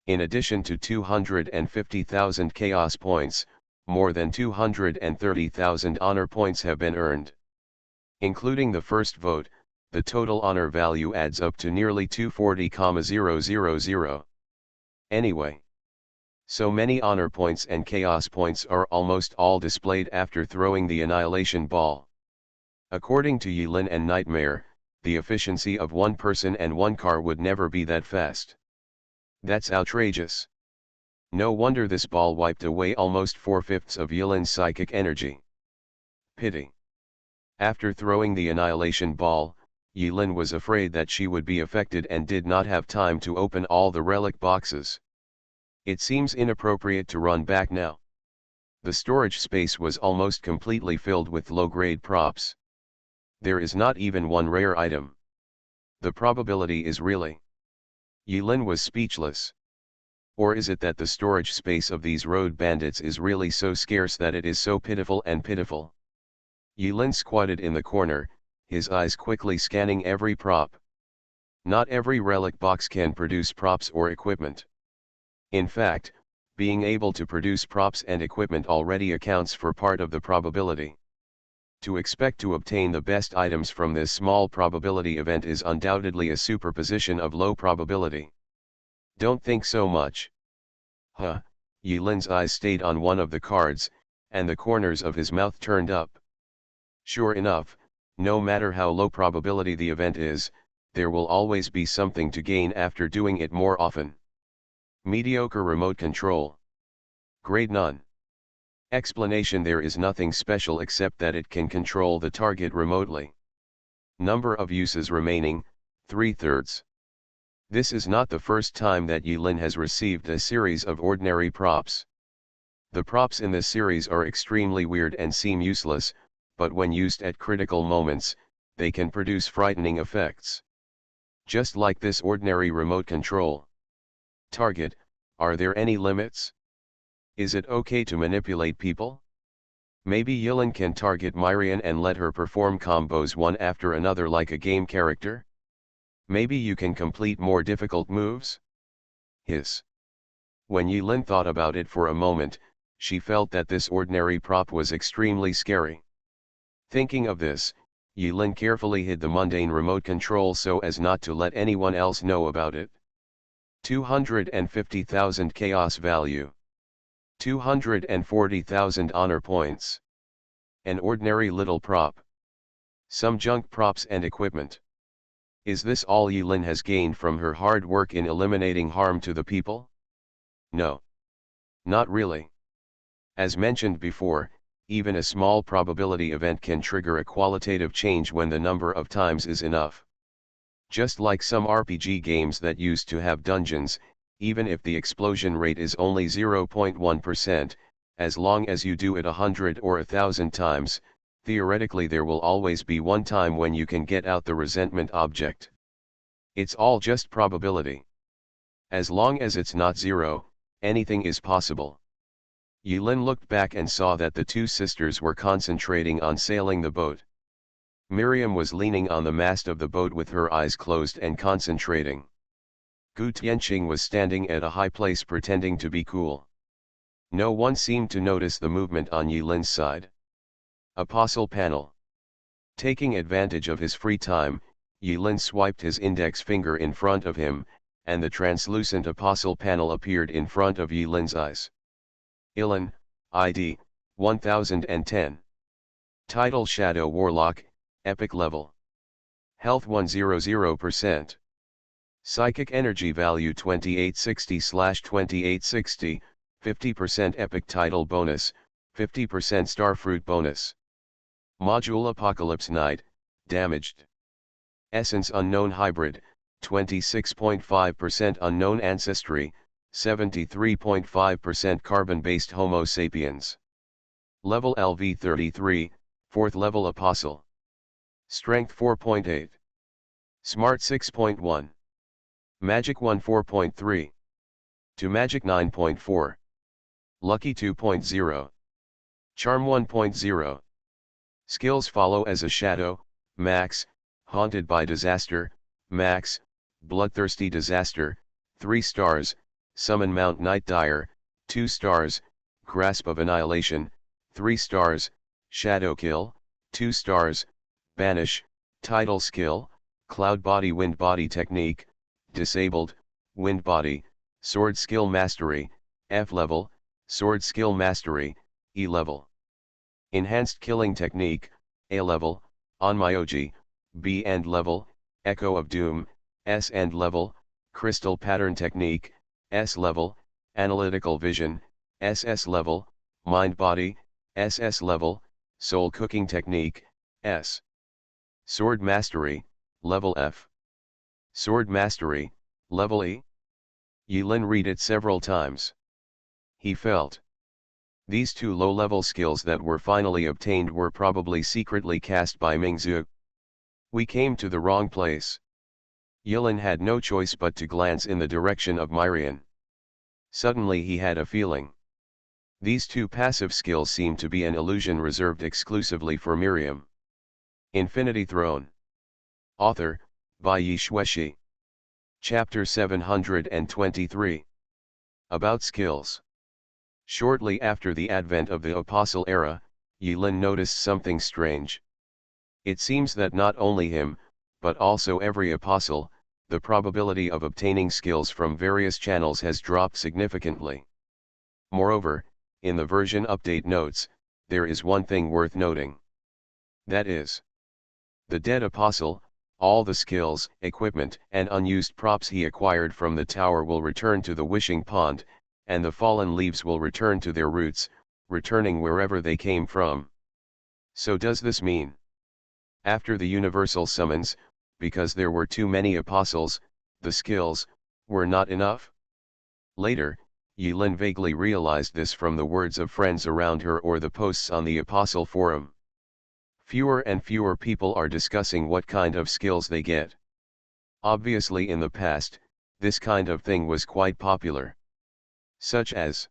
In addition to 250,000 chaos points, more than 230,000 honor points have been earned. Including the first vote, the total honor value adds up to nearly 240,000. Anyway, so many honor points and chaos points are almost all displayed after throwing the annihilation ball. According to Yulin and Nightmare, the efficiency of one person and one car would never be that fast. That's outrageous. No wonder this ball wiped away almost 4/5 of Yulin's psychic energy. Pity. After throwing the annihilation ball, Yulin was afraid that she would be affected and did not have time to open all the relic boxes. It seems inappropriate to run back now. The storage space was almost completely filled with low-grade props. There is not even one rare item. The probability is really... Yilin was speechless. Or is it that the storage space of these road bandits is really so scarce that it is so pitiful and pitiful? Yilin squatted in the corner, his eyes quickly scanning every prop. Not every relic box can produce props or equipment. In fact, being able to produce props and equipment already accounts for part of the probability. To expect to obtain the best items from this small probability event is undoubtedly a superposition of low probability. Don't think so much. Huh, Yilin's eyes stayed on one of the cards, and the corners of his mouth turned up. Sure enough, no matter how low probability the event is, there will always be something to gain after doing it more often. Mediocre remote control. Grade none. Explanation: there is nothing special except that it can control the target remotely. Number of uses remaining, 3/3. This is not the first time that Yilin has received a series of ordinary props. The props in this series are extremely weird and seem useless, but when used at critical moments, they can produce frightening effects. Just like this ordinary remote control. Target: are there any limits? Is it okay to manipulate people? Maybe Yilin can target Myrian and let her perform combos one after another like a game character? Maybe you can complete more difficult moves? Hiss. When Yilin thought about it for a moment, she felt that this ordinary prop was extremely scary. Thinking of this, Yilin carefully hid the mundane remote control so as not to let anyone else know about it. 250,000 chaos value. 240,000 honor points. An ordinary little prop. Some junk props and equipment. Is this all Yilin has gained from her hard work in eliminating harm to the people? No. Not really. As mentioned before, even a small probability event can trigger a qualitative change when the number of times is enough. Just like some RPG games that used to have dungeons, even if the explosion rate is only 0.1%, as long as you do it 100 or 1,000 times, theoretically there will always be one time when you can get out the resentment object. It's all just probability. As long as it's not zero, anything is possible. Yilin looked back and saw that the two sisters were concentrating on sailing the boat. Miriam was leaning on the mast of the boat with her eyes closed and concentrating. Gu Tianqing was standing at a high place pretending to be cool. No one seemed to notice the movement on Yilin's side. Apostle panel. Taking advantage of his free time, Yilin swiped his index finger in front of him, and the translucent apostle panel appeared in front of Yilin's eyes. Yilin, ID, 1010. Title: Shadow Warlock, Epic Level. Health 100%. Psychic Energy Value 2860/2860, 50% Epic Title Bonus, 50% Starfruit Bonus. Module: Apocalypse Knight, Damaged. Essence: Unknown Hybrid, 26.5% Unknown Ancestry, 73.5% Carbon-based Homo sapiens. Level: LV 33, 4th level Apostle. Strength 4.8. Smart 6.1. Magic 1 4.3. To Magic 9.4. Lucky 2.0. Charm 1.0. Skills follow: as a shadow, max, haunted by disaster, max, bloodthirsty disaster, 3 stars, summon Mount Night Dire, 2 stars, grasp of annihilation, 3 stars, shadow kill, 2 stars, banish, title skill, cloud body wind body technique, disabled, wind body, sword skill mastery, F level, sword skill mastery, E level. Enhanced killing technique, A level, Onmyoji, B end level, Echo of Doom, S end level, crystal pattern technique, S level, analytical vision, SS level, mind body, SS level, soul cooking technique, S. Sword mastery, level F. Sword mastery, level E. Yilin read it several times. He felt These two low-level skills that were finally obtained were probably secretly cast by Mingzhu. We came to the wrong place. Yilin had no choice but to glance in the direction of Myrian. Suddenly he had a feeling. These two passive skills seemed to be an illusion reserved exclusively for Miriam. Infinity Throne. Author, by Yi Shueshi. Chapter 723. About skills. Shortly after the advent of the Apostle era, Yilin noticed something strange. It seems that not only him, but also every apostle, the probability of obtaining skills from various channels has dropped significantly. Moreover, in the version update notes, there is one thing worth noting. That is, the dead apostle, all the skills, equipment, and unused props he acquired from the tower will return to the wishing pond, and the fallen leaves will return to their roots, returning wherever they came from. So does this mean? After the universal summons, because there were too many apostles, the skills were not enough? Later, Yilin vaguely realized this from the words of friends around her or the posts on the Apostle Forum. Fewer and fewer people are discussing what kind of skills they get. Obviously in the past, this kind of thing was quite popular. Such as,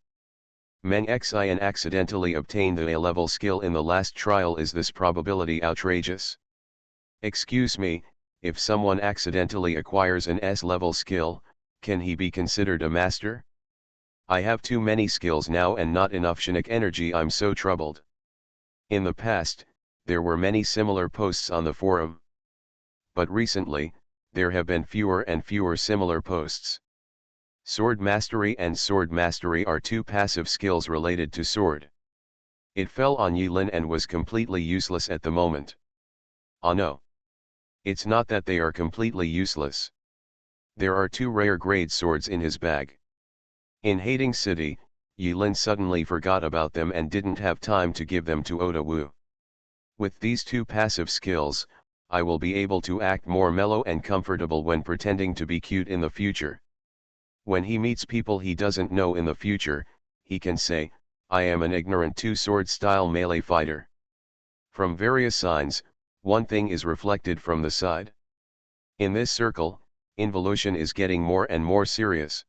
Meng Xian accidentally obtained the A-level skill in the last trial. Is this probability outrageous? Excuse me, if someone accidentally acquires an S-level skill, can he be considered a master? I have too many skills now and not enough Shinik energy. I'm so troubled. In the past, there were many similar posts on the forum. But recently, there have been fewer and fewer similar posts. Sword Mastery and Sword Mastery are two passive skills related to sword. It fell on Yilin and was completely useless at the moment. Oh no. It's not that they are completely useless. There are two rare grade swords in his bag. In Hating City, Yilin suddenly forgot about them and didn't have time to give them to Oda Wu. With these two passive skills, I will be able to act more mellow and comfortable when pretending to be cute in the future. When he meets people he doesn't know in the future, he can say, I am an ignorant two-sword style melee fighter. From various signs, one thing is reflected from the side. In this circle, involution is getting more and more serious.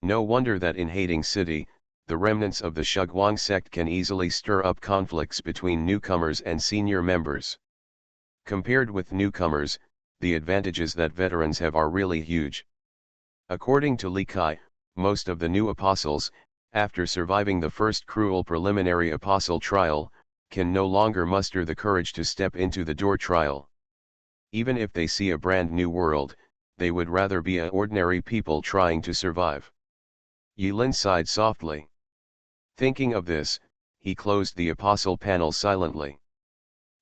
No wonder that in Hating City, the remnants of the Shugwang sect can easily stir up conflicts between newcomers and senior members. Compared with newcomers, the advantages that veterans have are really huge. According to Li Kai, most of the new apostles, after surviving the first cruel preliminary apostle trial, can no longer muster the courage to step into the door trial. Even if they see a brand new world, they would rather be ordinary people trying to survive. Yilin sighed softly. Thinking of this, he closed the apostle panel silently.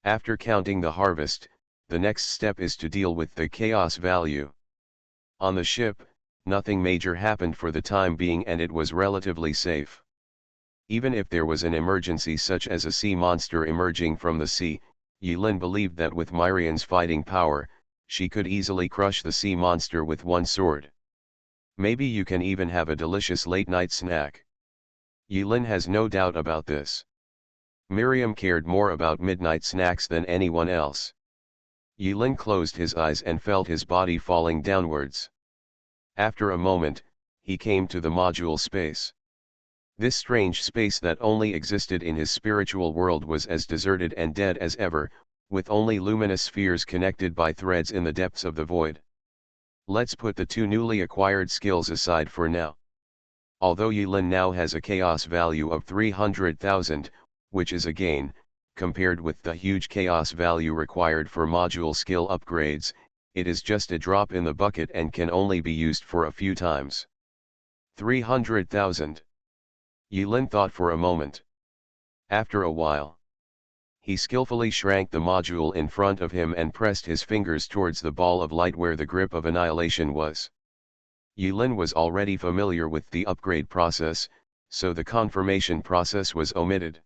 After counting the harvest, the next step is to deal with the chaos value. On the ship, nothing major happened for the time being and it was relatively safe. Even if there was an emergency such as a sea monster emerging from the sea, Yilin believed that with Myrian's fighting power, she could easily crush the sea monster with one sword. Maybe you can even have a delicious late-night snack. Yilin has no doubt about this. Miriam cared more about midnight snacks than anyone else. Yilin closed his eyes and felt his body falling downwards. After a moment, he came to the module space. This strange space that only existed in his spiritual world was as deserted and dead as ever, with only luminous spheres connected by threads in the depths of the void. Let's put the two newly acquired skills aside for now. Although Yilin now has a chaos value of 300,000, which is a gain, compared with the huge chaos value required for module skill upgrades, it is just a drop in the bucket and can only be used for a few times. 300,000. Yilin thought for a moment. After a while, he skillfully shrank the module in front of him and pressed his fingers towards the ball of light where the grip of annihilation was. Yilin was already familiar with the upgrade process, so the confirmation process was omitted.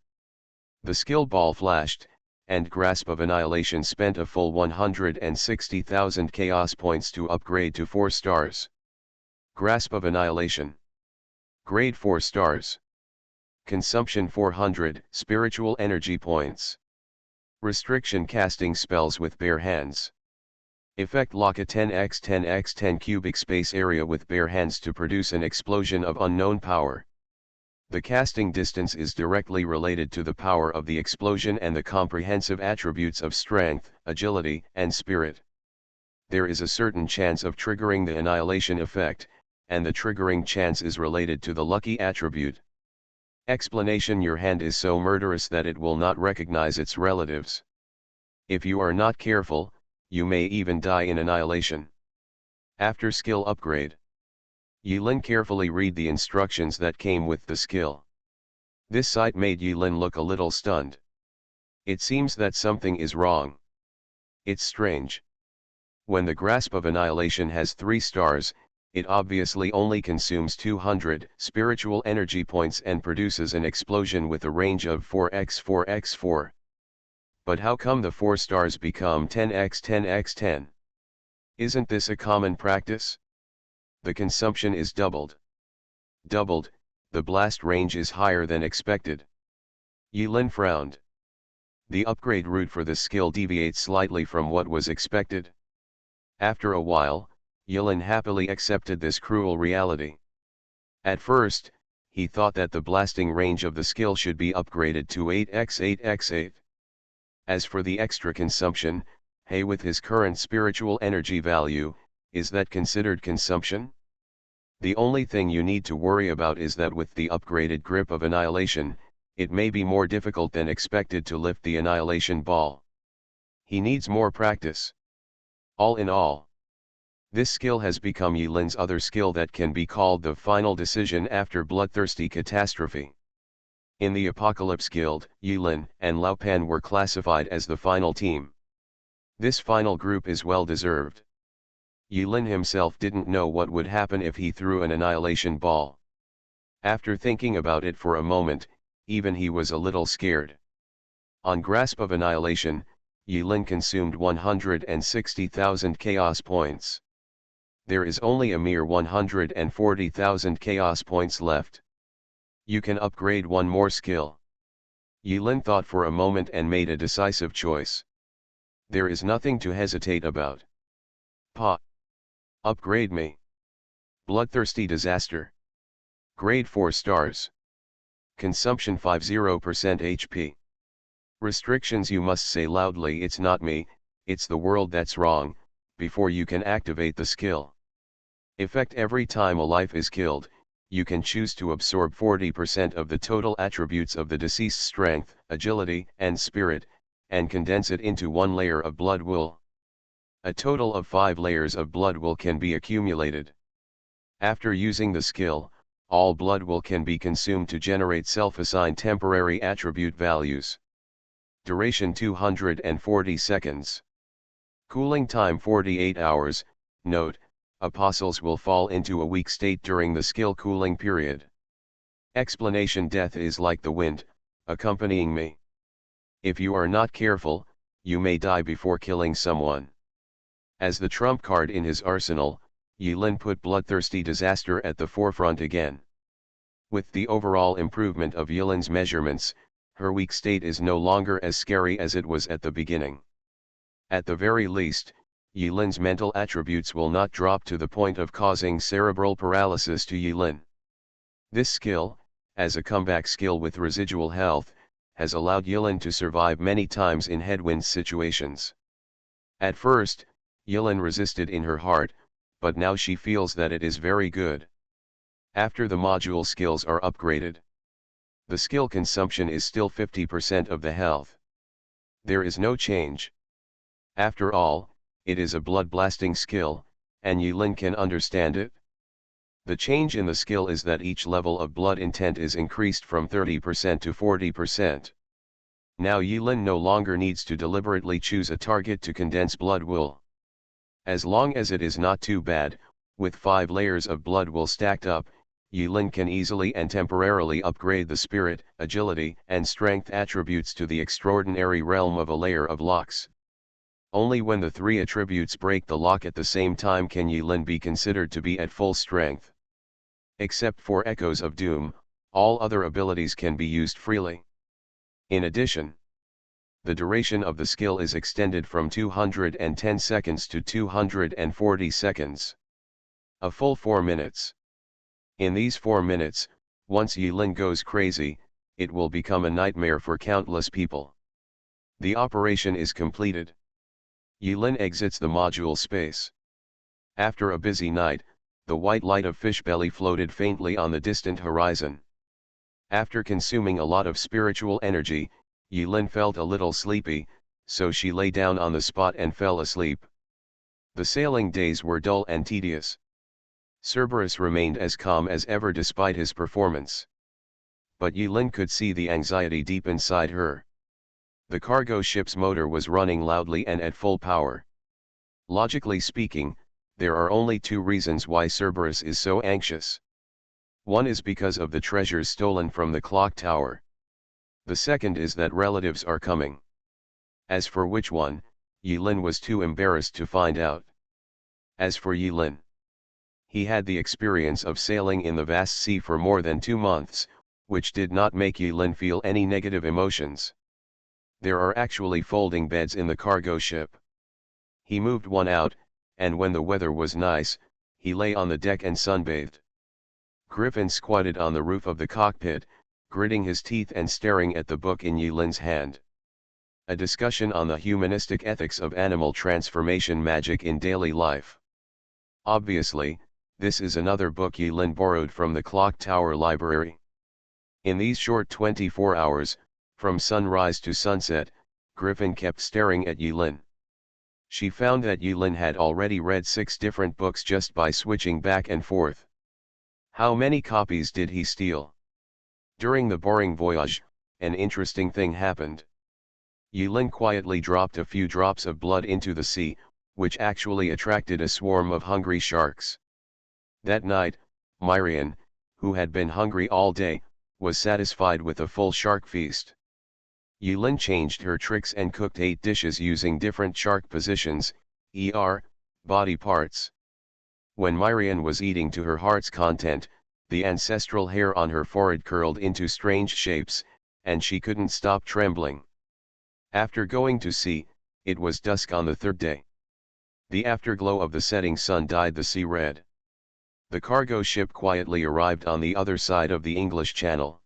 The skill ball flashed, and Grasp of Annihilation spent a full 160,000 chaos points to upgrade to 4 stars. Grasp of Annihilation. Grade 4 stars. Consumption 400 spiritual energy points. Restriction: casting spells with bare hands. Effect: lock a 10x10x10 cubic space area with bare hands to produce an explosion of unknown power. The casting distance is directly related to the power of the explosion and the comprehensive attributes of strength, agility, and spirit. There is a certain chance of triggering the annihilation effect, and the triggering chance is related to the lucky attribute. Explanation: your hand is so murderous that it will not recognize its relatives. If you are not careful, you may even die in annihilation. After skill upgrade. Yilin carefully read the instructions that came with the skill. This sight made Yilin look a little stunned. It seems that something is wrong. It's strange. When the grasp of annihilation has 3 stars, it obviously only consumes 200 spiritual energy points and produces an explosion with a range of 4x4x4. But how come the 4 stars become 10x10x10? Isn't this a common practice? The consumption is doubled. Doubled, the blast range is higher than expected. Yilin frowned. The upgrade route for the skill deviates slightly from what was expected. After a while, Yilin happily accepted this cruel reality. At first, he thought that the blasting range of the skill should be upgraded to 8x8x8. As for the extra consumption, hey, with his current spiritual energy value, is that considered consumption? The only thing you need to worry about is that with the upgraded grip of annihilation, it may be more difficult than expected to lift the annihilation ball. He needs more practice. All in all, this skill has become Yilin's other skill that can be called the final decision after bloodthirsty catastrophe. In the Apocalypse Guild, Yilin and Lao Pan were classified as the final team. This final group is well deserved. Yilin himself didn't know what would happen if he threw an annihilation ball. After thinking about it for a moment, even he was a little scared. On grasp of annihilation, Yilin consumed 160,000 chaos points. There is only a mere 140,000 chaos points left. You can upgrade one more skill. Yilin thought for a moment and made a decisive choice. There is nothing to hesitate about. Pa. Upgrade me. Bloodthirsty Disaster. Grade 4 stars. Consumption 50% HP. Restrictions: you must say loudly "it's not me, it's the world that's wrong," before you can activate the skill. Effect: every time a life is killed, you can choose to absorb 40% of the total attributes of the deceased's strength, agility, and spirit, and condense it into 1 layer of blood wool. A total of 5 layers of blood wool can be accumulated. After using the skill, all blood wool can be consumed to generate self-assigned temporary attribute values. Duration 240 seconds. Cooling time 48 hours. Note: apostles will fall into a weak state during the skill cooling period. Explanation: death is like the wind, accompanying me. If you are not careful, you may die before killing someone. As the trump card in his arsenal, Yilin put Bloodthirsty Disaster at the forefront again. With the overall improvement of Yilin's measurements, her weak state is no longer as scary as it was at the beginning. At the very least, Yilin's mental attributes will not drop to the point of causing cerebral paralysis to Yilin. This skill, as a comeback skill with residual health, has allowed Yilin to survive many times in headwind situations. At first, Yilin resisted in her heart, but now she feels that it is very good. After the module skills are upgraded, the skill consumption is still 50% of the health. There is no change. After all, it is a blood-blasting skill, and Yilin can understand it. The change in the skill is that each level of blood intent is increased from 30% to 40%. Now Yilin no longer needs to deliberately choose a target to condense blood wool. As long as it is not too bad, with 5 layers of blood wool stacked up, Yilin can easily and temporarily upgrade the spirit, agility, and strength attributes to the extraordinary realm of a layer of locks. Only when the 3 attributes break the lock at the same time can Yilin be considered to be at full strength. Except for Echoes of Doom, All other abilities can be used freely. In addition, the duration of the skill is extended from 210 seconds to 240 seconds. A full 4 minutes. In these 4 minutes, once Yulin goes crazy, it will become a nightmare for countless people. The operation is completed. Yulin exits the module space. After a busy night, the white light of Fishbelly floated faintly on the distant horizon. After consuming a lot of spiritual energy, Yulin felt a little sleepy, so she lay down on the spot and fell asleep. The sailing days were dull and tedious. Cerberus remained as calm as ever despite his performance. But Yulin could see the anxiety deep inside her. The cargo ship's motor was running loudly and at full power. Logically speaking, there are only 2 reasons why Cerberus is so anxious. One is because of the treasures stolen from the clock tower. The second is that relatives are coming. As for which one, Yulin was too embarrassed to find out. As for Yulin, he had the experience of sailing in the vast sea for more than 2 months, which did not make Yulin feel any negative emotions. There are actually folding beds in the cargo ship. He moved one out, and when the weather was nice, he lay on the deck and sunbathed. Griffin squatted on the roof of the cockpit, gritting his teeth and staring at the book in Yulin's hand. A discussion on the humanistic ethics of animal transformation magic in daily life. Obviously, this is another book Yulin borrowed from the clock tower library. In these short 24 hours, from sunrise to sunset, Griffin kept staring at Yulin. She found that Yulin had already read 6 different books just by switching back and forth. How many copies did he steal? During the boring voyage, an interesting thing happened. Yulin quietly dropped a few drops of blood into the sea, which actually attracted a swarm of hungry sharks. That night, Myrian, who had been hungry all day, was satisfied with a full shark feast. Yulin changed her tricks and cooked 8 dishes using different shark positions, body parts. When Myrian was eating to her heart's content, the ancestral hair on her forehead curled into strange shapes, and she couldn't stop trembling. After going to sea, it was dusk on the 3rd day. The afterglow of the setting sun dyed the sea red. The cargo ship quietly arrived on the other side of the English Channel.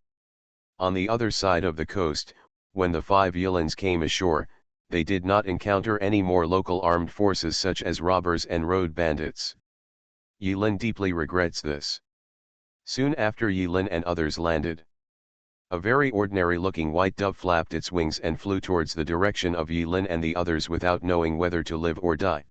On the other side of the coast, when the 5 Yulins came ashore, they did not encounter any more local armed forces such as robbers and road bandits. Yulin deeply regrets this. Soon after Yulin and others landed. A very ordinary-looking white dove flapped its wings and flew towards the direction of Yulin and the others without knowing whether to live or die.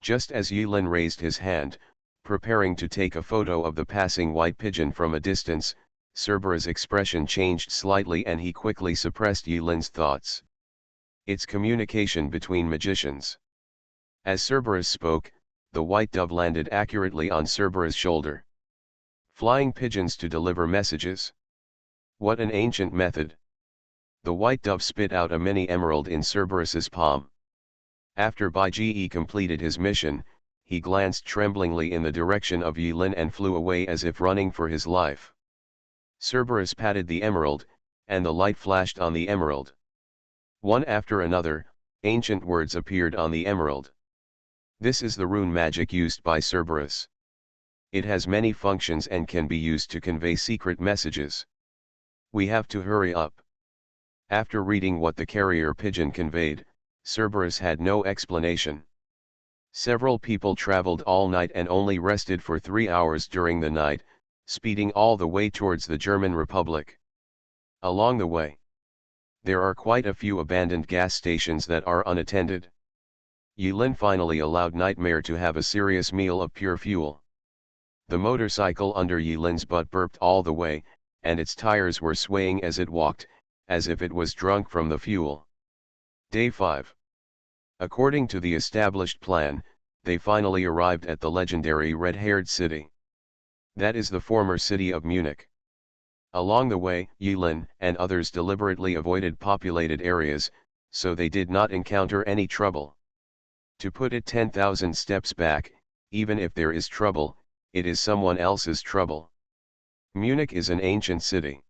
Just as Yulin raised his hand, preparing to take a photo of the passing white pigeon from a distance, Cerberus' expression changed slightly and he quickly suppressed Yulin's thoughts. It's communication between magicians. As Cerberus spoke, the white dove landed accurately on Cerberus' shoulder. Flying pigeons to deliver messages. What an ancient method. The white dove spit out a mini emerald in Cerberus's palm. After Baiji completed his mission, he glanced tremblingly in the direction of Yulin and flew away as if running for his life. Cerberus patted the emerald, and the light flashed on the emerald. One after another, ancient words appeared on the emerald. This is the rune magic used by Cerberus. It has many functions and can be used to convey secret messages. We have to hurry up. After reading what the carrier pigeon conveyed, Cerberus had no explanation. Several people traveled all night and only rested for 3 hours during the night, speeding all the way towards the German Republic. Along the way, there are quite a few abandoned gas stations that are unattended. Yulin finally allowed Nightmare to have a serious meal of pure fuel. The motorcycle under Yulin's butt burped all the way, and its tires were swaying as it walked, as if it was drunk from the fuel. Day 5. According to the established plan, they finally arrived at the legendary red-haired city. That is the former city of Munich. Along the way, Yulin and others deliberately avoided populated areas, so they did not encounter any trouble. To put it 10,000 steps back, even if there is trouble, it is someone else's trouble. Munich is an ancient city.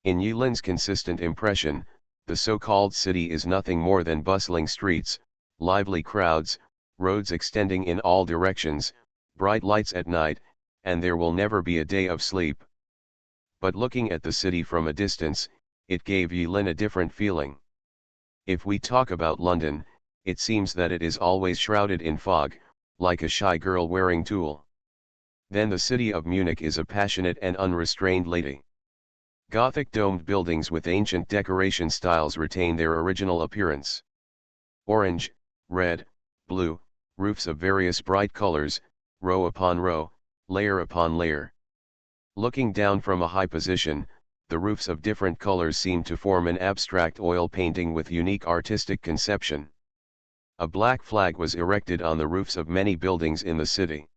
In Yulin's consistent impression, the so-called city is nothing more than bustling streets, lively crowds, roads extending in all directions, bright lights at night, and there will never be a day of sleep. But looking at the city from a distance, it gave Yulin a different feeling. If we talk about London, it seems that it is always shrouded in fog, like a shy girl wearing tulle. Then the city of Munich is a passionate and unrestrained lady. Gothic domed buildings with ancient decoration styles retain their original appearance. Orange, red, blue, roofs of various bright colors, row upon row, layer upon layer. Looking down from a high position, the roofs of different colors seem to form an abstract oil painting with unique artistic conception. A black flag was erected on the roofs of many buildings in the city.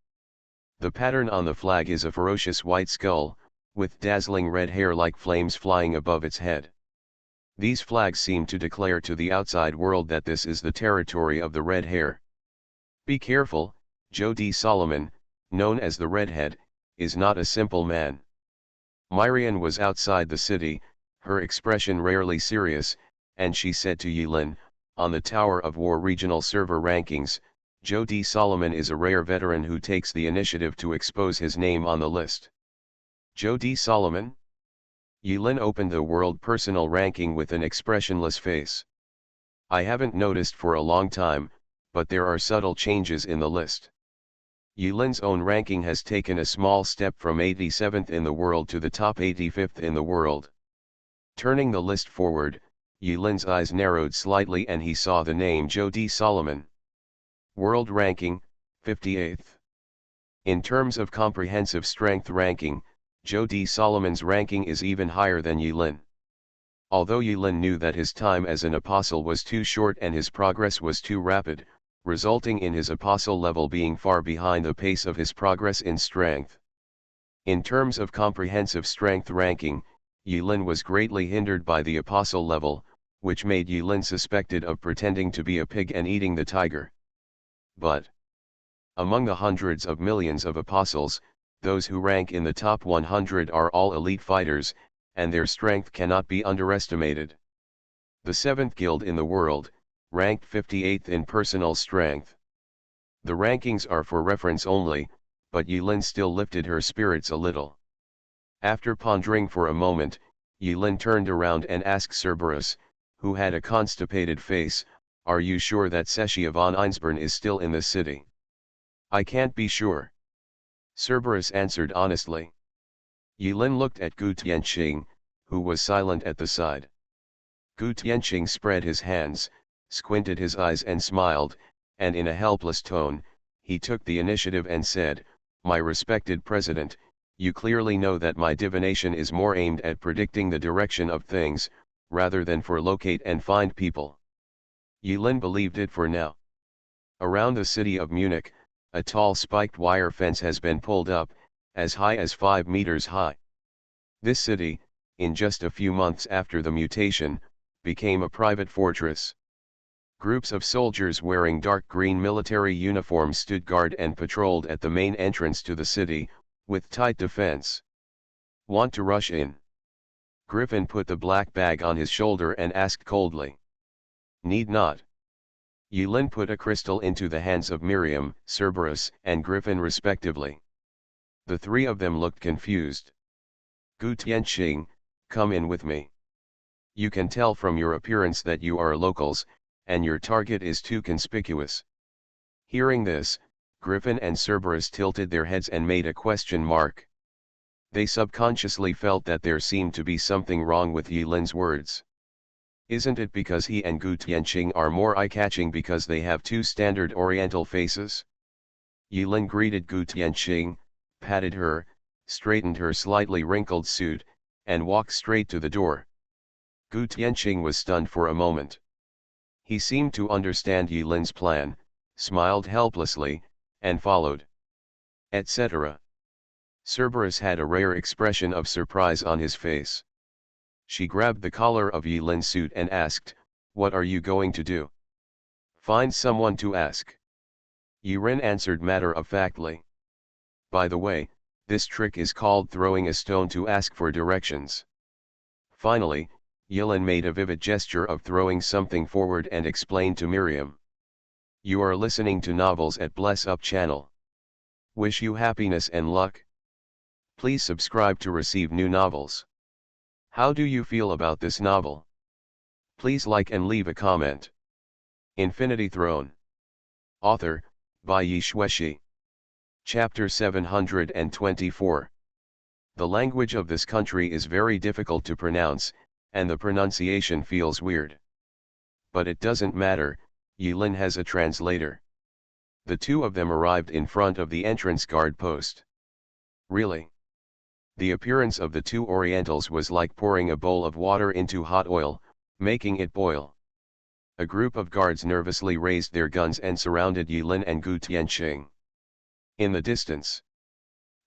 The pattern on the flag is a ferocious white skull, with dazzling red hair like flames flying above its head. These flags seem to declare to the outside world that this is the territory of the red hair. Be careful, Joe D. Solomon, known as the Redhead, is not a simple man. Myrian was outside the city, her expression rarely serious, and she said to Yulin, on the Tower of War regional server rankings, Joe D. Solomon is a rare veteran who takes the initiative to expose his name on the list. Joe D. Solomon? Yulin opened the world personal ranking with an expressionless face. I haven't noticed for a long time, but there are subtle changes in the list. Yulin's own ranking has taken a small step from 87th in the world to the top 85th in the world. Turning the list forward, Yulin's eyes narrowed slightly and he saw the name Joe D. Solomon. World ranking, 58th. In terms of comprehensive strength ranking, Joe D. Solomon's ranking is even higher than Yulin. Although Yulin knew that his time as an apostle was too short and his progress was too rapid, resulting in his apostle level being far behind the pace of his progress in strength. In terms of comprehensive strength ranking, Yulin was greatly hindered by the apostle level, which made Yulin suspected of pretending to be a pig and eating the tiger. But among the hundreds of millions of apostles, those who rank in the top 100 are all elite fighters, and their strength cannot be underestimated. The seventh guild in the world, ranked 58th in personal strength. The rankings are for reference only, but Yulin still lifted her spirits a little. After pondering for a moment, Yulin turned around and asked Cerberus, who had a constipated face, "Are you sure that Sechia von Einsborn is still in the city?" "I can't be sure," Cerberus answered honestly. Yulin looked at Gu Tianqing, who was silent at the side. Gu Tianqing spread his hands, squinted his eyes and smiled, and in a helpless tone, he took the initiative and said, "My respected president, you clearly know that my divination is more aimed at predicting the direction of things, rather than for locate and find people." Yulin believed it for now. Around the city of Munich, a tall spiked wire fence has been pulled up, as high as 5 meters high. This city, in just a few months after the mutation, became a private fortress. Groups of soldiers wearing dark green military uniforms stood guard and patrolled at the main entrance to the city, with tight defense. "Want to rush in?" Griffin put the black bag on his shoulder and asked coldly. "Need not." Yulin put a crystal into the hands of Miriam, Cerberus, and Griffin respectively. The three of them looked confused. "Gu Tianqing, come in with me. You can tell from your appearance that you are locals, and your target is too conspicuous." Hearing this, Griffin and Cerberus tilted their heads and made a question mark. They subconsciously felt that there seemed to be something wrong with Yulin's words. Isn't it because he and Gu Tianqing are more eye-catching because they have two standard Oriental faces? Yulin greeted Gu Tianqing, patted her, straightened her slightly wrinkled suit, and walked straight to the door. Gu Tianqing was stunned for a moment. He seemed to understand Yulin's plan, smiled helplessly, and followed. Etc. Cerberus had a rare expression of surprise on his face. She grabbed the collar of Yulin's suit and asked, "What are you going to do?" "Find someone to ask." Yulin answered matter-of-factly. "By the way, This trick is called throwing a stone to ask for directions. Finally, Yilin made a vivid gesture of throwing something forward and explained to Miriam. You are listening to Novels at Bless Up channel. Wish you happiness and luck. Please subscribe to receive new novels. How do you feel about this novel? Please like and leave a comment. Infinity Throne. Author, by Yi Xuexi. Chapter 724. The language of this country is very difficult to pronounce, and the pronunciation feels weird. But it doesn't matter, Yilin has a translator. The two of them arrived in front of the entrance guard post. Really? The appearance of the two Orientals was like pouring a bowl of water into hot oil, making it boil. A group of guards nervously raised their guns and surrounded Yilin and Gu Tianqing. In the distance,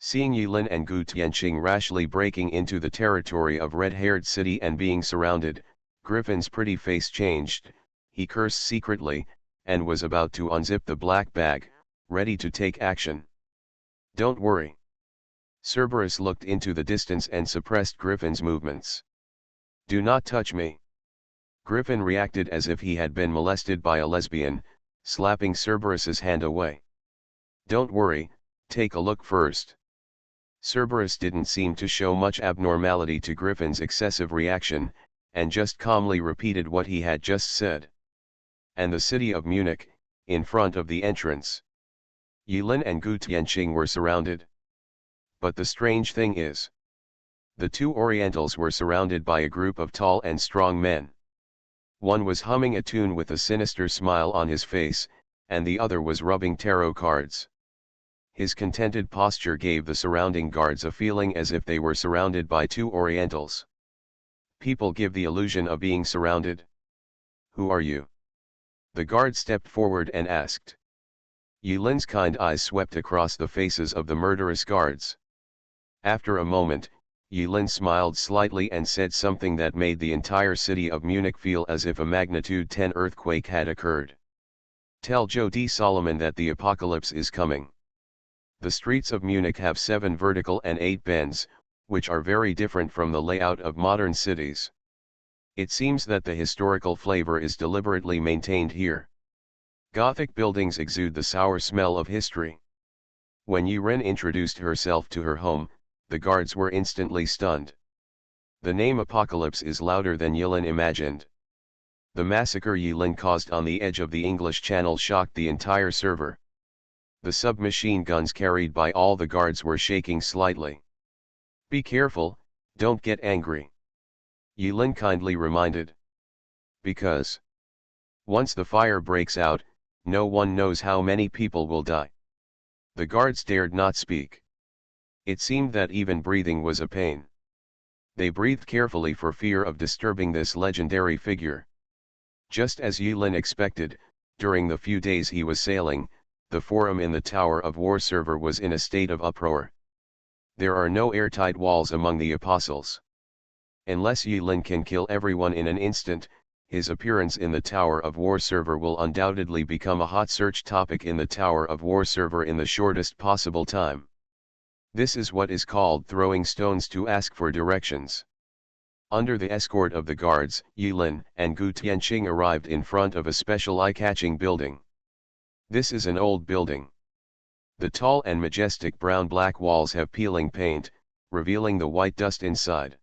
seeing Yilin and Gu Tianqing rashly breaking into the territory of red-haired city and being surrounded, Griffin's pretty face changed. He cursed secretly, and was about to unzip the black bag, ready to take action. Don't worry. Cerberus looked into the distance and suppressed Griffin's movements. Do not touch me. Griffin reacted as if he had been molested by a lesbian, slapping Cerberus's hand away. Don't worry, take a look first. Cerberus didn't seem to show much abnormality to Griffin's excessive reaction, and just calmly repeated what he had just said. And the city of Munich, in front of the entrance. Yilin and Gu Tianqing were surrounded. But the strange thing is, the two Orientals were surrounded by a group of tall and strong men. One was humming a tune with a sinister smile on his face, and the other was rubbing tarot cards. His contented posture gave the surrounding guards a feeling as if they were surrounded by two Orientals. People give the illusion of being surrounded. Who are you? The guard stepped forward and asked. Yilin's kind eyes swept across the faces of the murderous guards. After a moment, Yilin smiled slightly and said something that made the entire city of Munich feel as if a magnitude 10 earthquake had occurred. Tell Joe D. Solomon that the apocalypse is coming. The streets of Munich have 7 vertical and 8 bends, which are very different from the layout of modern cities. It seems that the historical flavor is deliberately maintained here. Gothic buildings exude the sour smell of history. When Yilin introduced herself to her home, the guards were instantly stunned. The name Apocalypse is louder than Yilin imagined. The massacre Yilin caused on the edge of the English Channel shocked the entire server. The submachine guns carried by all the guards were shaking slightly. Be careful, don't get angry. Yilin kindly reminded. Because once the fire breaks out, no one knows how many people will die. The guards dared not speak. It seemed that even breathing was a pain. They breathed carefully for fear of disturbing this legendary figure. Just as Yilin expected, during the few days he was sailing, the forum in the Tower of War server was in a state of uproar. There are no airtight walls among the apostles. Unless Yilin can kill everyone in an instant, his appearance in the Tower of War server will undoubtedly become a hot search topic in the Tower of War server in the shortest possible time. This is what is called throwing stones to ask for directions. Under the escort of the guards, Yilin and Gu Tianqing arrived in front of a special eye-catching building. This is an old building. The tall and majestic brown-black walls have peeling paint, revealing the white dust inside.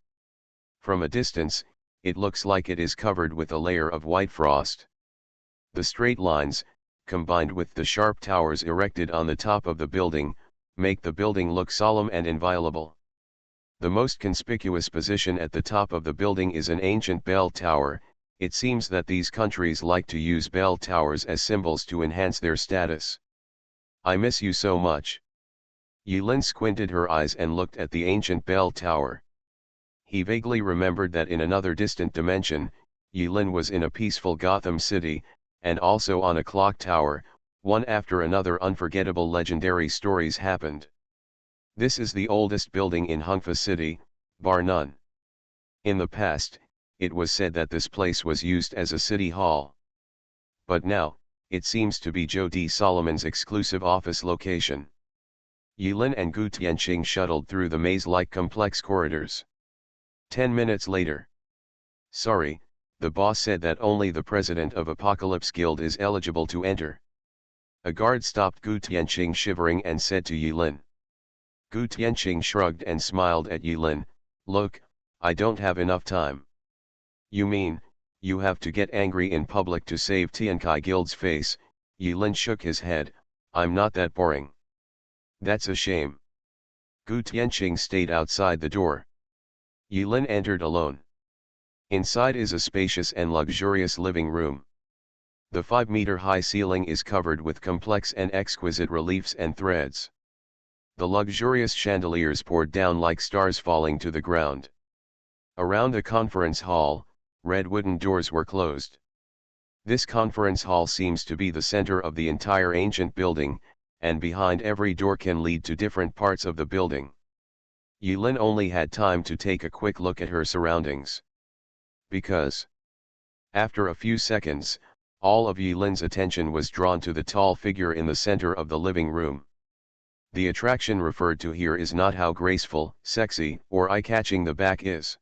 From a distance, it looks like it is covered with a layer of white frost. The straight lines, combined with the sharp towers erected on the top of the building, make the building look solemn and inviolable. The most conspicuous position at the top of the building is an ancient bell tower. It seems that these countries like to use bell towers as symbols to enhance their status. I miss you so much. Yilin squinted her eyes and looked at the ancient bell tower. He vaguely remembered that in another distant dimension, Yilin was in a peaceful Gotham City, and also on a clock tower. One after another unforgettable legendary stories happened. This is the oldest building in Hungfa City, bar none. In the past, it was said that this place was used as a city hall. But now, it seems to be Joe D. Solomon's exclusive office location. Yilin and Gu Tianqing shuttled through the maze-like complex corridors. 10 minutes later. Sorry, the boss said that only the president of Apocalypse Guild is eligible to enter. A guard stopped Gu Tianqing shivering and said to Yilin. Gu Tianqing shrugged and smiled at Yilin, look, I don't have enough time. You mean, you have to get angry in public to save Tiankai Guild's face? Yilin shook his head, I'm not that boring. That's a shame. Gu Tianqing stayed outside the door. Yilin entered alone. Inside is a spacious and luxurious living room. The 5-meter-high ceiling is covered with complex and exquisite reliefs and threads. The luxurious chandeliers poured down like stars falling to the ground. Around the conference hall, red wooden doors were closed. This conference hall seems to be the center of the entire ancient building, and behind every door can lead to different parts of the building. Yilin only had time to take a quick look at her surroundings. Because, after a few seconds, all of Yilin's attention was drawn to the tall figure in the center of the living room. The attraction referred to here is not how graceful, sexy, or eye-catching the back is.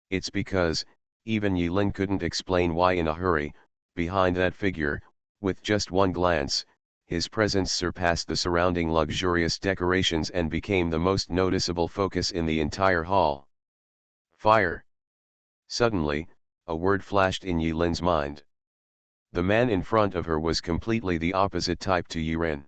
It's because, even Yilin couldn't explain why in a hurry, behind that figure, with just one glance, his presence surpassed the surrounding luxurious decorations and became the most noticeable focus in the entire hall. Fire. Suddenly, a word flashed in Yilin's mind. The man in front of her was completely the opposite type to Yilin.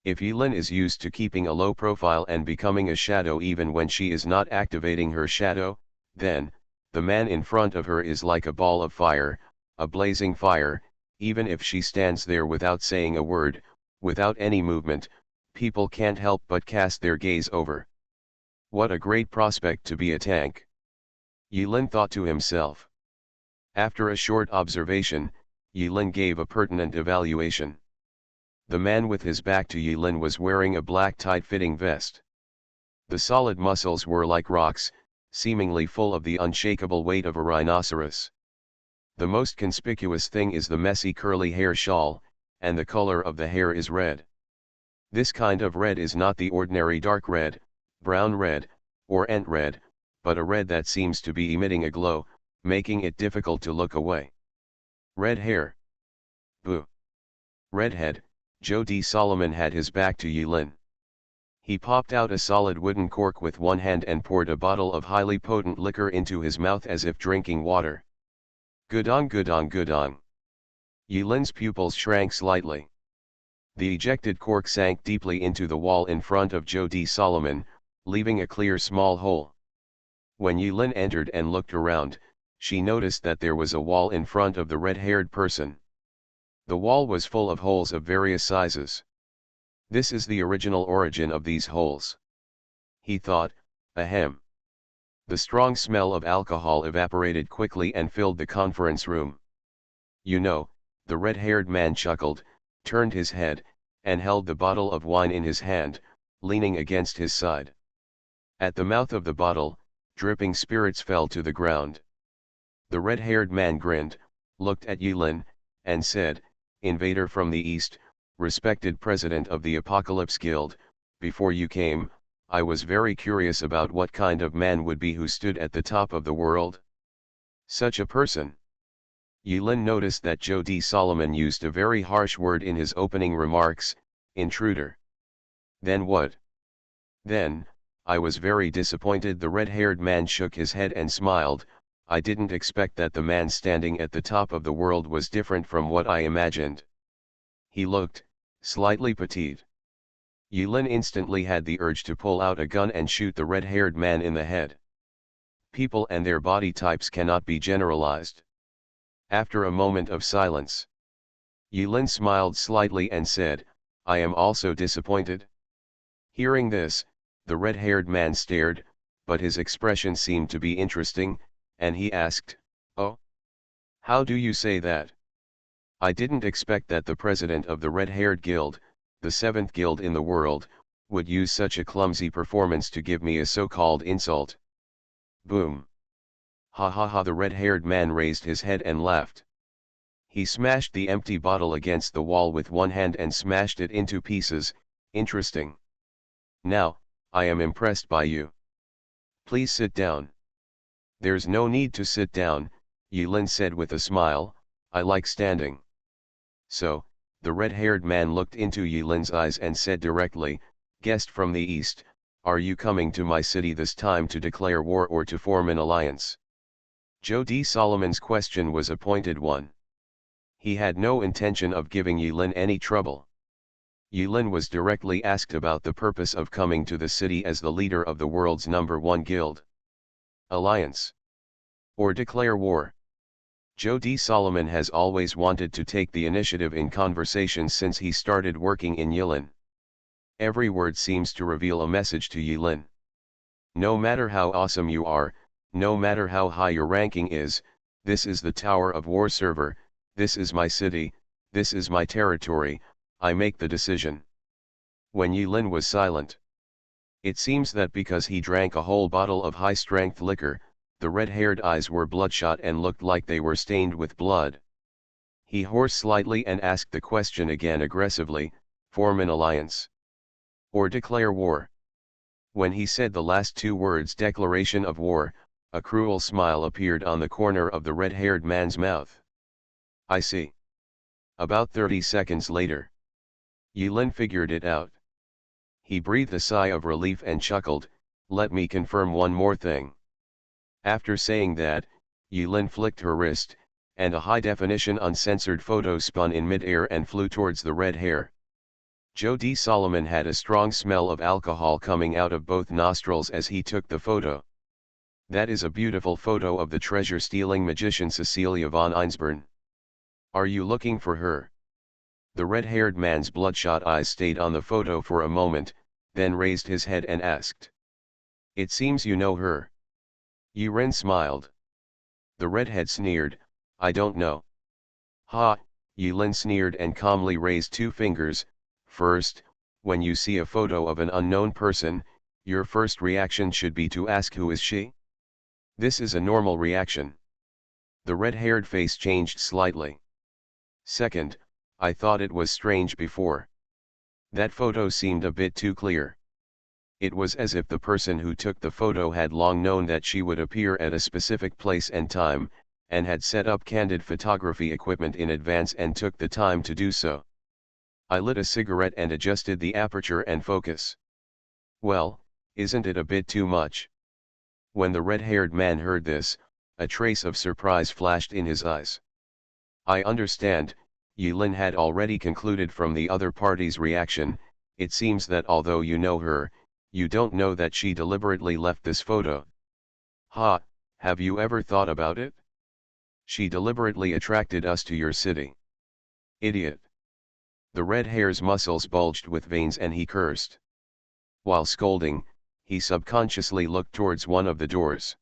If Yilin is used to keeping a low profile and becoming a shadow even when she is not activating her shadow, then, the man in front of her is like a ball of fire, a blazing fire. Even if she stands there without saying a word, without any movement, people can't help but cast their gaze over. What a great prospect to be a tank. Yilin thought to himself. After a short observation, Yilin gave a pertinent evaluation. The man with his back to Yilin was wearing a black tight-fitting vest. The solid muscles were like rocks, seemingly full of the unshakable weight of a rhinoceros. The most conspicuous thing is the messy curly hair shawl, and the color of the hair is red. This kind of red is not the ordinary dark red, brown red, or ant red, but a red that seems to be emitting a glow, making it difficult to look away. Red hair. Boo. Redhead, Joe D. Solomon had his back to Yilin. He popped out a solid wooden cork with one hand and poured a bottle of highly potent liquor into his mouth as if drinking water. Gudong gudong gudong. Yilin's pupils shrank slightly. The ejected cork sank deeply into the wall in front of Joe D. Solomon, leaving a clear small hole. When Yilin entered and looked around, she noticed that there was a wall in front of the red-haired person. The wall was full of holes of various sizes. This is the original origin of these holes. He thought, ahem. The strong smell of alcohol evaporated quickly and filled the conference room. You know, the red-haired man chuckled, turned his head, and held the bottle of wine in his hand, leaning against his side. At the mouth of the bottle, dripping spirits fell to the ground. The red-haired man grinned, looked at Yilin, and said, Invader from the East, respected president of the Apocalypse Guild, before you came, I was very curious about what kind of man would be who stood at the top of the world. Such a person. Yilin noticed that Joe D. Solomon used a very harsh word in his opening remarks, intruder. Then what? Then, I was very disappointed. The red-haired man shook his head and smiled. I didn't expect that the man standing at the top of the world was different from what I imagined. He looked, slightly petite. Yilin instantly had the urge to pull out a gun and shoot the red-haired man in the head. People and their body types cannot be generalized. After a moment of silence, Yilin smiled slightly and said, I am also disappointed. Hearing this, the red-haired man stared, but his expression seemed to be interesting, and he asked, Oh? How do you say that? I didn't expect that the president of the Red-Haired Guild, the 7th guild in the world, would use such a clumsy performance to give me a so-called insult. Boom. Ha ha ha. The red-haired man raised his head and laughed. He smashed the empty bottle against the wall with one hand and smashed it into pieces. Interesting. Now, I am impressed by you. Please sit down. There's no need to sit down, Yulin said with a smile, I like standing. So, the red-haired man looked into Yulin's eyes and said directly, guest from the east, are you coming to my city this time to declare war or to form an alliance? Joe D. Solomon's question was a pointed one. He had no intention of giving Yulin any trouble. Yulin was directly asked about the purpose of coming to the city as the leader of the world's #1 guild. Alliance. Or declare war. Joe D. Solomon has always wanted to take the initiative in conversations since he started working in Yulin. Every word seems to reveal a message to Yulin. No matter how awesome you are, no matter how high your ranking is, this is the Tower of War server, this is my city, this is my territory, I make the decision. When Yulin was silent. It seems that because he drank a whole bottle of high-strength liquor, the red-haired eyes were bloodshot and looked like they were stained with blood. He hoarsed slightly and asked the question again aggressively, form an alliance. Or declare war. When he said the last two words declaration of war, a cruel smile appeared on the corner of the red-haired man's mouth. I see. About 30 seconds later. Yulin figured it out. He breathed a sigh of relief and chuckled, let me confirm one more thing. After saying that, Yulin flicked her wrist, and a high-definition uncensored photo spun in mid-air and flew towards the red hair. Joe D. Solomon had a strong smell of alcohol coming out of both nostrils as he took the photo. That is a beautiful photo of the treasure-stealing magician Cecilia von Einsborn. Are you looking for her? The red-haired man's bloodshot eyes stayed on the photo for a moment, then raised his head and asked. It seems you know her. Yulin smiled. The redhead sneered, I don't know. Ha, Yulin sneered and calmly raised two fingers. First, when you see a photo of an unknown person, your first reaction should be to ask who is she? This is a normal reaction. The red-haired face changed slightly. Second, I thought it was strange before. That photo seemed a bit too clear. It was as if the person who took the photo had long known that she would appear at a specific place and time, and had set up candid photography equipment in advance and took the time to do so. I lit a cigarette and adjusted the aperture and focus. Well, isn't it a bit too much? When the red-haired man heard this, a trace of surprise flashed in his eyes. I understand, Yulin had already concluded from the other party's reaction, it seems that although you know her, you don't know that she deliberately left this photo. Ha, have you ever thought about it? She deliberately attracted us to your city. Idiot. The red hair's muscles bulged with veins and he cursed. While scolding, he subconsciously looked towards one of the doors.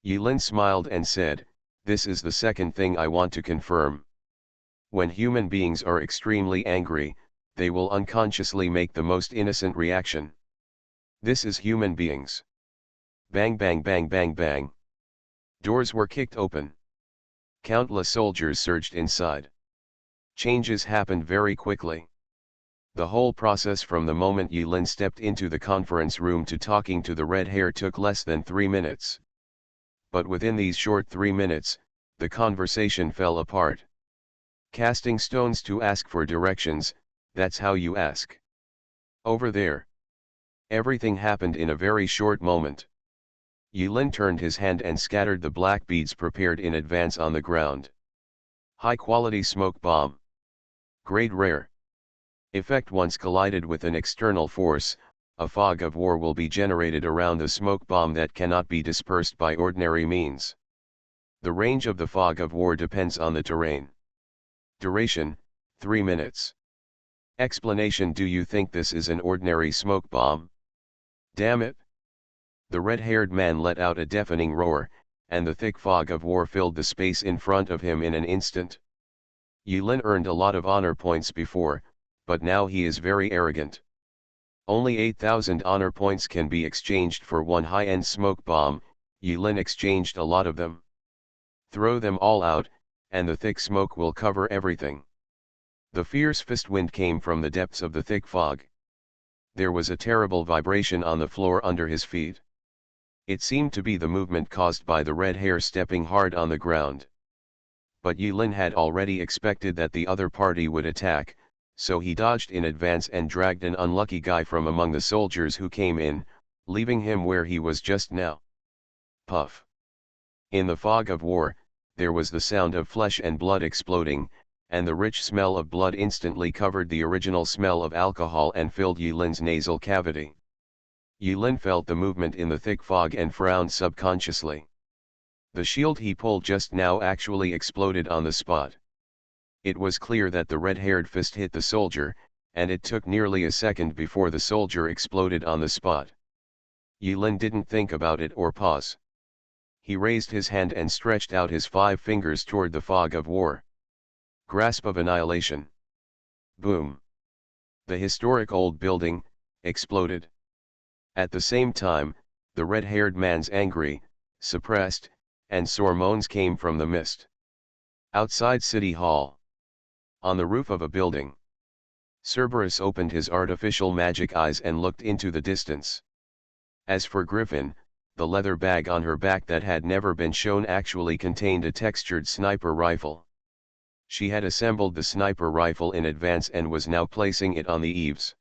Yulin smiled and said, this is the second thing I want to confirm. When human beings are extremely angry, they will unconsciously make the most innocent reaction. This is human beings. Bang bang bang bang bang. Doors were kicked open. Countless soldiers surged inside. Changes happened very quickly. The whole process from the moment Yulin stepped into the conference room to talking to the red hair took less than 3 minutes. But within these short 3 minutes, the conversation fell apart. Casting stones to ask for directions, that's how you ask. Over there. Everything happened in a very short moment. Yulin turned his hand and scattered the black beads prepared in advance on the ground. High-quality smoke bomb. Grade rare. Effect once collided with an external force, a fog of war will be generated around the smoke bomb that cannot be dispersed by ordinary means. The range of the fog of war depends on the terrain. Duration, 3 minutes. Explanation: do you think this is an ordinary smoke bomb? Damn it! The red-haired man let out a deafening roar, and the thick fog of war filled the space in front of him in an instant. Yulin earned a lot of honor points before, but now he is very arrogant. Only 8,000 honor points can be exchanged for one high-end smoke bomb. Yulin exchanged a lot of them. Throw them all out, and the thick smoke will cover everything. The fierce fist wind came from the depths of the thick fog. there was a terrible vibration on the floor under his feet. It seemed to be the movement caused by the red hair stepping hard on the ground. But Yulin had already expected that the other party would attack, so he dodged in advance and dragged an unlucky guy from among the soldiers who came in, leaving him where he was just now. Puff. In the fog of war, there was the sound of flesh and blood exploding, and the rich smell of blood instantly covered the original smell of alcohol and filled Yulin's nasal cavity. Yulin felt the movement in the thick fog and frowned subconsciously. The shield he pulled just now actually exploded on the spot. It was clear that the red-haired fist hit the soldier, and it took nearly a second before the soldier exploded on the spot. Yulin didn't think about it or pause. He raised his hand and stretched out his 5 fingers toward the fog of war. Grasp of annihilation. Boom. The historic old building exploded. At the same time, the red-haired man's angry, suppressed, and sore moans came from the mist. Outside City Hall. On the roof of a building. Cerberus opened his artificial magic eyes and looked into the distance. As for Griffin, the leather bag on her back that had never been shown actually contained a textured sniper rifle. She had assembled the sniper rifle in advance and was now placing it on the eaves.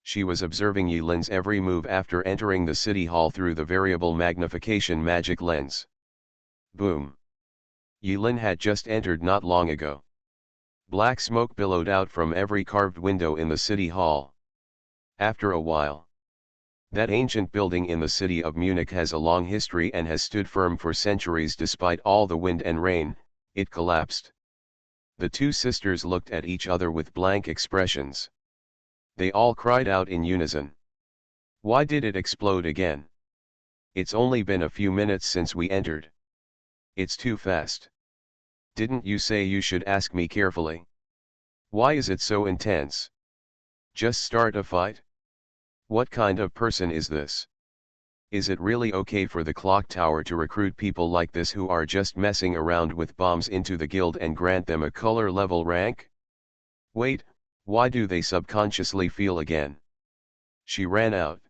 She was observing Yulin's every move after entering the city hall through the variable magnification magic lens. Boom. Yulin had just entered not long ago. Black smoke billowed out from every carved window in the city hall. After a while. That ancient building in the city of Munich has a long history and has stood firm for centuries despite all the wind and rain. It collapsed. The two sisters looked at each other with blank expressions. They all cried out in unison. Why did it explode again? It's only been a few minutes since we entered. It's too fast. Didn't you say you should ask me carefully? Why is it so intense? Just start a fight? What kind of person is this? Is it really okay for the clock tower to recruit people like this who are just messing around with bombs into the guild and grant them a color level rank? Wait, why do they subconsciously feel again? She ran out.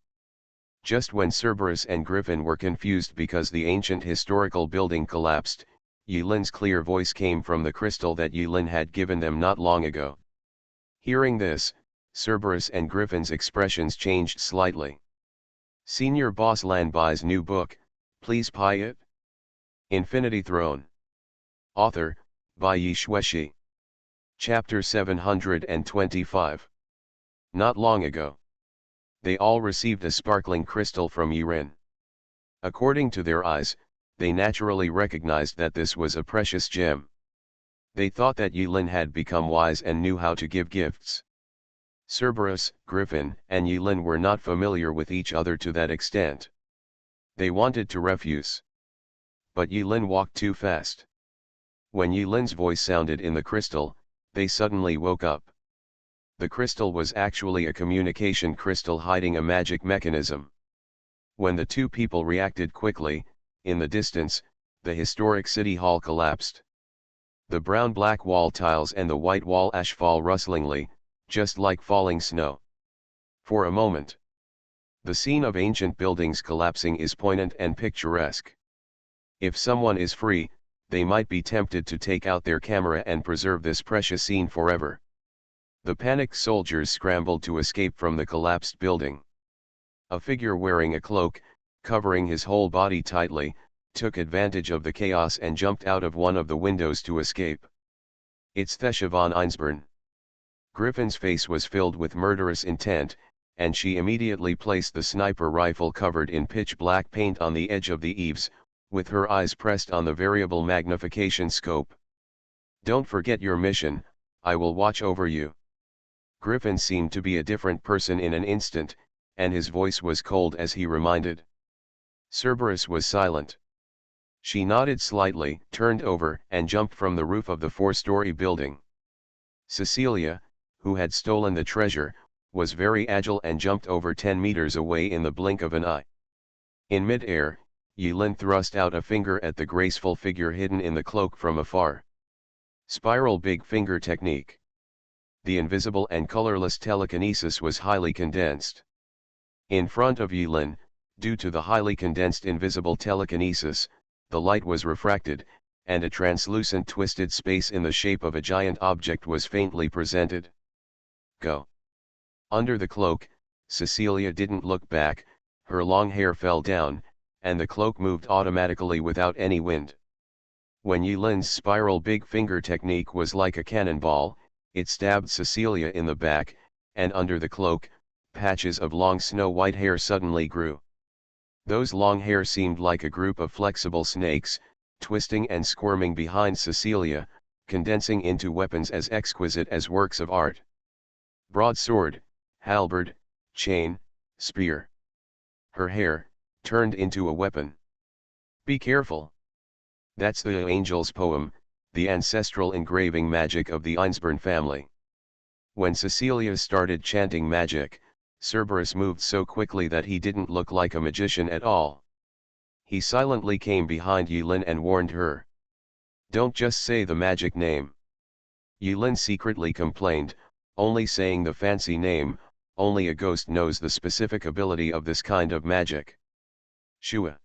Just when Cerberus and Griffin were confused because the ancient historical building collapsed, Yulin's clear voice came from the crystal that Yulin had given them not long ago. Hearing this, Cerberus and Griffin's expressions changed slightly. Senior Boss Lanbai's new book, please buy it. Infinity Throne. Author, by Yi Shueshi. Chapter 725. Not long ago. They all received a sparkling crystal from Yirin. According to their eyes, they naturally recognized that this was a precious gem. They thought that Yulin had become wise and knew how to give gifts. Cerberus, Griffin, and Yulin were not familiar with each other to that extent. They wanted to refuse. But Yulin walked too fast. When Yulin's voice sounded in the crystal, they suddenly woke up. The crystal was actually a communication crystal hiding a magic mechanism. When the two people reacted quickly, in the distance, the historic city hall collapsed. The brown-black wall tiles and the white wall ash fall rustlingly, just like falling snow. For a moment, the scene of ancient buildings collapsing is poignant and picturesque. If someone is free, they might be tempted to take out their camera and preserve this precious scene forever. The panicked soldiers scrambled to escape from the collapsed building. A figure wearing a cloak, covering his whole body tightly, took advantage of the chaos and jumped out of one of the windows to escape. It's Thesha von Einsborn. Griffin's face was filled with murderous intent, and she immediately placed the sniper rifle covered in pitch-black paint on the edge of the eaves, with her eyes pressed on the variable magnification scope. Don't forget your mission, I will watch over you. Griffin seemed to be a different person in an instant, and his voice was cold as he reminded. Cerberus was silent. She nodded slightly, turned over, and jumped from the roof of the 4-story building. Cecilia, who had stolen the treasure, was very agile and jumped over 10 meters away in the blink of an eye. In mid-air, Yulin thrust out a finger at the graceful figure hidden in the cloak from afar. Spiral big finger technique. the invisible and colorless telekinesis was highly condensed. In front of Yulin, due to the highly condensed invisible telekinesis, the light was refracted, and a translucent twisted space in the shape of a giant object was faintly presented. Go. Under the cloak, Cecilia didn't look back, her long hair fell down, and the cloak moved automatically without any wind. When Yulin's spiral big finger technique was like a cannonball, it stabbed Cecilia in the back, and under the cloak, patches of long snow-white hair suddenly grew. Those long hair seemed like a group of flexible snakes, twisting and squirming behind Cecilia, condensing into weapons as exquisite as works of art. Broadsword, halberd, chain, spear. Her hair, turned into a weapon. Be careful. That's the angel's poem, the ancestral engraving magic of the Einsborn family. When Cecilia started chanting magic, Cerberus moved so quickly that he didn't look like a magician at all. He silently came behind Yulin and warned her. Don't just say the magic name. Yulin secretly complained, only saying the fancy name, only a ghost knows the specific ability of this kind of magic. Shua.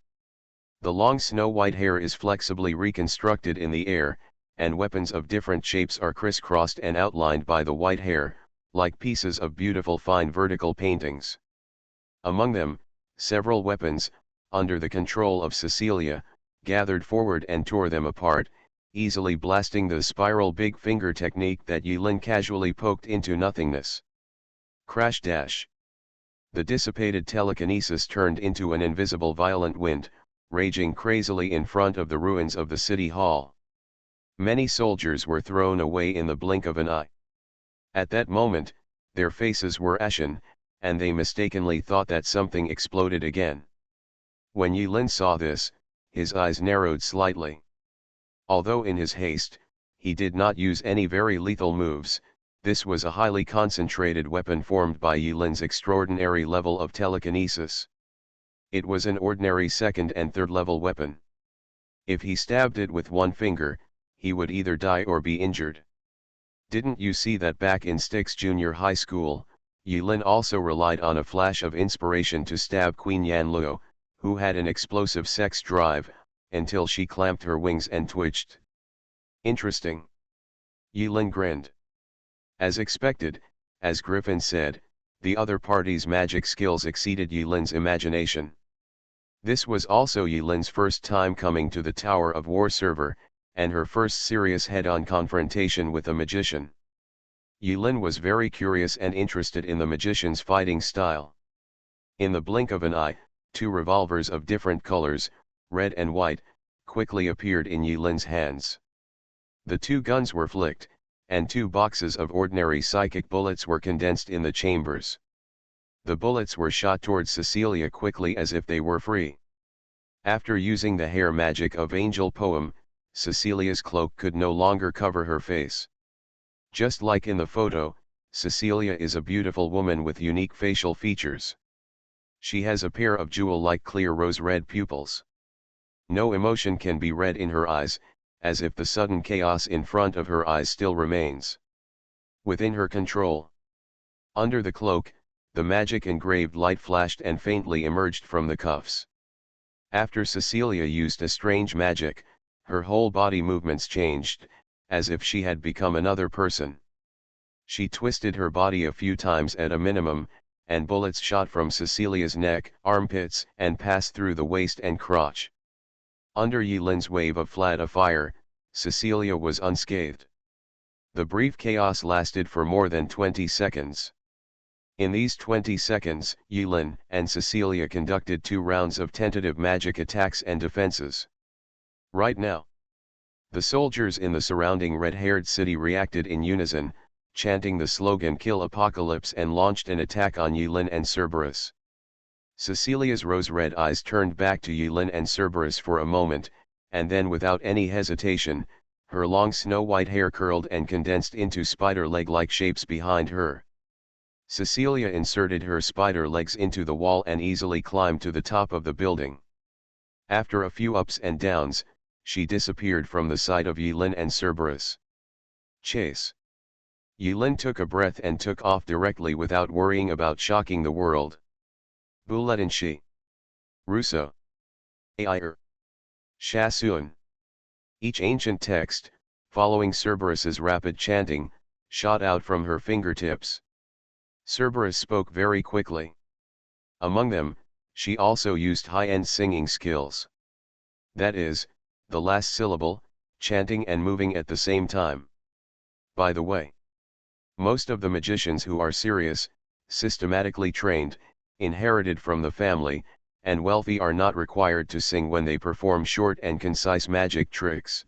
The long snow-white hair is flexibly reconstructed in the air, and weapons of different shapes are crisscrossed and outlined by the white hair, like pieces of beautiful fine vertical paintings. Among them, several weapons, under the control of Cecilia, gathered forward and tore them apart, easily blasting the spiral big finger technique that Yulin casually poked into nothingness. Crash dash. The dissipated telekinesis turned into an invisible violent wind, raging crazily in front of the ruins of the city hall. Many soldiers were thrown away in the blink of an eye. At that moment, their faces were ashen, and they mistakenly thought that something exploded again. When Yulin saw this, his eyes narrowed slightly. Although in his haste, he did not use any very lethal moves, this was a highly concentrated weapon formed by Yulin's extraordinary level of telekinesis. It was an ordinary second and third level weapon. If he stabbed it with one finger, he would either die or be injured. Didn't you see that back in Styx Junior High School, Yulin also relied on a flash of inspiration to stab Queen Yanluo, who had an explosive sex drive, until she clamped her wings and twitched. Interesting. Yulin grinned. As expected, as Griffin said, the other party's magic skills exceeded Yulin's imagination. This was also Yulin's first time coming to the Tower of War server, and her first serious head-on confrontation with a magician. Yulin was very curious and interested in the magician's fighting style. In the blink of an eye, two revolvers of different colors, red and white, quickly appeared in Yulin's hands. The two guns were flicked, and two boxes of ordinary psychic bullets were condensed in the chambers. The bullets were shot towards Cecilia quickly as if they were free. After using the hair magic of Angel Poem, Cecilia's cloak could no longer cover her face. Just like in the photo, Cecilia is a beautiful woman with unique facial features. She has a pair of jewel-like clear rose-red pupils. No emotion can be read in her eyes, as if the sudden chaos in front of her eyes still remains within her control. Under the cloak, the magic engraved light flashed and faintly emerged from the cuffs. After Cecilia used a strange magic, her whole body movements changed, as if she had become another person. She twisted her body a few times at a minimum, and bullets shot from Cecilia's neck, armpits, and passed through the waist and crotch. Under Yulin's wave of flat fire, Cecilia was unscathed. The brief chaos lasted for more than 20 seconds. In these 20 seconds, Yulin and Cecilia conducted 2 rounds of tentative magic attacks and defenses. Right now, the soldiers in the surrounding red-haired city reacted in unison, chanting the slogan "Kill Apocalypse" and launched an attack on Yulin and Cerberus. Cecilia's rose-red eyes turned back to Yulin and Cerberus for a moment, and then without any hesitation, her long snow-white hair curled and condensed into spider leg-like shapes behind her. Cecilia inserted her spider legs into the wall and easily climbed to the top of the building. After a few ups and downs, she disappeared from the sight of Yulin and Cerberus. Chase. Yulin took a breath and took off directly without worrying about shocking the world. Buletinshi. Russo. Air. Shasun. Each ancient text, following Cerberus's rapid chanting, shot out from her fingertips. Cerberus spoke very quickly. Among them, she also used high-end singing skills. That is, the last syllable, chanting and moving at the same time. By the way, most of the magicians who are serious, systematically trained, inherited from the family, and wealthy are not required to sing when they perform short and concise magic tricks.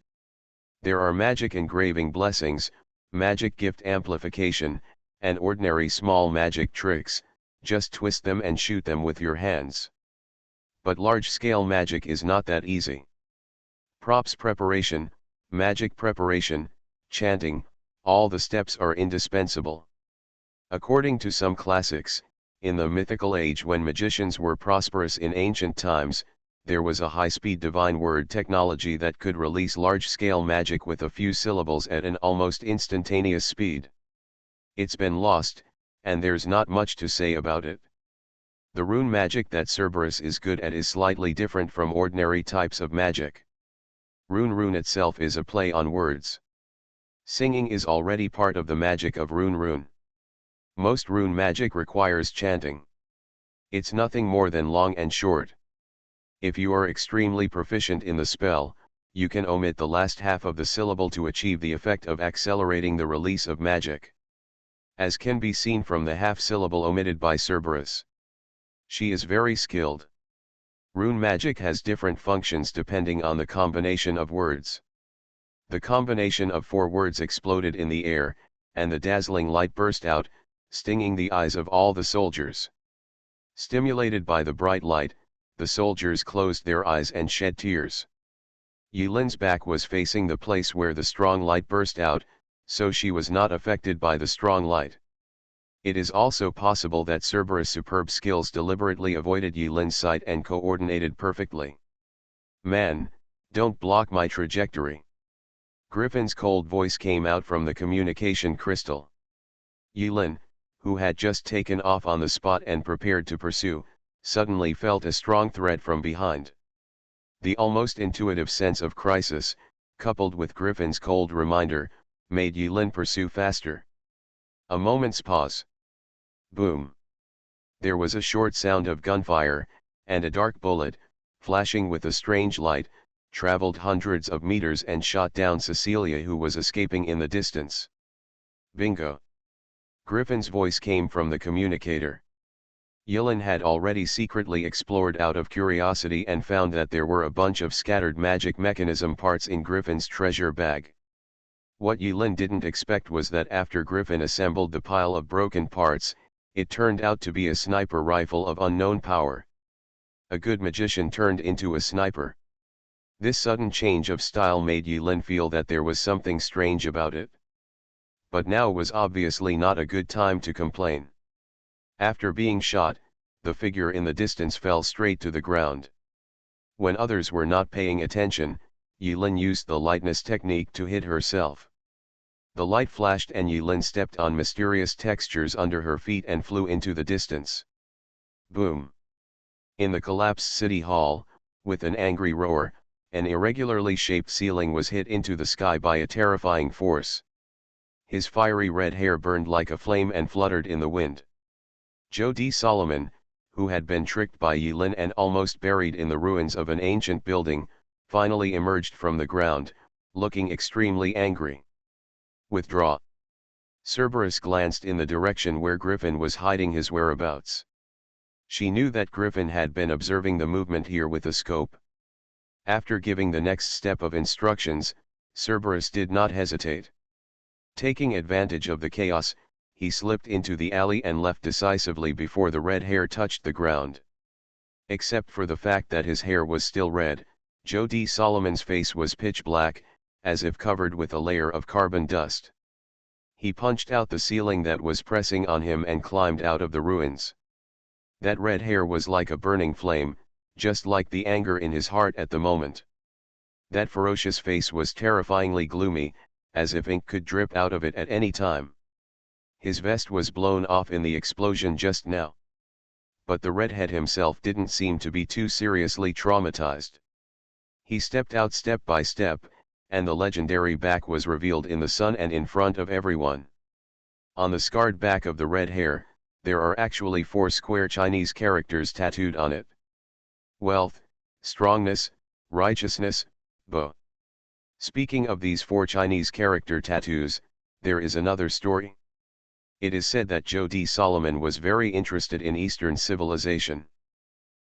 There are magic engraving blessings, magic gift amplification, and ordinary small magic tricks, just twist them and shoot them with your hands. But large-scale magic is not that easy. Props preparation, magic preparation, chanting, all the steps are indispensable. According to some classics, in the mythical age when magicians were prosperous in ancient times, there was a high-speed divine word technology that could release large-scale magic with a few syllables at an almost instantaneous speed. It's been lost, and there's not much to say about it. The rune magic that Cerberus is good at is slightly different from ordinary types of magic. Rune itself is a play on words. Singing is already part of the magic of rune. Most rune magic requires chanting. It's nothing more than long and short. If you are extremely proficient in the spell, you can omit the last half of the syllable to achieve the effect of accelerating the release of magic. As can be seen from the half syllable omitted by Cerberus. She is very skilled. Rune magic has different functions depending on the combination of words. The combination of 4 words exploded in the air, and the dazzling light burst out, stinging the eyes of all the soldiers. Stimulated by the bright light, the soldiers closed their eyes and shed tears. Yulin's back was facing the place where the strong light burst out, so she was not affected by the strong light. It is also possible that Cerberus' superb skills deliberately avoided Yulin's sight and coordinated perfectly. "Man, don't block my trajectory." Griffin's cold voice came out from the communication crystal. Yulin, who had just taken off on the spot and prepared to pursue, suddenly felt a strong threat from behind. The almost intuitive sense of crisis, coupled with Griffin's cold reminder, made Yulin pursue faster. A moment's pause. Boom. There was a short sound of gunfire, and a dark bullet, flashing with a strange light, traveled hundreds of meters and shot down Cecilia, who was escaping in the distance. Bingo. Griffin's voice came from the communicator. Yulin had already secretly explored out of curiosity and found that there were a bunch of scattered magic mechanism parts in Griffin's treasure bag. What Yulin didn't expect was that after Griffin assembled the pile of broken parts, it turned out to be a sniper rifle of unknown power. A good magician turned into a sniper. This sudden change of style made Yulin feel that there was something strange about it. But now was obviously not a good time to complain. After being shot, the figure in the distance fell straight to the ground. When others were not paying attention, Yulin used the lightness technique to hit herself. The light flashed and Yulin stepped on mysterious textures under her feet and flew into the distance. Boom! In the collapsed city hall, with an angry roar, an irregularly shaped ceiling was hit into the sky by a terrifying force. His fiery red hair burned like a flame and fluttered in the wind. Joe D. Solomon, who had been tricked by Yulin and almost buried in the ruins of an ancient building, finally emerged from the ground, looking extremely angry. Withdraw. Cerberus glanced in the direction where Griffin was hiding his whereabouts. She knew that Griffin had been observing the movement here with a scope. After giving the next step of instructions, Cerberus did not hesitate. Taking advantage of the chaos, he slipped into the alley and left decisively before the red hair touched the ground. Except for the fact that his hair was still red, Joe D. Solomon's face was pitch black, as if covered with a layer of carbon dust. He punched out the ceiling that was pressing on him and climbed out of the ruins. That red hair was like a burning flame, just like the anger in his heart at the moment. That ferocious face was terrifyingly gloomy, as if ink could drip out of it at any time. His vest was blown off in the explosion just now. But the redhead himself didn't seem to be too seriously traumatized. He stepped out step by step, and the legendary back was revealed in the sun and in front of everyone. On the scarred back of the red hair, there are actually 4 square Chinese characters tattooed on it. Wealth, strongness, righteousness, Bo. Speaking of these 4 Chinese character tattoos, there is another story. It is said that Joe D. Solomon was very interested in Eastern civilization.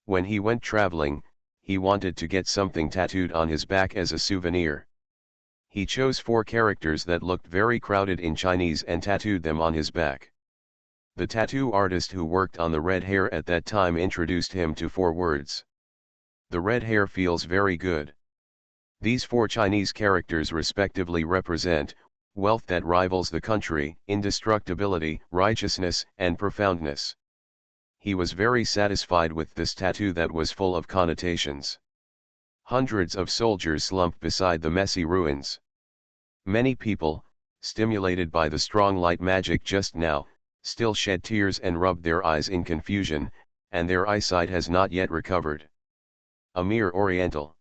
When he went traveling, he wanted to get something tattooed on his back as a souvenir. He chose 4 characters that looked very crowded in Chinese and tattooed them on his back. The tattoo artist who worked on the red hair at that time introduced him to 4 words. The red hair feels very good. These 4 Chinese characters respectively represent wealth that rivals the country, indestructibility, righteousness, and profoundness. He was very satisfied with this tattoo that was full of connotations. Hundreds of soldiers slumped beside the messy ruins. Many people, stimulated by the strong light magic just now, still shed tears and rubbed their eyes in confusion, and their eyesight has not yet recovered. A mere Oriental.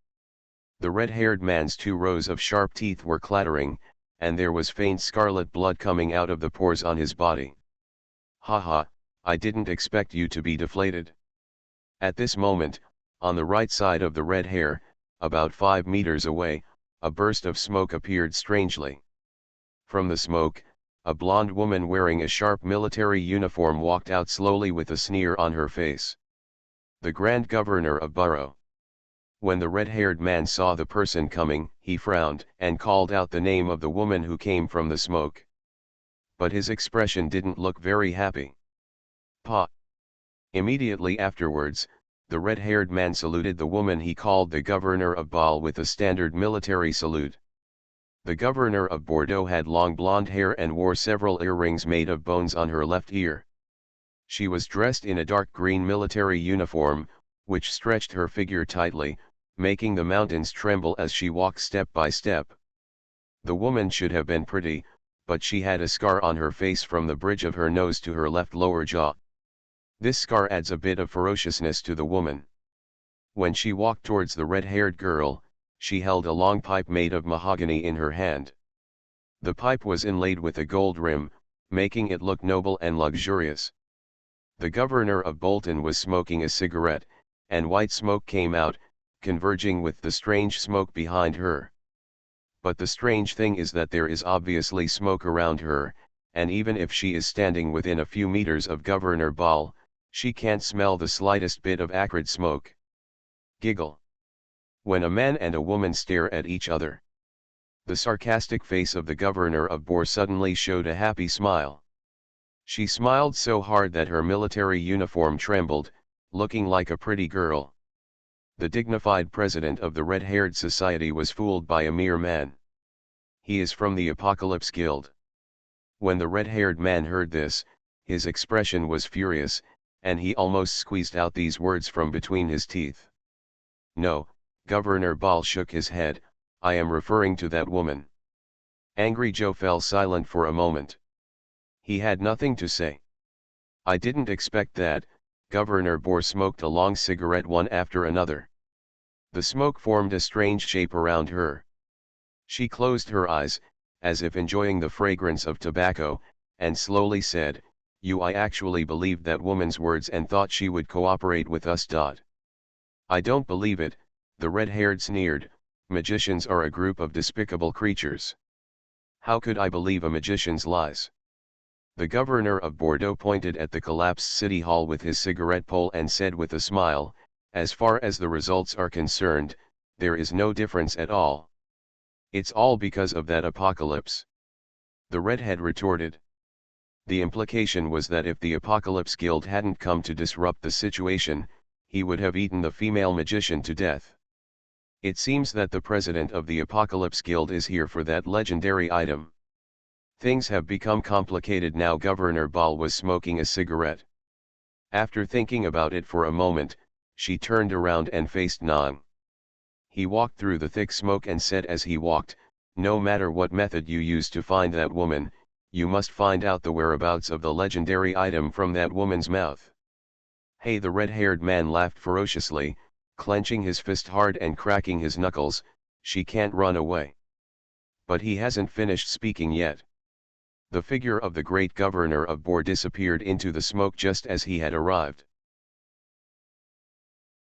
The red-haired man's 2 rows of sharp teeth were clattering, and there was faint scarlet blood coming out of the pores on his body. Haha, I didn't expect you to be deflated. At this moment, on the right side of the red hair, about 5 meters away, a burst of smoke appeared strangely. From the smoke, a blonde woman wearing a sharp military uniform walked out slowly with a sneer on her face. The Grand Governor of Borough. When the red-haired man saw the person coming, he frowned and called out the name of the woman who came from the smoke. But his expression didn't look very happy. Pa. Immediately afterwards, the red-haired man saluted the woman he called the governor of Baal with a standard military salute. The governor of Bordeaux had long blonde hair and wore several earrings made of bones on her left ear. She was dressed in a dark green military uniform, which stretched her figure tightly, making the mountains tremble as she walked step by step. The woman should have been pretty, but she had a scar on her face from the bridge of her nose to her left lower jaw. This scar adds a bit of ferociousness to the woman. When she walked towards the red-haired girl, she held a long pipe made of mahogany in her hand. The pipe was inlaid with a gold rim, making it look noble and luxurious. The governor of Bolton was smoking a cigarette, and white smoke came out, converging with the strange smoke behind her. But the strange thing is that there is obviously smoke around her, and even if she is standing within a few meters of Governor Ball, she can't smell the slightest bit of acrid smoke. Giggle. When a man and a woman stare at each other. The sarcastic face of the governor of Bor suddenly showed a happy smile. She smiled so hard that her military uniform trembled, looking like a pretty girl. The dignified president of the Red-Haired Society was fooled by a mere man. He is from the Apocalypse Guild. When the red-haired man heard this, his expression was furious, and he almost squeezed out these words from between his teeth. No, Governor Ball shook his head, I am referring to that woman. Angry Joe fell silent for a moment. He had nothing to say. I didn't expect that. Governor Bor smoked a long cigarette one after another. The smoke formed a strange shape around her. She closed her eyes, as if enjoying the fragrance of tobacco, and slowly said, I actually believed that woman's words and thought she would cooperate with us. I don't believe it, the red-haired sneered, magicians are a group of despicable creatures. How could I believe a magician's lies? The governor of Bordeaux pointed at the collapsed city hall with his cigarette pole and said with a smile, as far as the results are concerned, there is no difference at all. It's all because of that apocalypse. The redhead retorted. The implication was that if the Apocalypse Guild hadn't come to disrupt the situation, he would have eaten the female magician to death. It seems that the president of the Apocalypse Guild is here for that legendary item. Things have become complicated now. Governor Ball was smoking a cigarette. After thinking about it for a moment, she turned around and faced Nang. He walked through the thick smoke and said as he walked, no matter what method you use to find that woman, you must find out the whereabouts of the legendary item from that woman's mouth. Hey, the red-haired man laughed ferociously, clenching his fist hard and cracking his knuckles. She can't run away. But he hasn't finished speaking yet. The figure of the great governor of Bor disappeared into the smoke just as he had arrived.